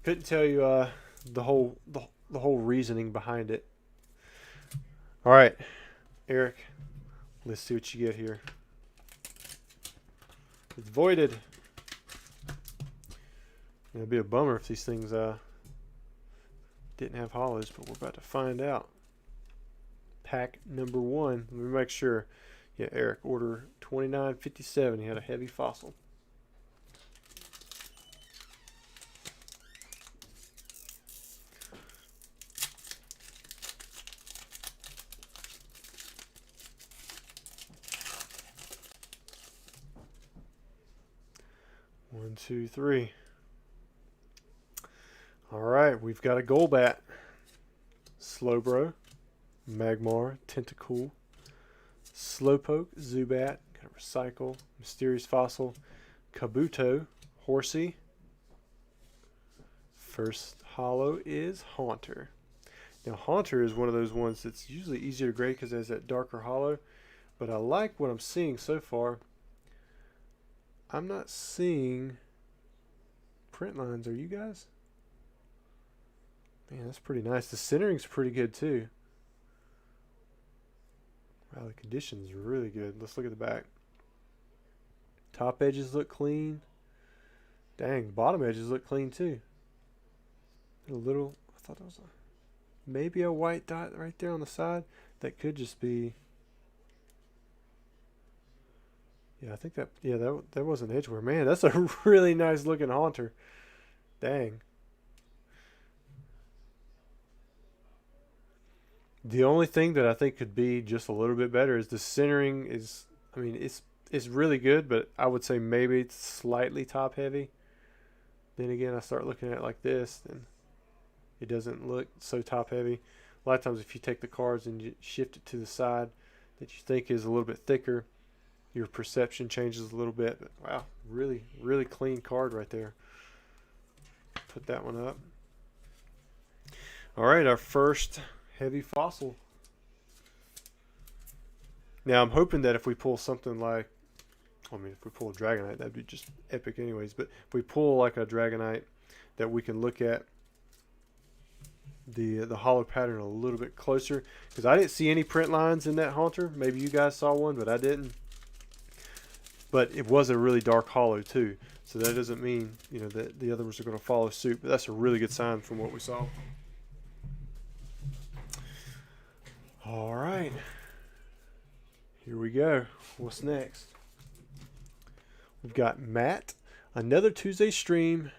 couldn't tell you the whole reasoning behind it. All right, Eric, let's see what you get here. It's voided. It'd be a bummer if these things didn't have hollows, but we're about to find out. Pack number 1. Let me make sure. Yeah, Eric, order 2957. He had a heavy fossil. One, two, three. All right, we've got a Golbat, Slowbro, Magmar, Tentacool, Slowpoke, Zubat, got a Recycle, Mysterious Fossil, Kabuto, Horsey. First holo is Haunter. Now Haunter is one of those ones that's usually easier to grade because it has that darker holo, but I like what I'm seeing so far. I'm not seeing print lines. Are you guys? Man, that's pretty nice. The centering's pretty good too. Wow, the condition's really good. Let's look at the back. Top edges look clean. Dang, bottom edges look clean too. A little, I thought that was maybe a white dot right there on the side. That could just be... Yeah, I think that, yeah, that wasn't Edgeware. Man, that's a really nice looking Haunter. Dang. The only thing that I think could be just a little bit better is the centering is, I mean, it's really good, but I would say maybe it's slightly top heavy. Then again, I start looking at it like this, and it doesn't look so top heavy. A lot of times if you take the cards and you shift it to the side that you think is a little bit thicker, your perception changes a little bit. But wow, really, really clean card right there. Put that one up. All right, our first heavy fossil. Now I'm hoping that if we pull something like, I mean, if we pull a Dragonite, that'd be just epic anyways. But if we pull like a Dragonite, that we can look at the holo pattern a little bit closer, because I didn't see any print lines in that Haunter. Maybe you guys saw one, but I didn't. but it was a really dark hollow too. So that doesn't mean, you know, that the other ones are going to follow suit, but that's a really good sign from what we saw. All right, here we go. What's next? We've got Matt, another Tuesday stream.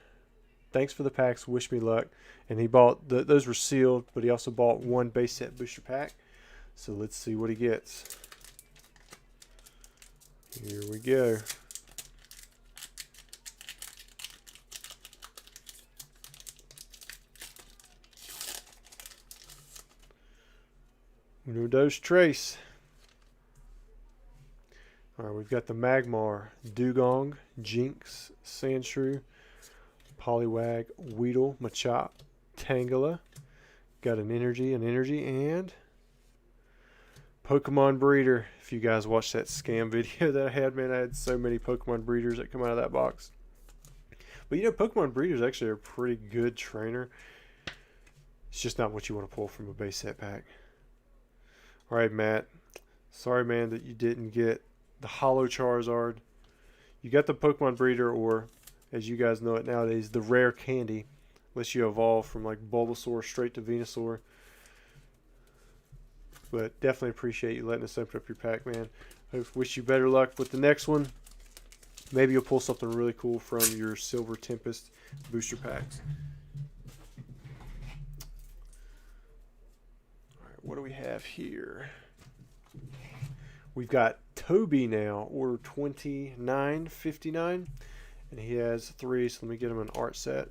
Thanks for the packs. Wish me luck. And he bought those were sealed, but he also bought one base set booster pack. So let's see what he gets. Here we go. Uno dos tres. All right, we've got the Magmar, Dugong, Jinx, Sandshrew, Poliwag, Weedle, Machop, Tangela. Got an energy, and Pokemon Breeder. If you guys watched that scam video that I had, man, I had so many Pokemon Breeders that come out of that box. But you know, Pokemon Breeders actually are a pretty good trainer. It's just not what you want to pull from a base set pack. All right, Matt. Sorry, man, that you didn't get the Holo Charizard. You got the Pokemon Breeder, or as you guys know it nowadays, the rare candy, unless you evolve from like Bulbasaur straight to Venusaur. But definitely appreciate you letting us open up your pack, man. I wish you better luck with the next one. Maybe you'll pull something really cool from your Silver Tempest booster packs. All right, what do we have here? We've got Toby now, order 2959, and he has 3, so let me get him an art set.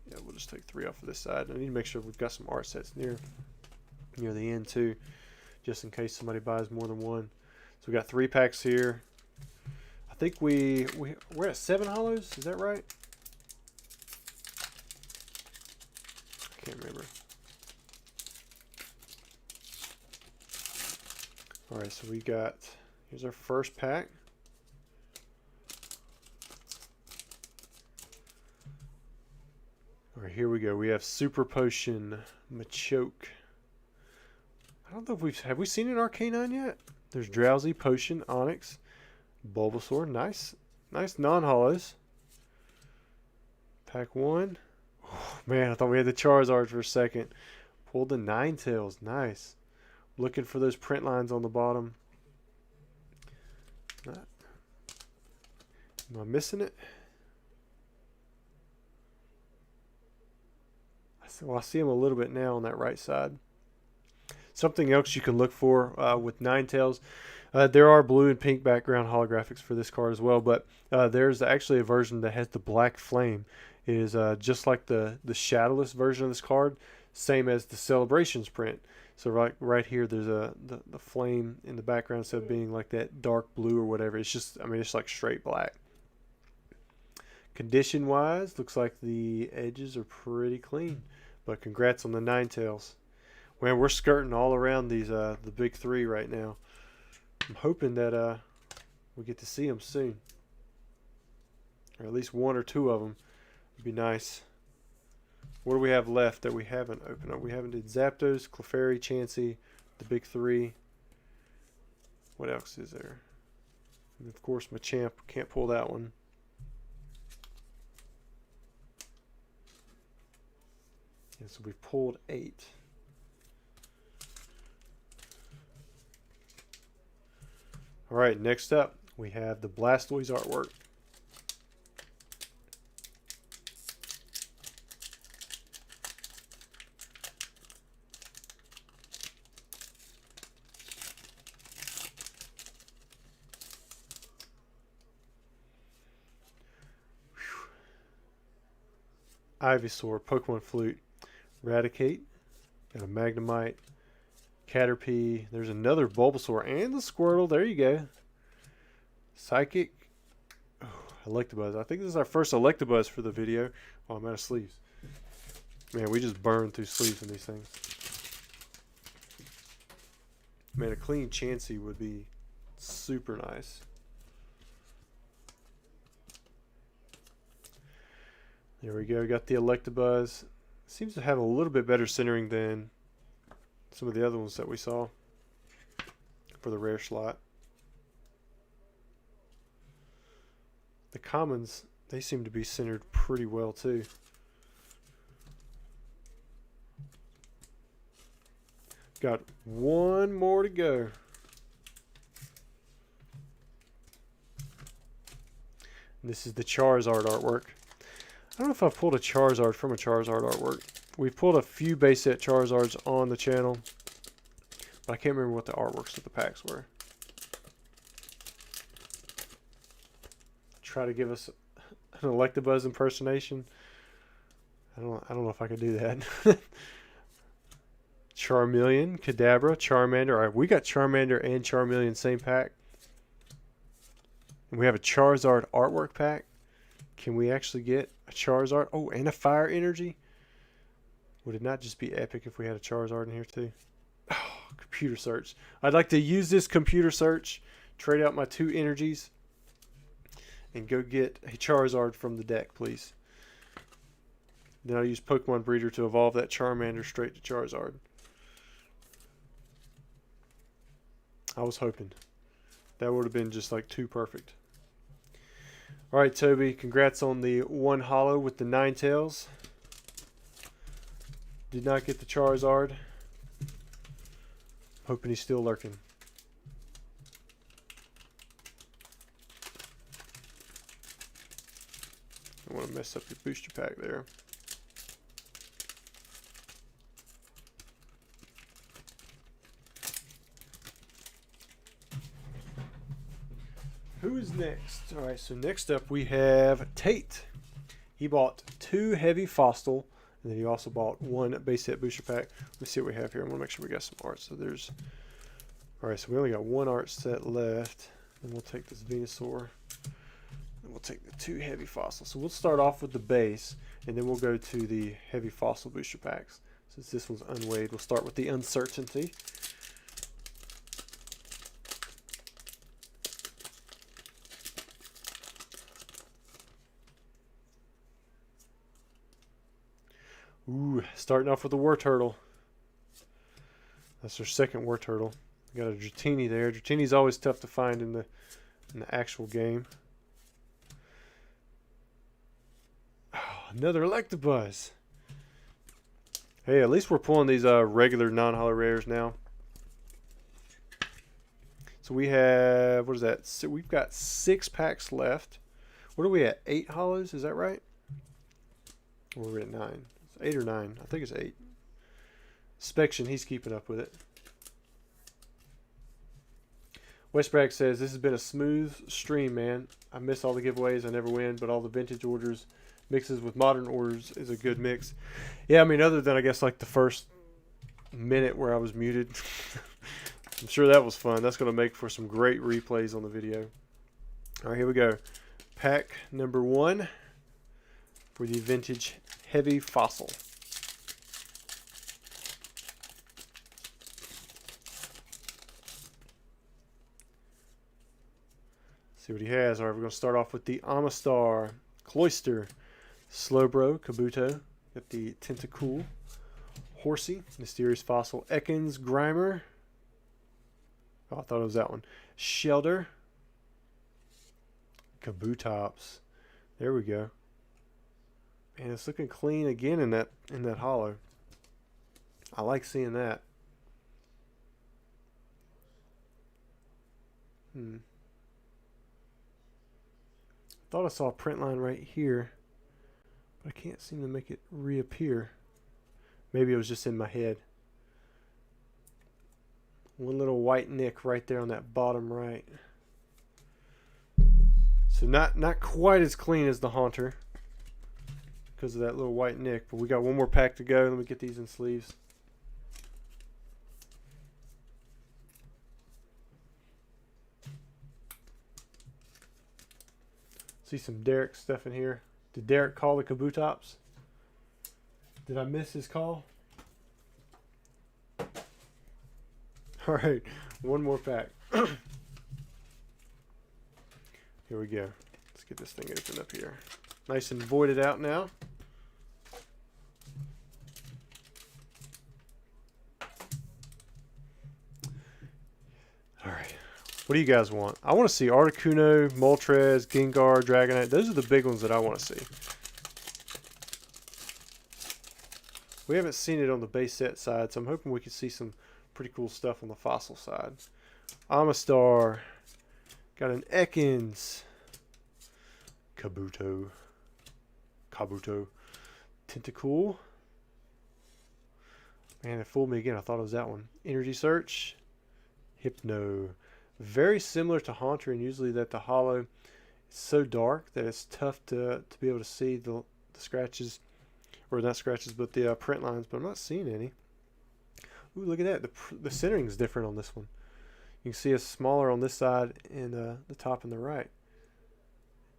Yeah, we'll just take 3 off of this side. I need to make sure we've got some art sets near the end too, just in case somebody buys more than one. So we got 3 packs here. I think we're at 7 holos. Is that right? I can't remember. All right, so we got, here's our first pack. All right, here we go. We have Super Potion, Machoke. I don't know if have we seen an Arcanine yet? There's Drowsy, Potion, Onyx, Bulbasaur. Nice non-holos. Pack 1. Oh, man, I thought we had the Charizard for a second. Pulled the Ninetales. Nice. Looking for those print lines on the bottom. Am I missing it? Well, I see them a little bit now on that right side. Something else you can look for with Ninetales. There are blue and pink background holographics for this card as well, but there's actually a version that has the black flame. It is just like the shadowless version of this card, same as the Celebrations print. So right here, there's the flame in the background instead of being like that dark blue or whatever. It's just, I mean, it's like straight black. Condition wise, looks like the edges are pretty clean. But congrats on the Ninetales. Man, we're skirting all around these the big 3 right now. I'm hoping that we get to see them soon, or at least 1 or 2 of them. Would be nice. What do we have left that we haven't opened up? We haven't did Zapdos, Clefairy, Chansey, the big 3. What else is there? And of course, Machamp. Can't pull that one. And so we've pulled 8. All right, next up, we have the Blastoise artwork. Ivysaur, Pokemon Flute, Raticate, got a Magnemite, Caterpie, there's another Bulbasaur and the Squirtle, there you go. Psychic, oh, Electabuzz, I think this is our first Electabuzz for the video. Oh, I'm out of sleeves. Man, we just burn through sleeves in these things. Man, a clean Chansey would be super nice. There we go. Got the Electabuzz. Seems to have a little bit better centering than some of the other ones that we saw for the rare slot. the commons, they seem to be centered pretty well too. Got one more to go. And this is the Charizard artwork. I don't know if I've pulled a Charizard from a Charizard artwork. We've pulled a few base set Charizards on the channel, but I can't remember what the artworks of the packs were. Try to give us an Electabuzz impersonation. I don't know if I could do that. Charmeleon, Kadabra, Charmander. All right, we got Charmander and Charmeleon same pack. And we have a Charizard artwork pack. Can we actually get a Charizard? Oh, and a Fire Energy. Would it not just be epic if we had a Charizard in here too? Oh, computer search. I'd like to use this computer search, trade out my 2 energies, and go get a Charizard from the deck, please. Then I'll use Pokemon Breeder to evolve that Charmander straight to Charizard. I was hoping. That would have been just like too perfect. Alright, Toby, congrats on the 1 holo with the Ninetales. Did not get the Charizard. Hoping he's still lurking. I want to mess up your booster pack there. Who is next? Alright, so next up we have Tate. He bought 2 heavy Fossil, and then he also bought 1 base set booster pack. Let's see what we have here. I want to make sure we got some art. So there's... Alright, so we only got 1 art set left. And we'll take this Venusaur. And we'll take the 2 heavy Fossils. So we'll start off with the base, and then we'll go to the heavy Fossil booster packs. Since this one's unweighed, we'll start with the Uncertainty. Ooh, starting off with the War Turtle. That's our second War Turtle. We got a Dratini there. Dratini's always tough to find in the actual game. Oh, another Electabuzz. Hey, at least we're pulling these regular non-holo rares now. So we have, what is that? So we've got 6 packs left. What are we at? 8 holos? Is that right? Or we're at 9. 8 or 9. I think it's 8. Spection, he's keeping up with it. Westbrag says, this has been a smooth stream, man. I miss all the giveaways. I never win, but all the vintage orders mixes with modern orders is a good mix. Yeah, I mean, other than, I guess, like the first minute where I was muted. I'm sure that was fun. That's going to make for some great replays on the video. All right, here we go. Pack number 1 for the vintage heavy Fossil. See what he has. All right, we're going to start off with the Amistar, Cloyster, Slowbro, Kabuto. Got the Tentacool, Horsey, Mysterious Fossil, Ekans, Grimer. Oh, I thought it was that one. Shelter, Kabutops. There we go. And it's looking clean again in that holo. I like seeing that. Thought I saw a print line right here, but I can't seem to make it reappear. Maybe it was just in my head. One little white nick right there on that bottom right. So not quite as clean as the Haunter because of that little white nick, but we got one more pack to go. Let me get these in sleeves. See some Derek stuff in here. Did Derek call the Kabutops? Did I miss his call? All right, one more pack. Here we go. Let's get this thing open up here. Nice and voided out now. All right, What do you guys want? I want to see Articuno, Moltres, Gengar, Dragonite. Those are the big ones that I want to see. We haven't seen it on the base set side, so I'm hoping we can see some pretty cool stuff on the fossil side. Amistar. Got an Ekans. Kabuto. Tentacool. Man, it fooled me again. I thought it was that one. Energy Search. Hypno. Very similar to Haunter, and usually that the holo is so dark that it's tough to be able to see the scratches, or not scratches, but the print lines, but I'm not seeing any. Ooh, look at that. The centering is different on this one. You can see it's smaller on this side and the top and the right.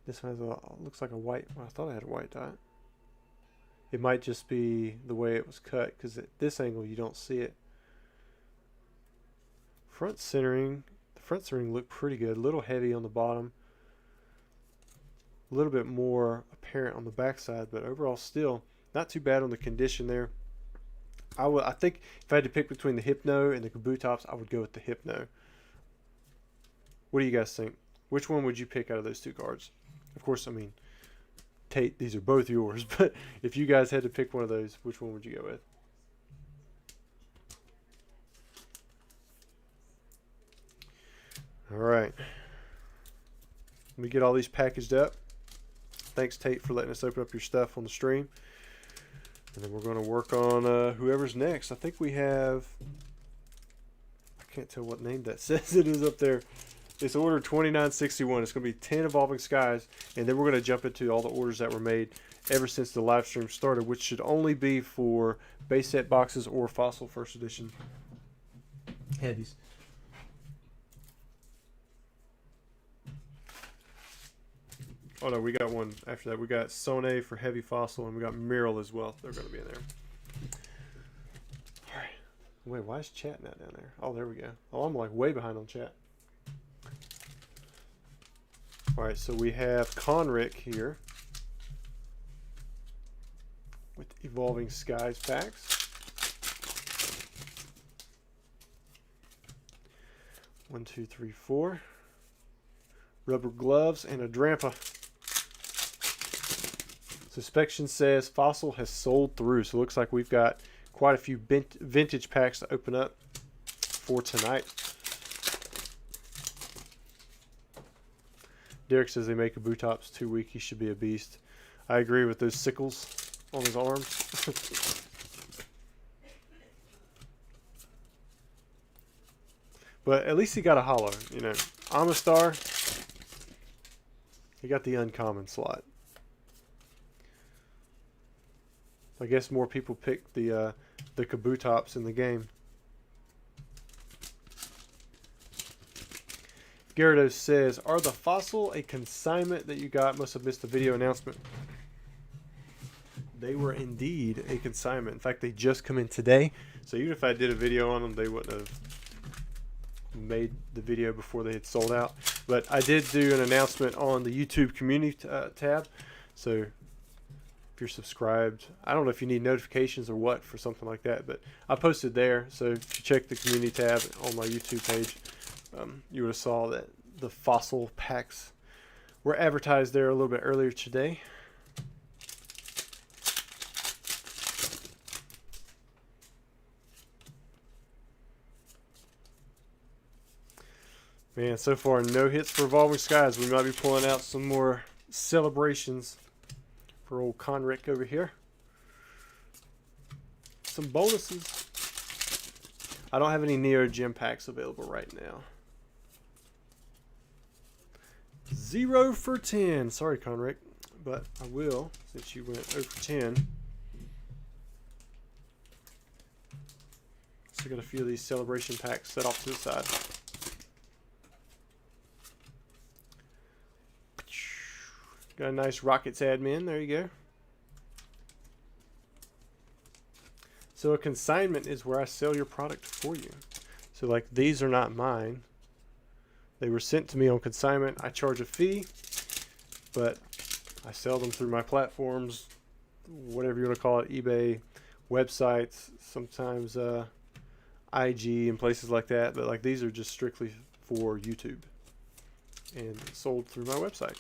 This one has looks like a white, well, I thought I had a white dot. It might just be the way it was cut, because at this angle you don't see it. Front centering looked pretty good. A little heavy on the bottom. A little bit more apparent on the back side, but overall still not too bad on the condition there. I think if I had to pick between the Hypno and the Kabutops, I would go with the Hypno. What do you guys think? Which one would you pick out of those two cards? Of course, I mean, Tate, these are both yours, but if you guys had to pick one of those, which one would you go with? All right. Let me get all these packaged up. Thanks, Tate, for letting us open up your stuff on the stream. And then we're going to work on whoever's next. I think we have... I can't tell what name that says it is up there. It's order 2961. It's going to be 10 Evolving Skies. And then we're going to jump into all the orders that were made ever since the live stream started, which should only be for base set boxes or Fossil First Edition heavies. Oh no, we got one after that. We got Sone for Heavy Fossil, and we got Miral as well. They're going to be in there. Alright. Wait, why is chat not down there? Oh, there we go. Oh, I'm like way behind on chat. Alright, so we have Conric here with Evolving Skies packs. 1, 2, 3, 4. Rubber gloves and a Drampa. Suspection says Fossil has sold through, so it looks like we've got quite a few vintage packs to open up for tonight. Derek says they make Kabutops too weak. He should be a beast. I agree with those sickles on his arms. But at least he got a holo. You know, Amistar, he got the uncommon slot. I guess more people pick the Kabutops in the game. Gyarados says, are the Fossil a consignment that you got? Must have missed the video announcement. They were indeed a consignment. In fact, they just come in today. So even if I did a video on them, they wouldn't have made the video before they had sold out. But I did do an announcement on the YouTube community tab. So if you're subscribed, I don't know if you need notifications or what for something like that, but I posted there. So if you check the community tab on my YouTube page, you would have saw that the Fossil packs were advertised there a little bit earlier today. Man, so far no hits for Evolving Skies. We might be pulling out some more celebrations for old Conric over here. Some bonuses. I don't have any Neo Gem packs available right now. 0 for 10. Sorry, Conric, but I will since you went 0 for 10. So I got a few of these celebration packs set off to the side. Got a nice Rockets admin. There you go. So a consignment is where I sell your product for you. So like these are not mine. They were sent to me on consignment. I charge a fee, but I sell them through my platforms, whatever you want to call it, eBay, websites, sometimes IG and places like that. But like these are just strictly for YouTube and sold through my website.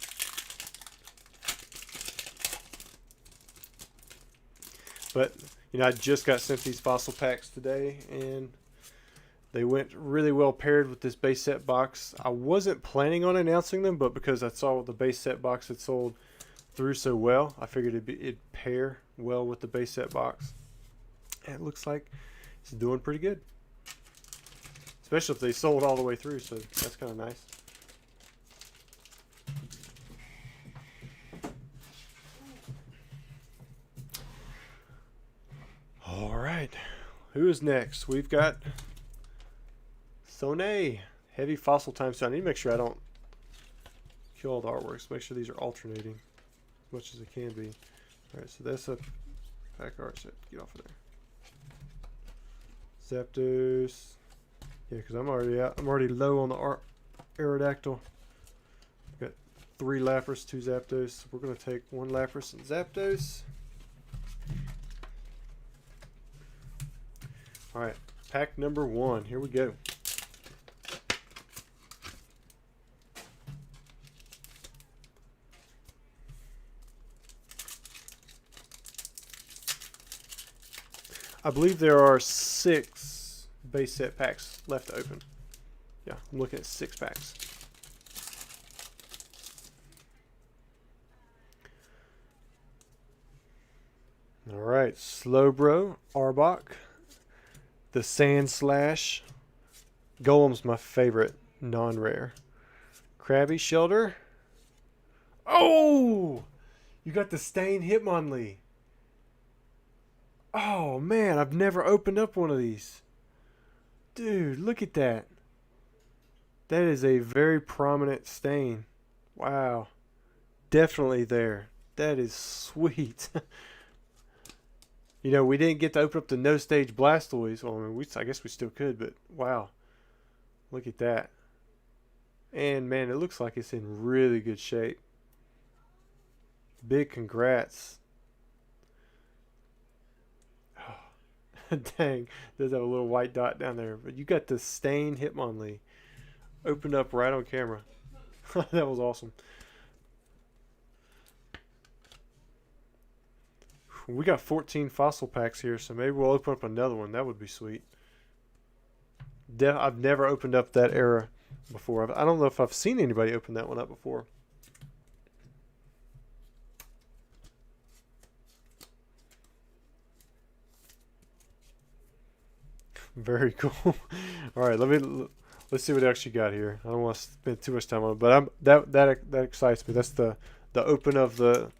But, you know, I just got sent these fossil packs today, and they went really well paired with this base set box. I wasn't planning on announcing them, but because I saw the base set box had sold through so well, I figured it'd pair well with the base set box. And it looks like it's doing pretty good. Especially if they sold all the way through, so that's kind of nice. All right, who is next? We've got Sone, heavy fossil time. So I need to make sure I don't kill all the artworks. Make sure these are alternating as much as they can be. All right, so that's a pack art set. Get off of there. Zapdos. Yeah, because I'm already out. I'm already low on the Aerodactyl. Got 3 Lapras, 2 Zapdos. We're gonna take 1 Lapras and Zapdos. All right, pack number 1. Here we go. I believe there are 6 base set packs left to open. Yeah, I'm looking at 6 packs. All right, Slowbro, Arbok, the Sand Slash, Golem's my favorite non-rare. Krabby Shelter. Oh, you got the Stain Hitmonlee. Oh man, I've never opened up one of these. Dude, look at that. That is a very prominent stain. Wow. Definitely there. That is sweet. You know, we didn't get to open up the No Stage Blastoise. Well, I mean, I guess we still could, but wow. Look at that. And man, it looks like it's in really good shape. Big congrats. Dang, does have a little white dot down there. But you got the Stain Hitmonlee opened up right on camera. That was awesome. We got 14 fossil packs here, so maybe we'll open up another one. That would be sweet. I've never opened up that era before. I don't know if I've seen anybody open that one up before. Very cool. All right, let's see what else you got here. I don't want to spend too much time on it, but that excites me. That's the open of the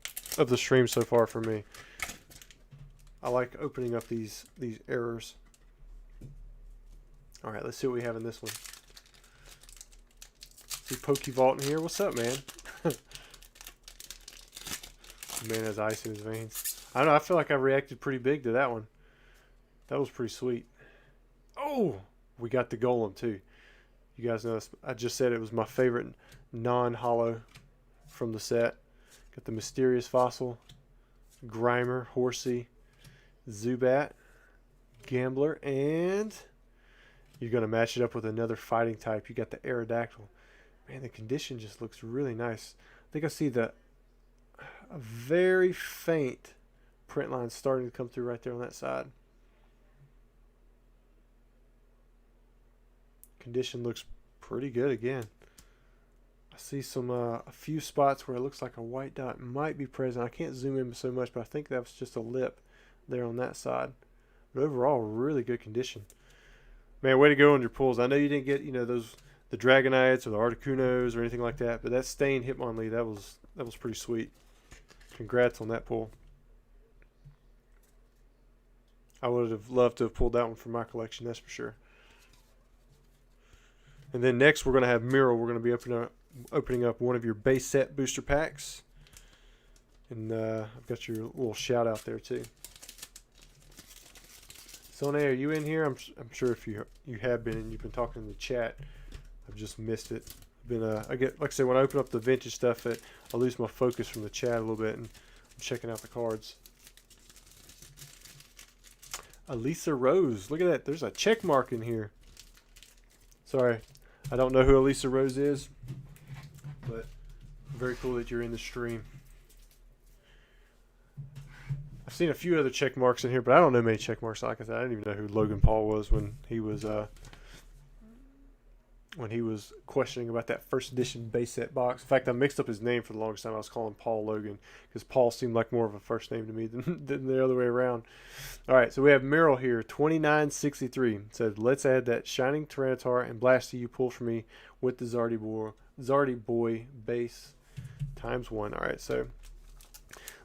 stream so far for me. I like opening up these errors. All right, let's see what we have in this one. See Pokevault in here. What's up, man? Man has ice in his veins. I don't know. I feel like I reacted pretty big to that one. That was pretty sweet. Oh, we got the Golem too. You guys know I just said it was my favorite non-holo from the set. Got the Mysterious Fossil, Grimer, Horsey, Zubat, Gambler, and you're going to match it up with another fighting type. You got the Aerodactyl. Man, the condition just looks really nice. I think I see a very faint print line starting to come through right there on that side. Condition looks pretty good again. I see a few spots where it looks like a white dot might be present. I can't zoom in so much, but I think that was just a lip there on that side. But overall, really good condition. Man, way to go on your pulls. I know you didn't get, the Dragonites or the Articunos or anything like that, but that Stain Hitmonlee, that was pretty sweet. Congrats on that pull. I would have loved to have pulled that one from my collection, that's for sure. And then next we're going to have Miro. We're going to be opening up one of your base set booster packs. And I've got your little shout out there too. Sone, are you in here? I'm sure if you have been and you've been talking in the chat, I've just missed it. I get, like I said, when I open up the vintage stuff, I lose my focus from the chat a little bit, and I'm checking out the cards. Elisa Rose, look at that. There's a check mark in here. Sorry, I don't know who Elisa Rose is, but very cool that you're in the stream. I've seen a few other check marks in here, but I don't know many check marks. Like I said, I didn't even know who Logan Paul was when he was questioning about that first edition base set box. In fact, I mixed up his name for the longest time. I was calling Paul Logan because Paul seemed like more of a first name to me than the other way around. All right, so we have Merrill here, 2963. It said, let's add that Shining Tyranitar and Blasty you pull for me with the Zardy Boy base ×1. All right, so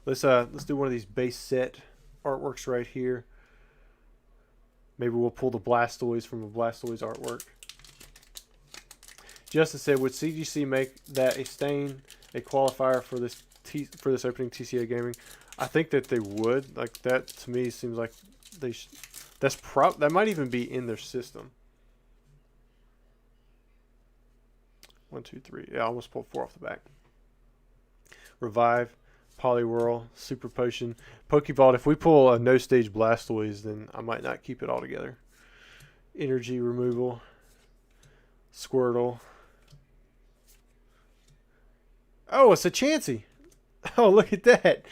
let's do one of these base set artworks right here. Maybe we'll pull the Blastoise from a Blastoise artwork. Justin said, would CGC make that a qualifier for this opening TCA gaming? I think that they would. Like, that to me seems like that might even be in their system. 1, 2, 3. Yeah, I almost pulled 4 off the back. Revive, Poliwhirl, Super Potion, Pokeball. If we pull a no stage Blastoise, then I might not keep it all together. Energy removal, Squirtle. Oh, it's a Chansey. Oh, look at that.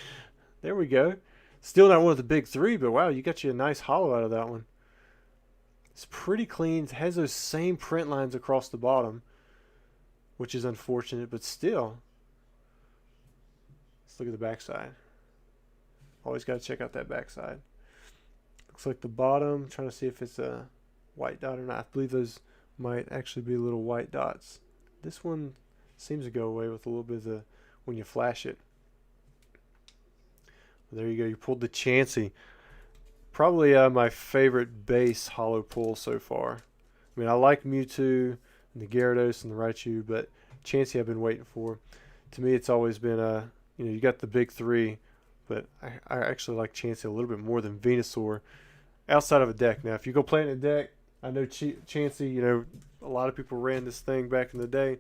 There we go. Still not one of the big 3, but wow, you got you a nice holo out of that one. It's pretty clean. It has those same print lines across the bottom, which is unfortunate, but still. Let's look at the backside. Always got to check out that backside. Looks like the bottom. Trying to see if it's a white dot or not. I believe those might actually be little white dots. This one seems to go away with a little bit of the when you flash it. There you go. You pulled the Chansey. Probably my favorite base holo pull so far. I mean, I like Mewtwo and the Gyarados and the Raichu, but Chansey I've been waiting for. To me, it's always been you got the big 3, but I actually like Chansey a little bit more than Venusaur outside of a deck. Now, if you go play in a deck, I know Chansey, a lot of people ran this thing back in the day,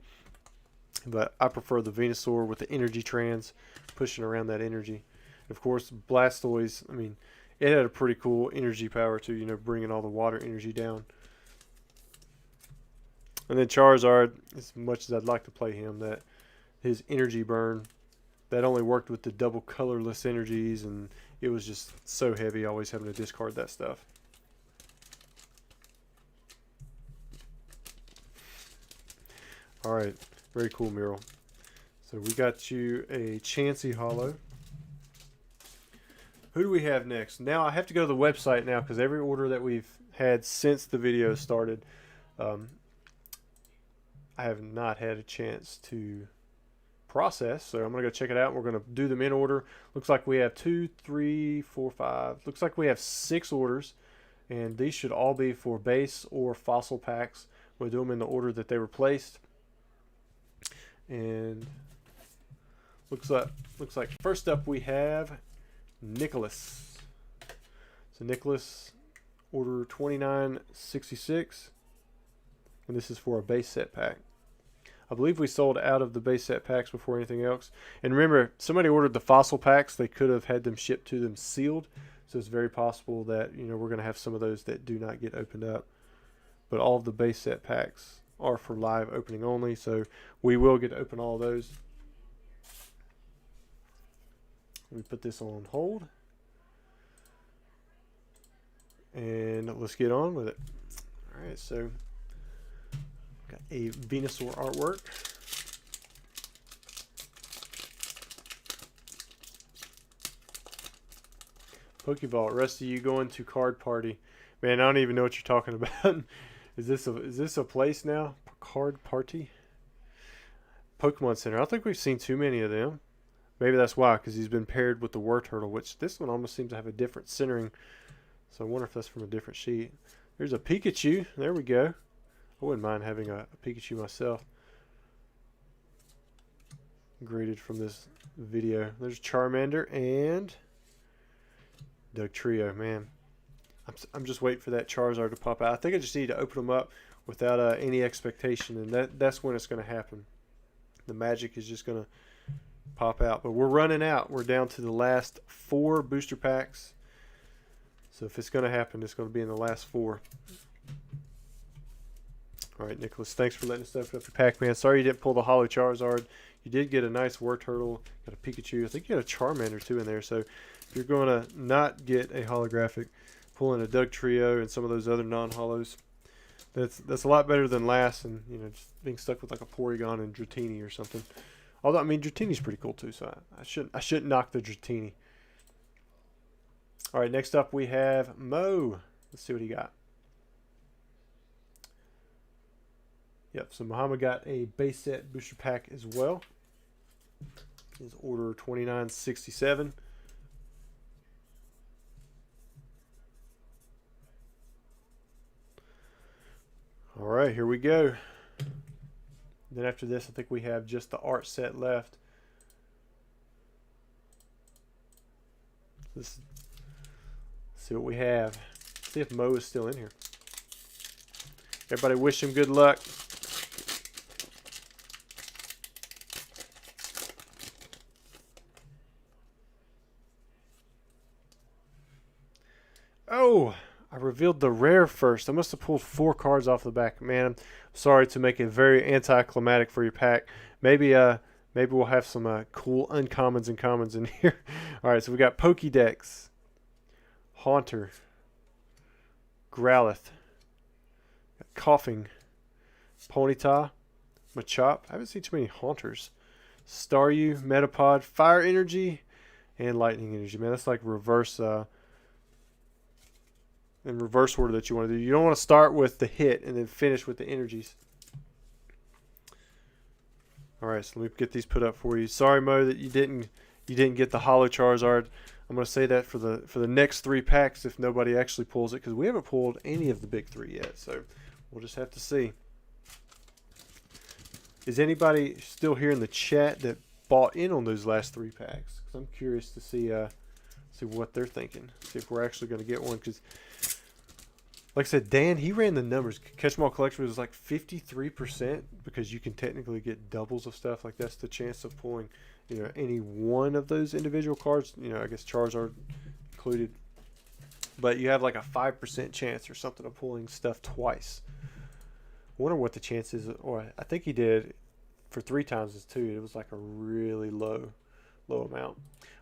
but I prefer the Venusaur with the energy trans pushing around that energy. Of course, Blastoise, I mean, it had a pretty cool energy power too, bringing all the water energy down. And then Charizard, as much as I'd like to play him, that his energy burn, that only worked with the double colorless energies, and it was just so heavy, always having to discard that stuff. All right, very cool, Muriel. So we got you a Chansey holo. Who do we have next? Now I have to go to the website now because every order that we've had since the video started, I have not had a chance to process. So I'm going to go check it out. We're going to do them in order. Looks like we have 2, 3, 4, 5. Looks like we have 6 orders. And these should all be for base or fossil packs. We'll do them in the order that they were placed. And looks like first up we have Nicholas. So Nicholas, order 2966, and this is for a base set pack. I believe we sold out of the base set packs before anything else. And remember, somebody ordered the fossil packs. They could have had them shipped to them sealed, so it's very possible that we're going to have some of those that do not get opened up. But all of the base set packs are for live opening only, so we will get to open all of those. Let me put this on hold. And let's get on with it. Alright, so got a Venusaur artwork. Pokeball, Rusty, you going to card party. Man, I don't even know what you're talking about. Is this a place now? Card party? Pokemon Center. I don't think we've seen too many of them. Maybe that's why, because he's been paired with the Wartortle, which this one almost seems to have a different centering. So I wonder if that's from a different sheet. There's a Pikachu. There we go. I wouldn't mind having a Pikachu myself. Graded from this video. There's Charmander and Dugtrio. Man, I'm just waiting for that Charizard to pop out. I think I just need to open them up without any expectation, and that's when it's going to happen. The magic is just going to pop out. But we're running out. We're down to the last 4 booster packs. So if it's going to happen, it's going to be in the last 4. All right, Nicholas, thanks for letting us open up your pack, man. Sorry you didn't pull the Hollow Charizard. You did get a nice War Turtle, got a Pikachu. I think you got a Charmander too in there. So if you're going to not get a holographic, pull in a Doug Trio and some of those other non-hollows. That's a lot better than last, and just being stuck with like a Porygon and Dratini or something. Although I mean Dratini's pretty cool too, so I shouldn't knock the Dratini. All right, next up we have Mo. Let's see what he got. Yep, so Muhammad got a base set booster pack as well. His order 2967. All right, here we go. Then after this, I think we have just the art set left. Let's see what we have. See if Mo is still in here. Everybody wish him good luck. Oh, I revealed the rare first. I must have pulled 4 cards off the back. Man, I'm sorry to make it very anticlimactic for your pack. Maybe we'll have some cool uncommons and commons in here. All right, so we got Pokédex, Haunter, Growlithe, Coughing, Ponyta, Machop. I haven't seen too many Haunters. Staryu, Metapod, Fire Energy, and Lightning Energy. Man, that's like reverse in reverse order that you want to do. You don't want to start with the hit and then finish with the energies. All right, so let me get these put up for you. Sorry, Mo, that you didn't get the Hollow Charizard. I'm going to say that for the next 3 packs if nobody actually pulls it, because we haven't pulled any of the big 3 yet. So we'll just have to see. Is anybody still here in the chat that bought in on those last 3 packs? Because I'm curious to see what they're thinking. See if we're actually going to get one. Because, like I said, Dan, he ran the numbers. Catch 'em all collection was like 53%, because you can technically get doubles of stuff. Like that's the chance of pulling, any one of those individual cards. I guess Charizard included. But you have like a 5% chance or something of pulling stuff twice. I wonder what the chance is. Or I think he did for 3 times as 2. It was like a really low amount.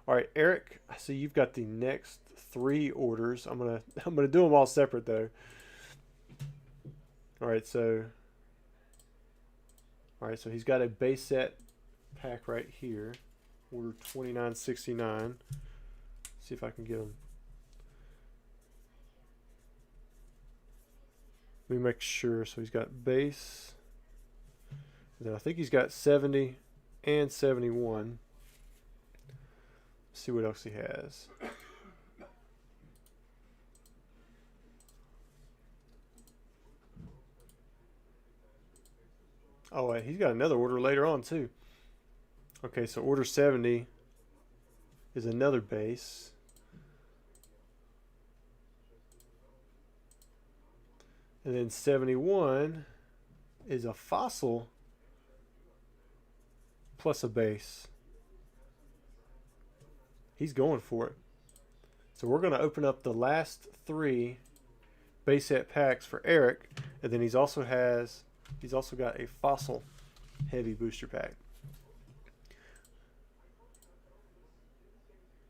All right, Eric, I see you've got the next 3 orders. I'm gonna do them all separate though. All right, so he's got a base set pack right here. Order 2969. See if I can get them. Let me make sure. So he's got base. And then I think he's got 70 and 71. Let's see what else he has. Oh, wait, he's got another order later on too. Okay, so order 70 is another base. And then 71 is a fossil plus a base. He's going for it. So we're going to open up the last 3 base set packs for Eric, and then he's also got a fossil heavy booster pack.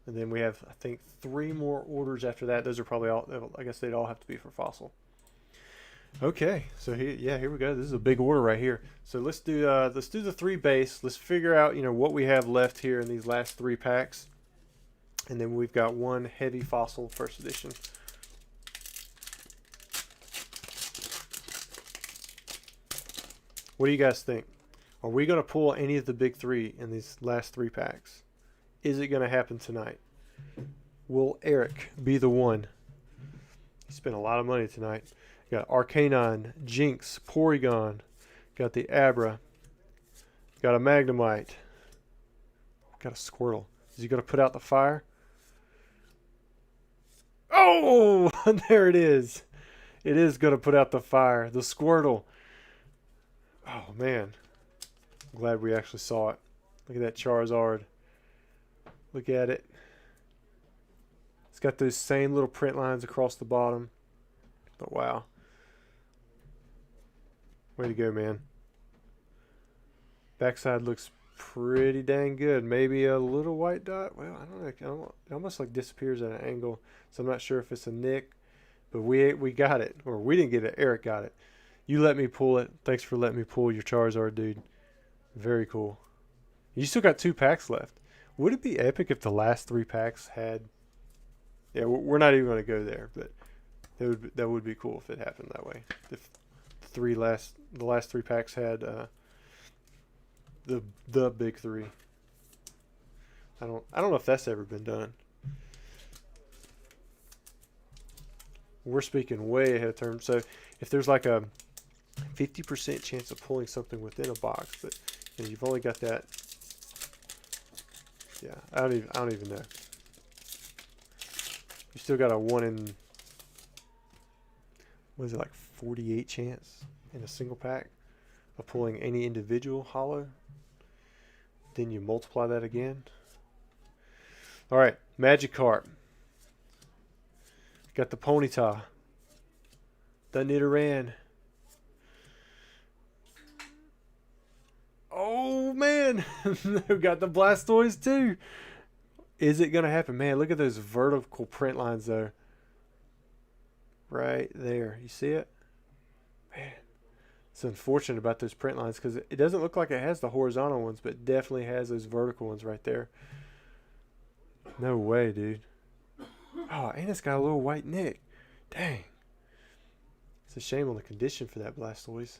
And then we have, I think, 3 more orders after that. Those are probably all, I guess they'd all have to be for fossil. Okay, so here we go. This is a big order right here. So let's do the 3 base. Let's figure out what we have left here in these last 3 packs, and then we've got 1 heavy fossil first edition. What do you guys think? Are we going to pull any of the big 3 in these last 3 packs? Is it going to happen tonight? Will Eric be the one? He spent a lot of money tonight. Got Arcanine, Jinx, Porygon. Got the Abra. Got a Magnemite. Got a Squirtle. Is he going to put out the fire? Oh, there it is. It is going to put out the fire. The Squirtle. Oh, man. I'm glad we actually saw it. Look at that Charizard. Look at it. It's got those same little print lines across the bottom. But wow. Way to go, man. Backside looks pretty dang good. Maybe a little white dot. Well, I don't know. It almost like disappears at an angle. So I'm not sure if it's a nick. But we got it. Or we didn't get it. Eric got it. You let me pull it. Thanks for letting me pull your Charizard, dude. Very cool. You still got 2 packs left. Would it be epic if the last 3 packs had... Yeah, we're not even going to go there. But that would be cool if it happened that way. If the last 3 packs had the big 3. I don't know if that's ever been done. We're speaking way ahead of time. So if there's like a 50% chance of pulling something within a box, but you know, you've only got that. Yeah, I don't even know. You still got a 1 in, what is it, like 48 chance in a single pack of pulling any individual holo. Then you multiply that again. All right, Magikarp. Got the Ponyta. The Nidoran. Oh, man. We got the Blastoise, too. Is it going to happen? Man, look at those vertical print lines, though. Right there. You see it? Man. It's unfortunate about those print lines because it doesn't look like it has the horizontal ones, but it definitely has those vertical ones right there. No way, dude. Oh, and it's got a little white nick. Dang. It's a shame on the condition for that Blastoise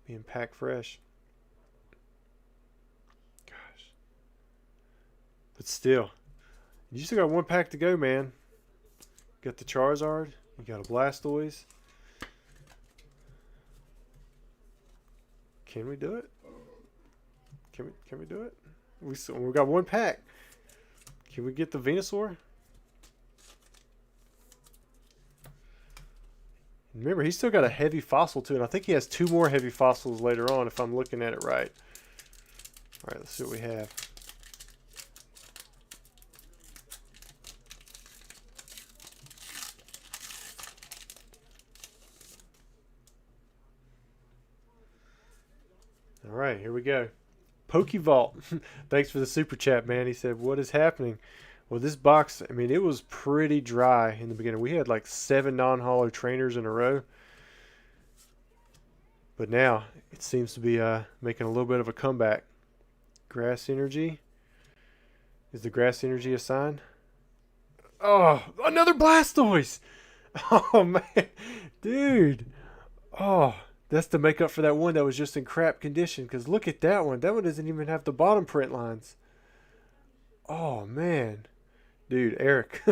being packed fresh. Gosh. But still, you still got 1 pack to go, man. Got the Charizard. You got a Blastoise. Can we do it? Can we do it? We got 1 pack. Can we get the Venusaur? Remember, he's still got a heavy fossil too, and I think he has 2 more heavy fossils later on if I'm looking at it right. All right, let's see what we have. All right, here we go. Pokevault. Thanks for the super chat, man. He said, what is happening? Well, this box, I mean, it was pretty dry in the beginning. We had like 7 non-holo trainers in a row. But now it seems to be making a little bit of a comeback. Grass Energy. Is the Grass Energy a sign? Oh, another Blastoise! Oh, man. Dude. Oh, that's to make up for that one that was just in crap condition. Because look at that one. That one doesn't even have the bottom print lines. Oh, man. Dude, Eric,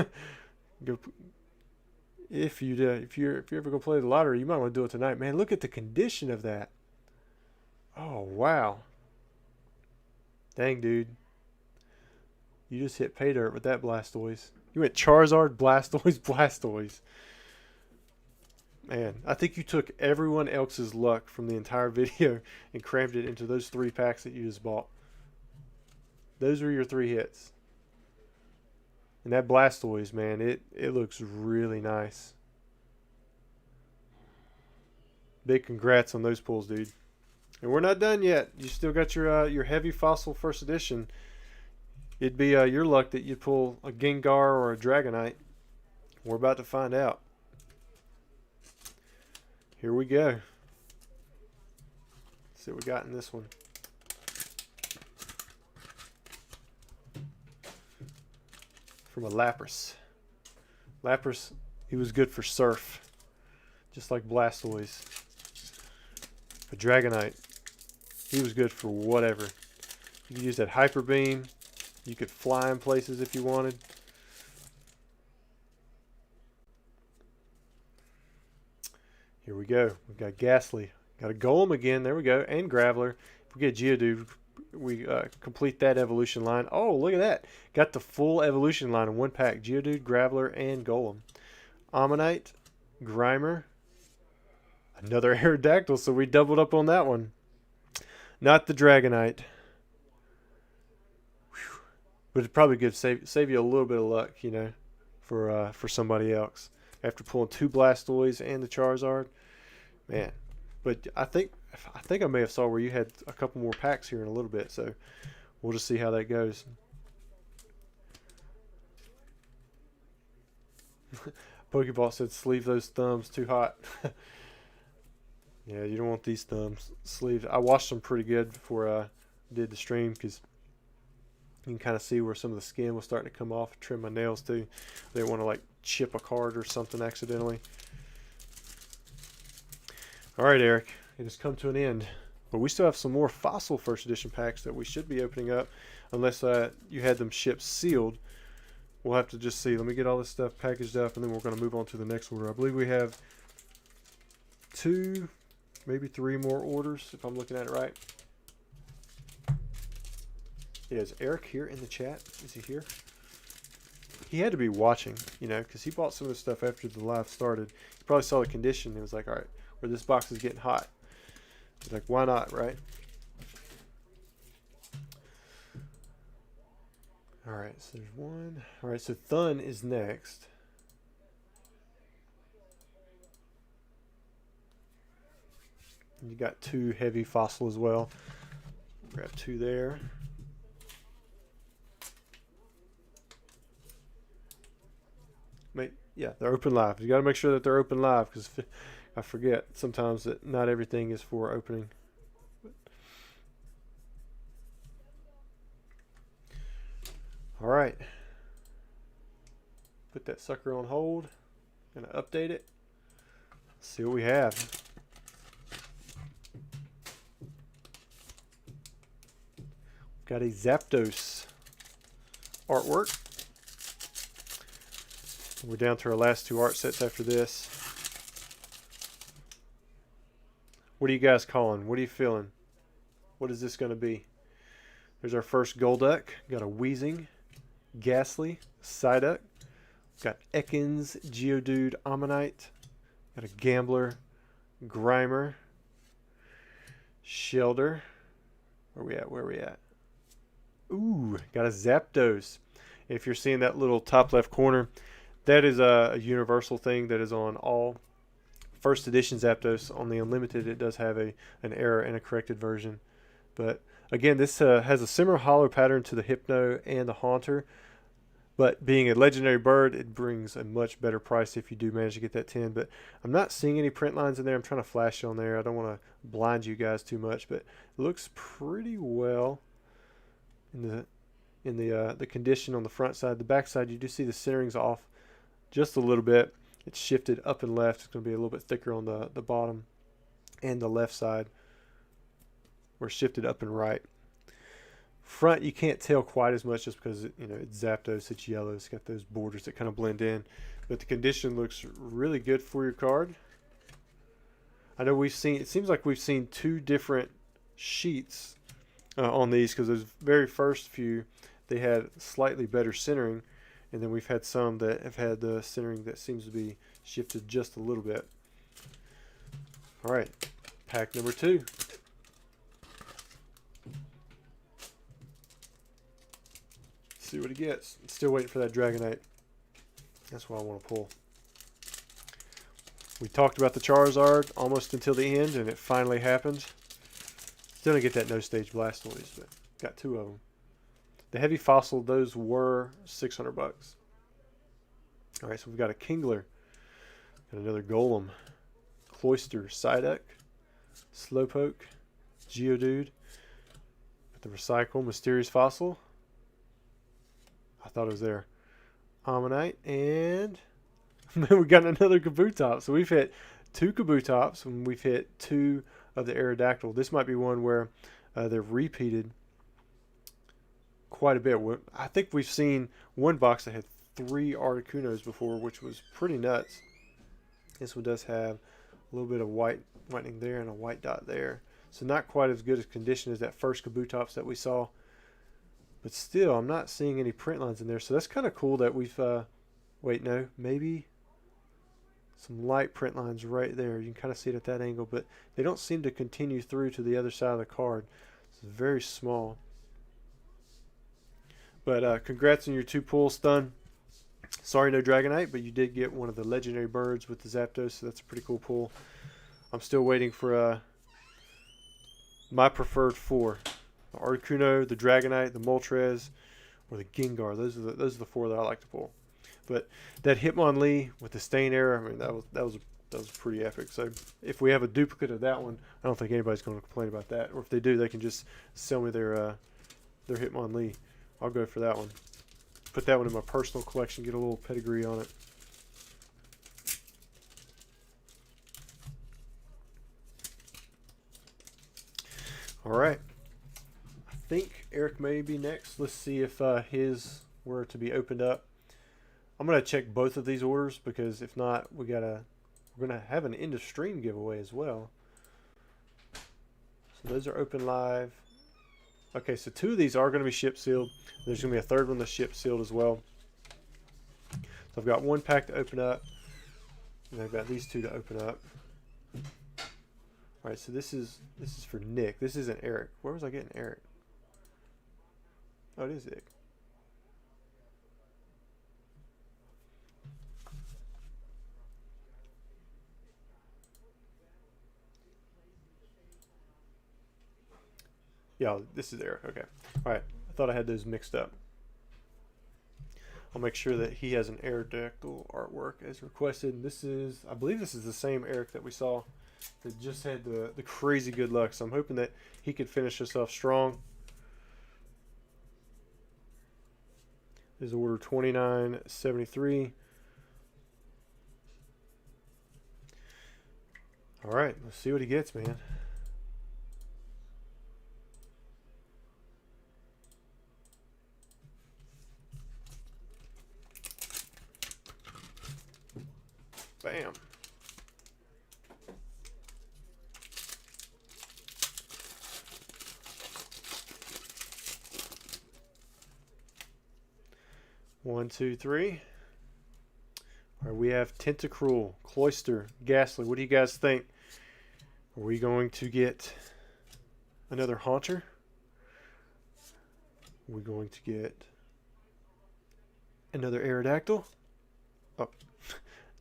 if you're ever gonna play the lottery, you might want to do it tonight, man. Look at the condition of that. Oh wow, dang, dude, you just hit pay dirt with that Blastoise. You went Charizard, Blastoise, Blastoise. Man, I think you took everyone else's luck from the entire video and crammed it into those 3 packs that you just bought. Those were your 3 hits. And that Blastoise, man, it looks really nice. Big congrats on those pulls, dude. And we're not done yet. You still got your heavy fossil first edition. It'd be your luck that you'd pull a Gengar or a Dragonite. We're about to find out. Here we go. Let's see what we got in this one. From a Lapras. Lapras, he was good for Surf, just like Blastoise. A Dragonite, he was good for whatever. You could use that Hyper Beam. You could fly in places if you wanted. Here we go. We've got Ghastly. Got a Golem again. There we go. And Graveler. If we get Geodude, we complete that evolution line. Oh, look at that. Got the full evolution line in 1 pack. Geodude, Graveler, and Golem. Ammonite, Grimer. Another Aerodactyl, so we doubled up on that one. Not the Dragonite. Whew. But it'd probably good save you a little bit of luck, you know, for somebody else. After pulling 2 Blastoise and the Charizard. Man, But I think I may have saw where you had a couple more packs here in a little bit, so we'll just see how that goes. Pokeball said, "Sleeve those thumbs, too hot." Yeah, you don't want these thumbs sleeved. I washed them pretty good before I did the stream because you can kind of see where some of the skin was starting to come off. Trim my nails too. I didn't want to like chip a card or something accidentally. All right, Eric, it has come to an end. But we still have some more Fossil First Edition packs that we should be opening up, unless you had them shipped sealed. We'll have to just see. Let me get all this stuff packaged up, and then we're going to move on to the next order. I believe we have 2, maybe 3 more orders, if I'm looking at it right. Yeah, is Eric here in the chat? Is he here? He had to be watching, you know, because he bought some of this stuff after the live started. He probably saw the condition and was like, all right, where this box is getting hot. He's like, why not, right? All right, so there's one. All right, so Thun is next. You got 2 heavy Fossil as well. Grab 2 there. Yeah, they're open live. You got to make sure that they're open live because I forget sometimes that not everything is for opening. All right. Put that sucker on hold. Gonna update it. See what we have. Got a Zapdos artwork. We're down to our last 2 art sets after this. What are you guys calling? What are you feeling? What is this going to be? There's our first Golduck. Got a Weezing, Ghastly, Psyduck. Got Ekans, Geodude, Ammonite. Got a Gambler, Grimer, Shelder. Where we at? Ooh, got a Zapdos. If you're seeing that little top left corner, that is a universal thing that is on all first edition Zapdos. On the Unlimited, it does have an error and a corrected version. But again, this has a similar hollow pattern to the Hypno and the Haunter. But being a legendary bird, it brings a much better price if you do manage to get that 10. But I'm not seeing any print lines in there. I'm trying to flash on there. I don't want to blind you guys too much, but it looks pretty well in the condition on the front side. The back side, you do see the centering's off just a little bit. It's shifted up and left. It's going to be a little bit thicker on the bottom and the left side. We're shifted up and right. Front, you can't tell quite as much just because it's Zapdos, it's yellow, it's got those borders that kind of blend in. But the condition looks really good for your card. I know it seems like we've seen 2 different sheets on these, because those very first few, they had slightly better centering. And then we've had some that have had the centering that seems to be shifted just a little bit. All right, pack number 2. See what he gets. Still waiting for that Dragonite. That's what I want to pull. We talked about the Charizard almost until the end, and it finally happened. Still didn't get that No Stage Blastoise, but got 2 of them. The heavy Fossil, those were $600. All right, so we've got a Kingler, got another Golem, Cloyster, Psyduck, Slowpoke, Geodude, the Recycle, Mysterious Fossil. I thought it was there. Ammonite, and we got another Kabutops. So we've hit 2 Kabutops, and we've hit 2 of the Aerodactyl. This might be one where they've repeated quite a bit. I think we've seen one box that had 3 Articunos before, which was pretty nuts. This one does have a little bit of whitening there and a white dot there. So not quite as good a condition as that first Kabutops that we saw. But still, I'm not seeing any print lines in there. So that's kind of cool that we've... wait, no. Maybe some light print lines right there. You can kind of see it at that angle. But they don't seem to continue through to the other side of the card. It's very small. But congrats on your 2 pulls, Thun. Sorry, no Dragonite, but you did get one of the legendary birds with the Zapdos. So that's a pretty cool pull. I'm still waiting for my preferred 4. The Articuno, the Dragonite, the Moltres, or the Gengar. Those are the 4 that I like to pull. But that Hitmonlee with the Stain Error, I mean, that was pretty epic. So if we have a duplicate of that one, I don't think anybody's going to complain about that. Or if they do, they can just sell me their Hitmonlee. I'll go for that one. Put that one in my personal collection. Get a little pedigree on it. All right. I think Eric may be next. Let's see if his were to be opened up. I'm gonna check both of these orders because if not, we're gonna have an end of stream giveaway as well. So those are open live. Okay, so 2 of these are gonna be ship sealed. There's gonna be a 3rd one that's ship sealed as well. So I've got 1 pack to open up, and I've got these 2 to open up. All right, so this is for Nick. This isn't Eric. Where was I getting Eric? Oh, it is Nick. Yeah, this is Eric. Okay. All right. I thought I had those mixed up. I'll make sure that he has an Aerodactyl artwork as requested. This is, I believe this is the same Eric that we saw that just had the crazy good luck. So I'm hoping that he could finish us off strong. This is order 2973. All right, let's see what he gets, man. Bam. One, two, three. All right, we have Tentacruel, Cloyster, Ghastly. What do you guys think? Are we going to get another Haunter? Are we going to get another Aerodactyl? Oh,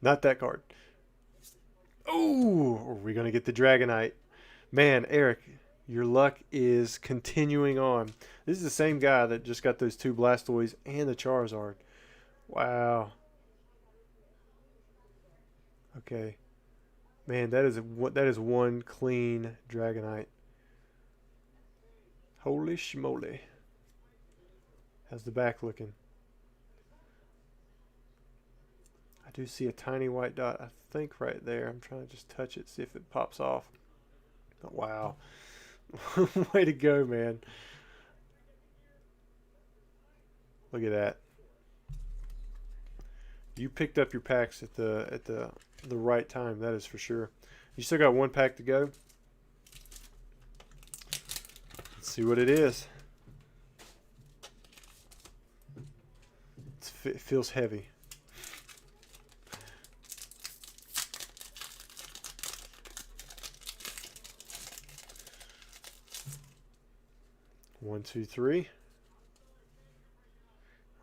not that card. Oh, are we going to get the Dragonite? Man, Eric, your luck is continuing on. This is the same guy that just got those 2 Blastoise and the Charizard. Wow. Okay. Man, that is one clean Dragonite. Holy schmoly. How's the back looking? I do see a tiny white dot, I think, right there. I'm trying to just touch it, see if it pops off. Oh, wow. Way to go, man. Look at that. You picked up your packs at the right time, that is for sure. You still got 1 pack to go. Let's see what it is. It feels heavy. One, two, three.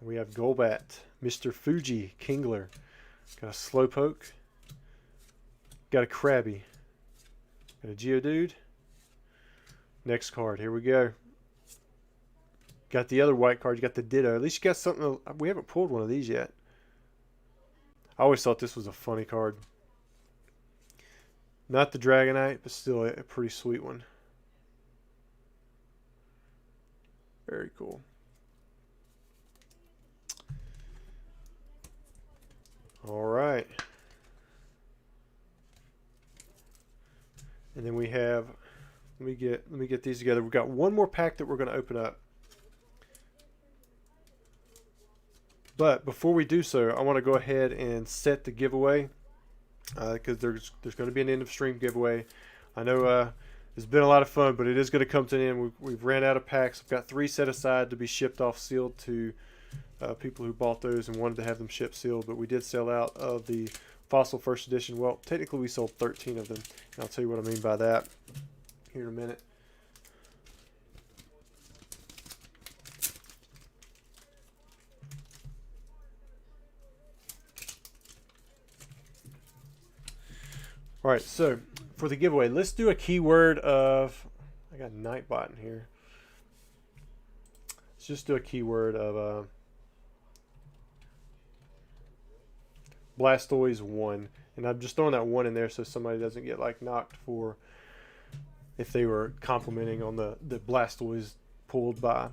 We have Golbat, Mr. Fuji, Kingler. Got a Slowpoke. Got a Krabby. Got a Geodude. Next card. Here we go. Got the other white card. You got the Ditto. At least you got something. We haven't pulled one of these yet. I always thought this was a funny card. Not the Dragonite, but still a pretty sweet one. Very cool. All right. And then we have, let me get these together. We've got 1 more pack that we're going to open up. But before we do so, I want to go ahead and set the giveaway because there's going to be an end of stream giveaway. I know it's been a lot of fun, but it is going to come to an end. We've ran out of packs. I've got 3 set aside to be shipped off sealed to people who bought those and wanted to have them shipped sealed, but we did sell out of the Fossil First Edition. Well, technically we sold 13 of them, and I'll tell you what I mean by that here in a minute. All right, so for the giveaway, let's do a keyword of, I got Nightbot in here. Let's just do a keyword of Blastoise 1. And I'm just throwing that 1 in there so somebody doesn't get like knocked for if they were complimenting on the Blastoise pulled by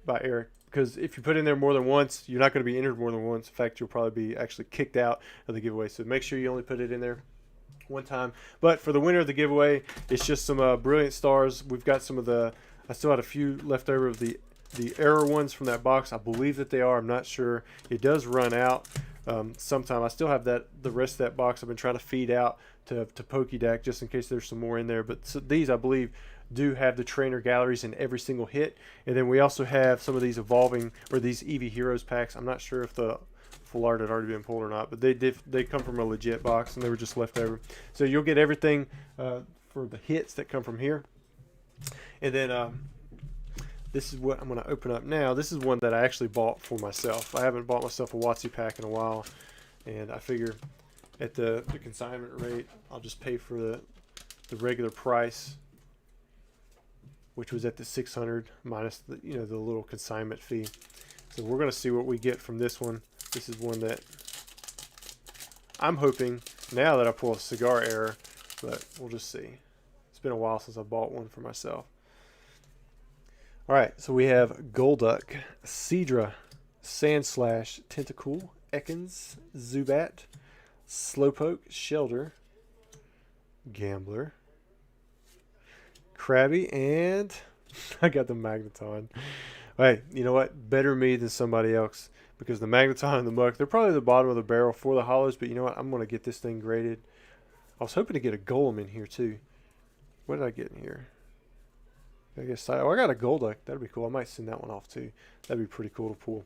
Eric. Because if you put in there more than once, you're not going to be entered more than once. In fact, you'll probably be actually kicked out of the giveaway. So make sure you only put it in there one time. But for the winner of the giveaway, it's just some Brilliant Stars. We've got some of the, I still had a few left over of the error ones from that box. I believe that they are. I'm not sure. It does run out sometime. I still have the rest of that box I've been trying to feed out to Pokédeck just in case there's some more in there. But these, I believe, do have the trainer galleries in every single hit. And then we also have some of these evolving, or these Eevee Heroes packs. I'm not sure if the full art had already been pulled or not, but they come from a legit box and they were just left over. So you'll get everything for the hits that come from here. And then this is what I'm going to open up now. This is one that I actually bought for myself. I haven't bought myself a WotC pack in a while, and I figure at the consignment rate, I'll just pay for the regular price, which was at the 600 minus the the little consignment fee. So we're going to see what we get from this one. This is one that I'm hoping now that I pull a cigar error, but we'll just see. It's been a while since I bought one for myself. All right, so we have Golduck, Seadra, Sandslash, Tentacool, Ekans, Zubat, Slowpoke, Shelter, Gambler, Krabby, and I got the Magneton. Hey, you know what? Better me than somebody else, because the Magneton and the Muck, they're probably the bottom of the barrel for the holos, but you know what? I'm going to get this thing graded. I was hoping to get a Golem in here, too. What did I get in here? I guess I got a Golduck. That'd be cool. I might send that one off, too. That'd be pretty cool to pull.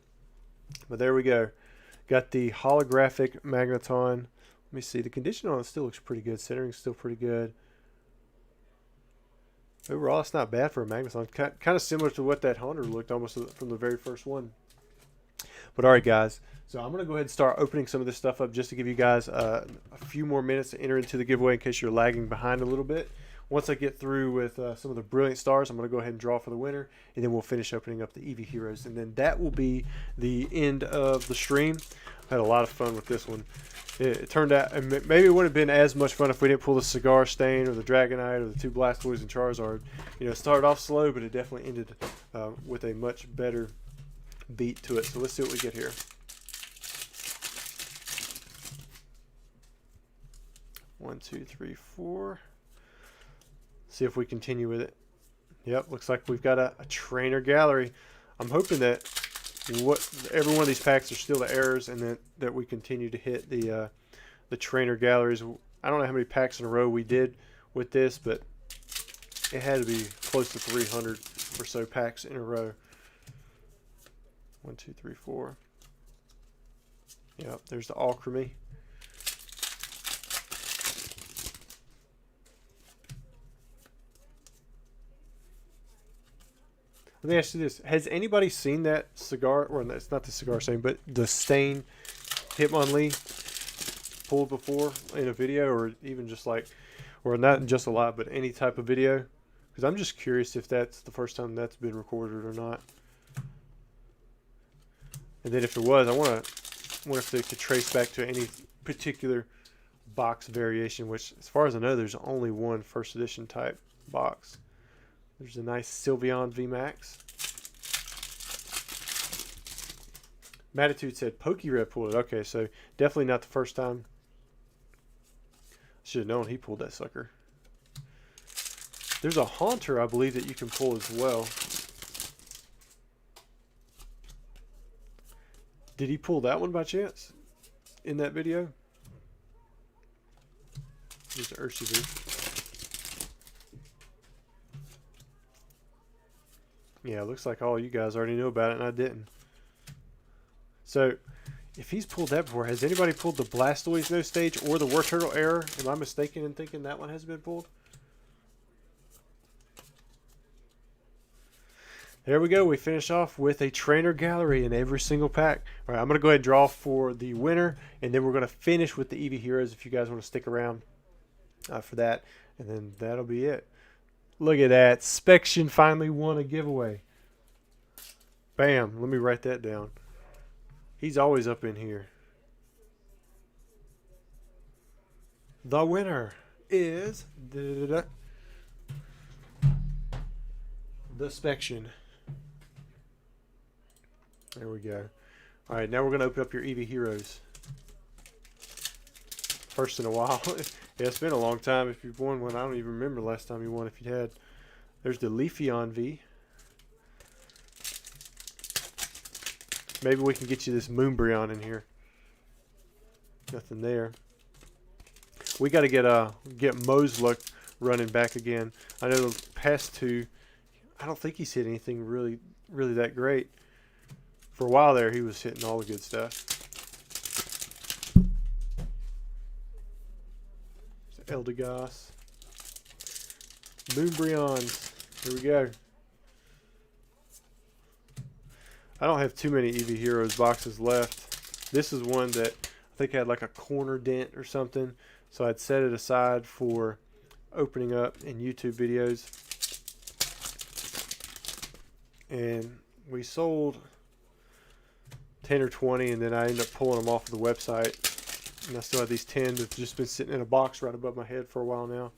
But there we go. Got the holographic Magneton. Let me see. The condition on it still looks pretty good. Centering's still pretty good. Overall, it's not bad for a Magneton. Kind of similar to what that Haunter looked almost from the very first one. But all right, guys. So I'm going to go ahead and start opening some of this stuff up just to give you guys a few more minutes to enter into the giveaway in case you're lagging behind a little bit. Once I get through with some of the Brilliant Stars, I'm going to go ahead and draw for the winner, and then we'll finish opening up the Eevee Heroes. And then that will be the end of the stream. I had a lot of fun with this one. It turned out, and maybe it wouldn't have been as much fun if we didn't pull the Cigar Stain or the Dragonite or the two Blastoise and Charizard. It started off slow, but it definitely ended with a much better beat to it. So let's see what we get here. One, two, three, four. See if we continue with it. Yep, looks like we've got a trainer gallery. I'm hoping that every one of these packs are still the errors, and that we continue to hit the trainer galleries. I don't know how many packs in a row we did with this, but it had to be close to 300 or so packs in a row. 1, 2, 3, 4. Yep, there's the Alchemy. Let me ask you this. Has anybody seen that cigar, or it's not the Cigar Stain, but the Stain Hitmonlee pulled before in a video, or even just like, or not just a lot, but any type of video? Because I'm just curious if that's the first time that's been recorded or not. And then if it was, I wonder if they could trace back to any particular box variation, which as far as I know, there's only one first edition type box. There's a nice Sylveon VMAX. Matitude said Pokéred pulled it. Okay, so definitely not the first time. Should have known he pulled that sucker. There's a Haunter, I believe, that you can pull as well. Did he pull that one by chance in that video? There's the Urshifu. Yeah, it looks like all you guys already knew about it, and I didn't. So, if he's pulled that before, has anybody pulled the Blastoise No Stage or the War Turtle Error? Am I mistaken in thinking that one has been pulled? There we go. We finish off with a trainer gallery in every single pack. All right, I'm going to go ahead and draw for the winner, and then we're going to finish with the Eevee Heroes if you guys want to stick around for that. And then that'll be it. Look at that. Spection finally won a giveaway. Bam. Let me write that down. He's always up in here. The winner is the Spection. There we go. All right, now we're going to open up your EV Heroes. First in a while. Yeah, it's been a long time if you've won one. I don't even remember last time you won if you had. There's the Leafeon V. Maybe we can get you this Moonbreon in here. Nothing there. We got to get Mo's luck running back again. I know the past two, I don't think he's hit anything really that great. For a while there, he was hitting all the good stuff. Eldegoss. Moonbreons. Here we go. I don't have too many EV Heroes boxes left. This is one that I think had like a corner dent or something. So I'd set it aside for opening up in YouTube videos. And we sold 10 or 20, and then I ended up pulling them off of the website. And I still have these 10 that's just been sitting in a box right above my head for a while now.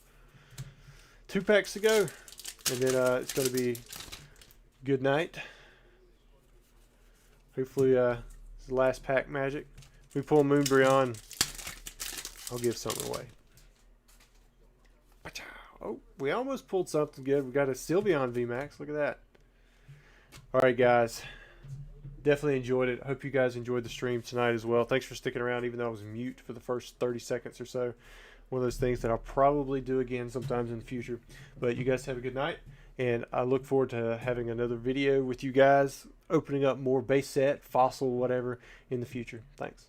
2 packs to go. And then it's going to be good night. Hopefully it's the last pack magic. If we pull Moonbreon, I'll give something away. Oh, we almost pulled something good. We got a Sylveon VMAX. Look at that. All right, guys. Definitely enjoyed it. Hope you guys enjoyed the stream tonight as well. Thanks for sticking around, even though I was mute for the first 30 seconds or so. One of those things that I'll probably do again sometimes in the future. But you guys have a good night, and I look forward to having another video with you guys, opening up more base set, fossil, whatever, in the future. Thanks.